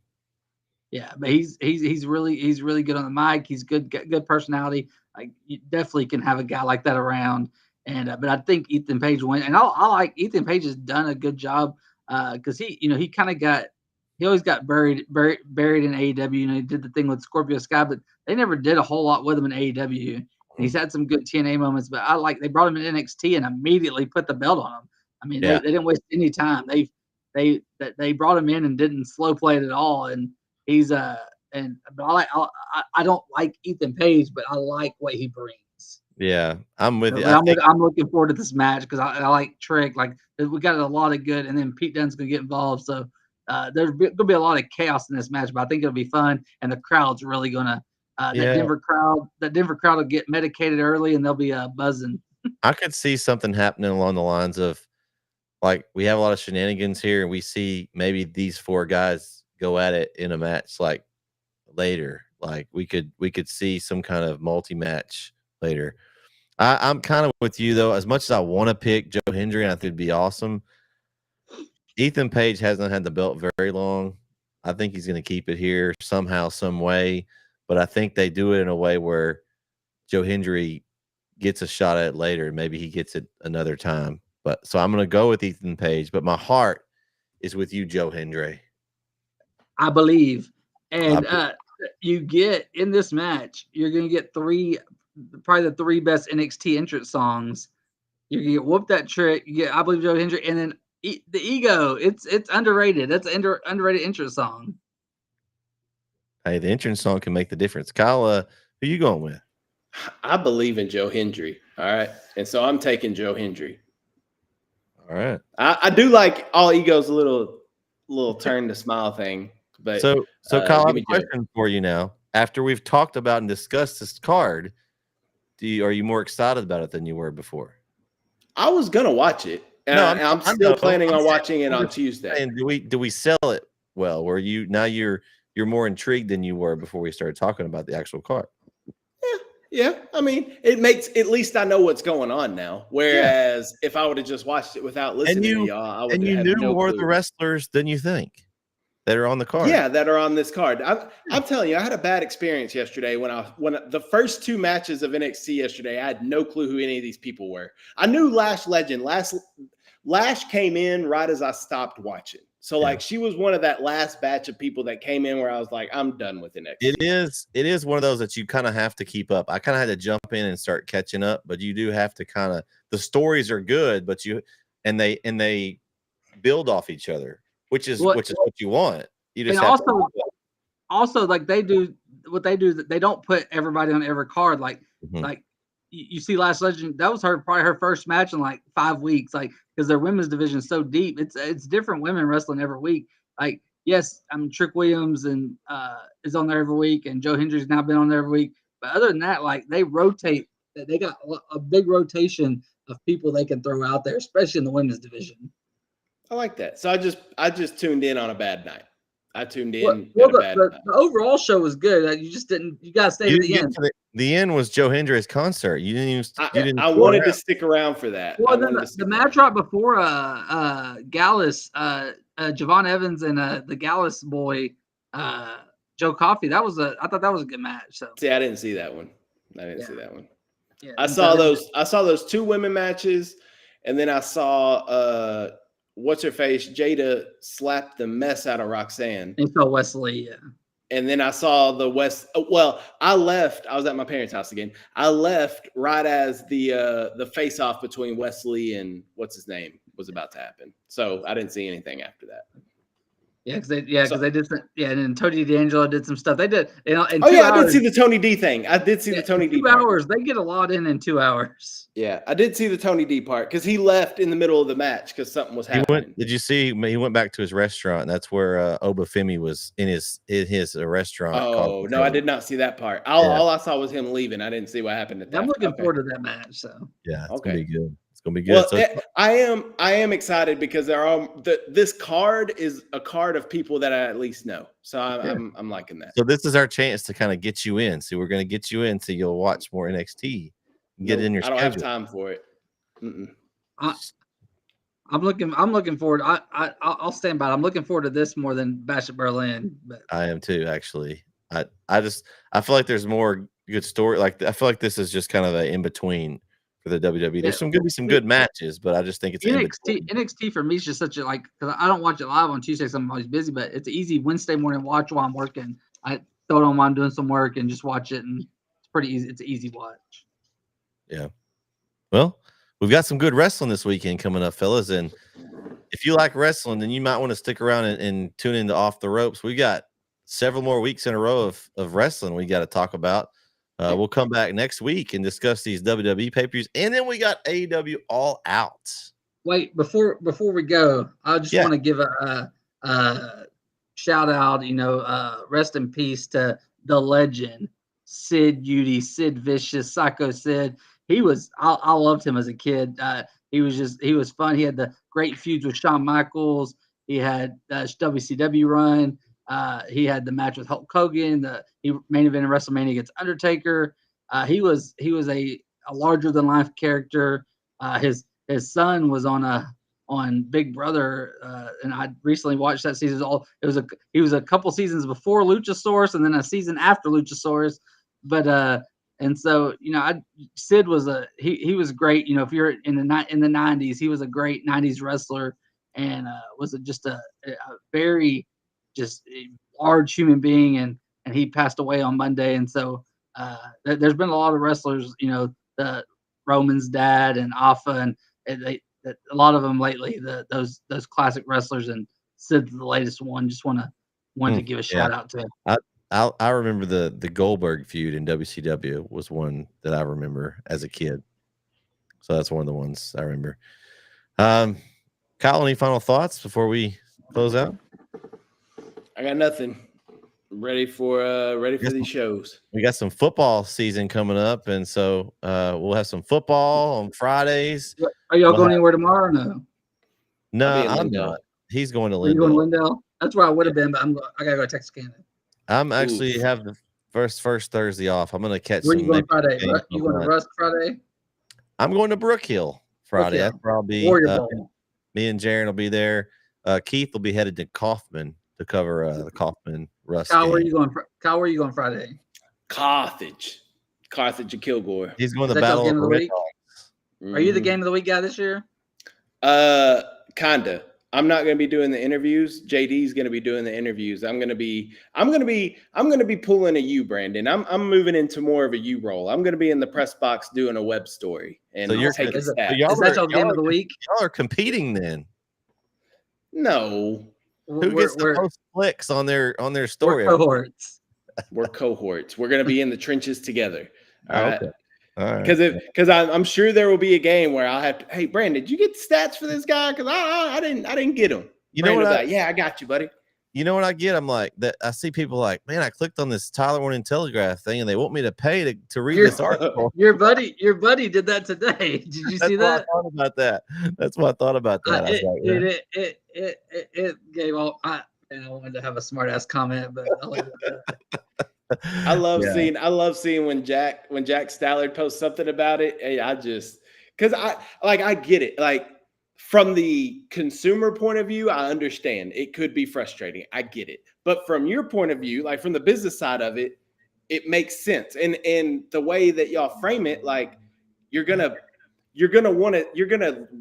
Yeah, but he's really good on the mic. He's good personality. Like you definitely can have a guy like that around. And but I think Ethan Page won, and I like Ethan Page has done a good job because he kind of always got buried in AEW. He did the thing with Scorpio Sky, but they never did a whole lot with him in AEW. And he's had some good TNA moments, but they brought him in NXT and immediately put the belt on him. I mean, they didn't waste any time. They brought him in and didn't slow play it at all. And he's but I don't like Ethan Page, but I like what he brings. Yeah, I'm with you. I'm looking forward to this match because I like Trick. Like we got a lot of good, and then Pete Dunne's gonna get involved. So there's gonna be a lot of chaos in this match, but I think it'll be fun, and the crowd's really gonna that Denver crowd will get medicated early, and they'll be buzzing. I could see something happening along the lines of like we have a lot of shenanigans here, and we see maybe these 4 guys go at it in a match like later. Like we could see some kind of multi-match later. I'm kind of with you though. As much as I want to pick Joe Hendry, and I think it'd be awesome. Ethan Page hasn't had the belt very long. I think he's going to keep it here somehow, some way. But I think they do it in a way where Joe Hendry gets a shot at it later. Maybe he gets it another time. But so I'm going to go with Ethan Page. But my heart is with you, Joe Hendry. I believe. And you get in this match, you're going to get probably the 3 best NXT entrance songs. You get Whoop That Trick, you get I Believe Joe Hendry, and then the Ego. It's underrated. That's an underrated entrance song. Hey, the entrance song can make the difference. Kyle, who you going with? I believe in Joe Hendry. All right. And so I'm taking Joe Hendry. All right. I do like All Ego's little turn to smile thing. But so Kyle, I have a question for you now. After we've talked about and discussed this card, are you more excited about it than you were before? I was gonna watch it, and I'm still planning on watching it on Tuesday. And do we sell it well? Where you're more intrigued than you were before we started talking about the actual card? Yeah. I mean, it makes at least I know what's going on now. Whereas if I would have just watched it without listening to y'all, I would have had no more clue. of the wrestlers than you think that are on the card. Yeah, that are on this card. I'm telling you, I had a bad experience yesterday when the first 2 matches of NXT yesterday, I had no clue who any of these people were. I knew Lash Legend. Lash came in right as I stopped watching. So like she was one of that last batch of people that came in where I was like, I'm done with NXT. It is one of those that you kind of have to keep up. I kind of had to jump in and start catching up, but you do have to kind of, the stories are good, but they build off each other. Which is what you want. You just also like they do what they do. They don't put everybody on every card. Like you see, Last Legend, that was probably her first match in like 5 weeks. Like because their women's division is so deep. It's different women wrestling every week. Like yes, I mean Trick Williams and is on there every week, and Joe Hendry's now been on there every week. But other than that, like they rotate. They got a big rotation of people they can throw out there, especially in the women's division. I like that. So I just tuned in on a bad night. I tuned in. The overall show was good. You just didn't. You gotta stay to the end. The end was Joe Hendry's concert. You didn't. I wanted to stick around for that. Well, the match right before Gallus, Javon Evans and the Gallus boy, Joe Coffey. I thought that was a good match. So see, I didn't see that one. Yeah, I saw those 2 women matches, and then I saw what's her face? Jada slapped the mess out of Roxanne. And saw Wesley, yeah. And then I saw I left. I was at my parents' house again. I left right as the face off between Wesley and what's his name was about to happen. So I didn't see anything after that. Yeah, because they did some, and then Tony D'Angelo did some stuff. They did, in 2 hours. I did see the Tony D thing. I did see the Tony D 2 hours. They get a lot in 2 hours. Yeah, I did see the Tony D part because he left in the middle of the match because something was happening. Did you see? He went back to his restaurant. And that's where Obafemi was in his restaurant. Oh no, I did not see that part. All I saw was him leaving. I didn't see what happened at that. I'm looking forward to that match. So yeah, it's gonna be good. It's gonna be good. Well, I am excited because this card is a card of people that I at least know. So I'm liking that. So this is our chance to kind of get you in. So we're gonna get you in so you'll watch more NXT. Get in your schedule. I don't have time for it. I'm looking forward. I'll stand by it. I'm looking forward to this more than Bash at Berlin. But I am too, actually. I feel like there's more good story. Like I feel like this is just kind of an in between for for the WWE. There's Yeah. going to be some good matches, but I just think it's NXT for me is just such a because I don't watch it live on Tuesdays. I'm always busy, but it's an easy Wednesday morning watch while I'm working. I throw it on while I'm doing some work and just watch it, and it's pretty easy. It's an easy watch. Yeah. Well, we've got some good wrestling this weekend coming up, fellas, and if you like wrestling, then you might want to stick around and tune into Off the Ropes. We got several more weeks in a row of wrestling we got to talk about. We'll come back next week and discuss these WWE pay-per-views, and then we got AEW All Out. Wait, before we go, I just want to give a shout out. Rest in peace to the legend Sid Udy, Sid Vicious, Psycho Sid. I loved him as a kid. He was fun. He had the great feuds with Shawn Michaels. He had WCW run. He had the match with Hulk Hogan. He main event in WrestleMania against Undertaker. He was a larger than life character. His son was on Big Brother, and I recently watched that season. He was a couple seasons before Luchasaurus, and then a season after Luchasaurus. But and so Sid was he was great. If you're in the 90s, he was a great 90s wrestler, and was just a very just a large human being, and he passed away on Monday. And so there's been a lot of wrestlers, the Roman's dad and Alpha, and a lot of them lately, those classic wrestlers, and Sid's the latest one. Just wanted to give a shout out to him. I remember the Goldberg feud in WCW was one that I remember as a kid. So that's one of the ones I remember. Kyle, any final thoughts before we close out? I got nothing. Ready for these shows. We got some football season coming up, and so we'll have some football on Fridays. Are y'all going anywhere tomorrow or no? No, I'm not. He's going to Lindell. Are you going to Lindell? That's where I would have been, but I gotta go to Texarkana. I'm actually have the first Thursday off. I'm gonna catch. Where you going Friday? You going to Rusk Friday? I'm going to Brook Hill Friday. That's where I'll be. Me and Jereme will be there. Keith will be headed to Kaufman to cover the Kaufman Rusk. Kyle, where are you going Friday? Carthage and Kilgore. He's going to the Battle of the Red Dogs. Are you the Game of the Week guy this year? Kinda. I'm not going to be doing the interviews. JD's going to be doing the interviews. I'm going to be pulling a U, Brandon. I'm moving into more of a U role. I'm going to be in the press box doing a web story. And so you're taking is that your Game of the Week? Y'all are competing then. No. Who gets the most clicks on their story? We're cohorts. We're cohorts. We're going to be in the trenches together. All right. Okay. All right. Because I'm sure there will be a game where I'll have to. Hey, Brandon, did you get the stats for this guy? Because I didn't get them. You know what? Yeah, I got you, buddy. You know what I get? I'm like that. I see people like, man, I clicked on this Tyler Warning Telegraph thing, and they want me to pay to read this article. Your buddy did that today. Did you see that? I thought about that. That's what I thought about that. It gave all. I wanted to have a smart ass comment, but I love seeing when Jack Stallard posts something about it. Hey, I get it. Like from the consumer point of view, I understand it could be frustrating. I get it. But from your point of view, like from the business side of it, it makes sense. And the way that y'all frame it, like you're gonna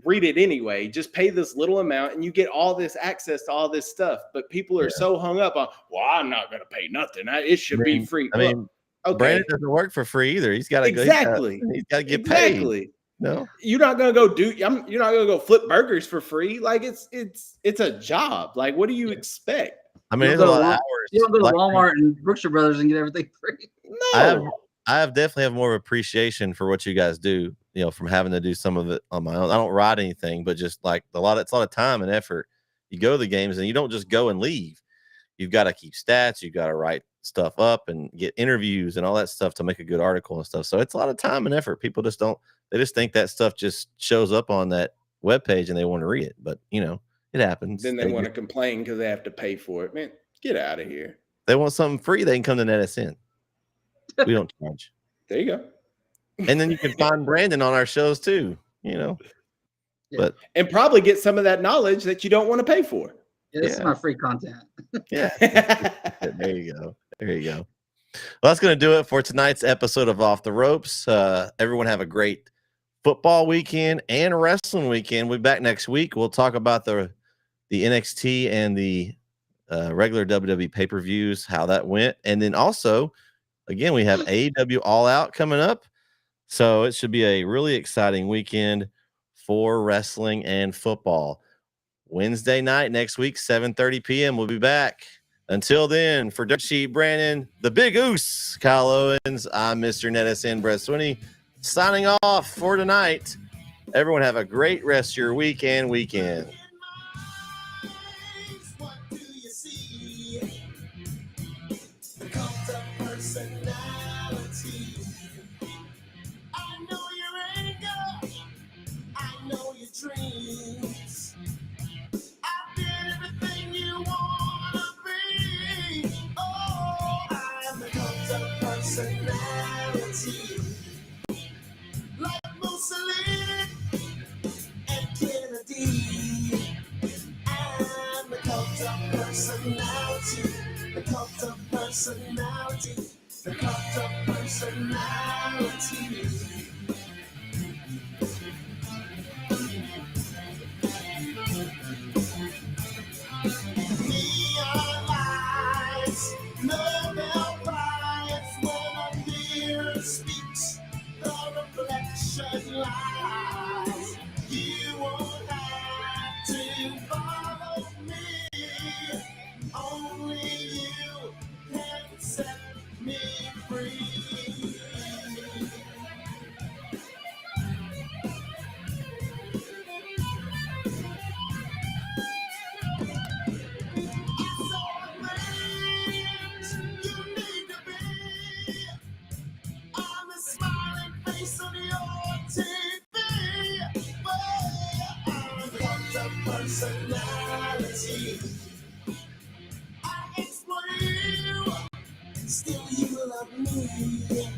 read it anyway. Just pay this little amount and you get all this access to all this stuff. But people are so hung up on, well, I'm not going to pay nothing. It should be free. Okay. Brandon doesn't work for free either. He's got to he's got to get paid. No, you're not going to go you're not going to go flip burgers for free. Like it's a job. Like, what do you expect? I mean, there's a lot of hours. You don't go to Walmart and Brookshire Brothers and get everything free. No. I definitely have more appreciation for what you guys do, from having to do some of it on my own. I don't write anything, but just like it's a lot of time and effort. You go to the games and you don't just go and leave. You've got to keep stats. You've got to write stuff up and get interviews and all that stuff to make a good article and stuff. So it's a lot of time and effort. People they just think that stuff just shows up on that webpage and they want to read it. But, it happens. Then they want to complain because they have to pay for it. Man, get out of here. They want something free. They can come to NetSN. We don't charge. There you go. And then you can find Brandon on our shows too, Yeah. And probably get some of that knowledge that you don't want to pay for. Yeah, this is my free content. Yeah. There you go. Well, that's going to do it for tonight's episode of Off the Ropes. Everyone have a great football weekend and wrestling weekend. We'll be back next week. We'll talk about the NXT and the regular WWE pay-per-views, how that went. And then also, again, we have AEW All Out coming up. So it should be a really exciting weekend for wrestling and football. Wednesday night next week, 7:30 p.m. We'll be back. Until then, for Dirt Sheet Brandon, the Big Oos, Kyle Owens, I'm Mr. Nettis Brett Swinney, signing off for tonight. Everyone have a great rest of your weekend. What do you see? The cult of personality. I know your anger. I know your dreams. I've been everything you wanna be. Oh, I'm the cult of personality. Like Mussolini and Kennedy. I'm the cult of personality. The cult of personality. The cult of personality. Neon lights, Nobel Prize when a mirror speaks, the reflection lies. You won't have to follow me, only you can set me free. I'm the smiling face on your TV. I'm the cult of personality. I exploit you, still you love me.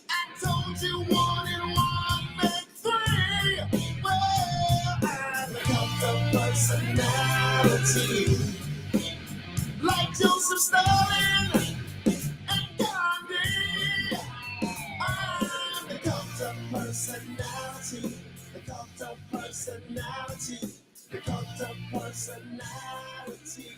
I told you 1 and 1 make 3. Well, I'm the cult of personality. Like Joseph Stalin and Gandhi. I'm the cult of personality. The cult of personality. The cult of personality.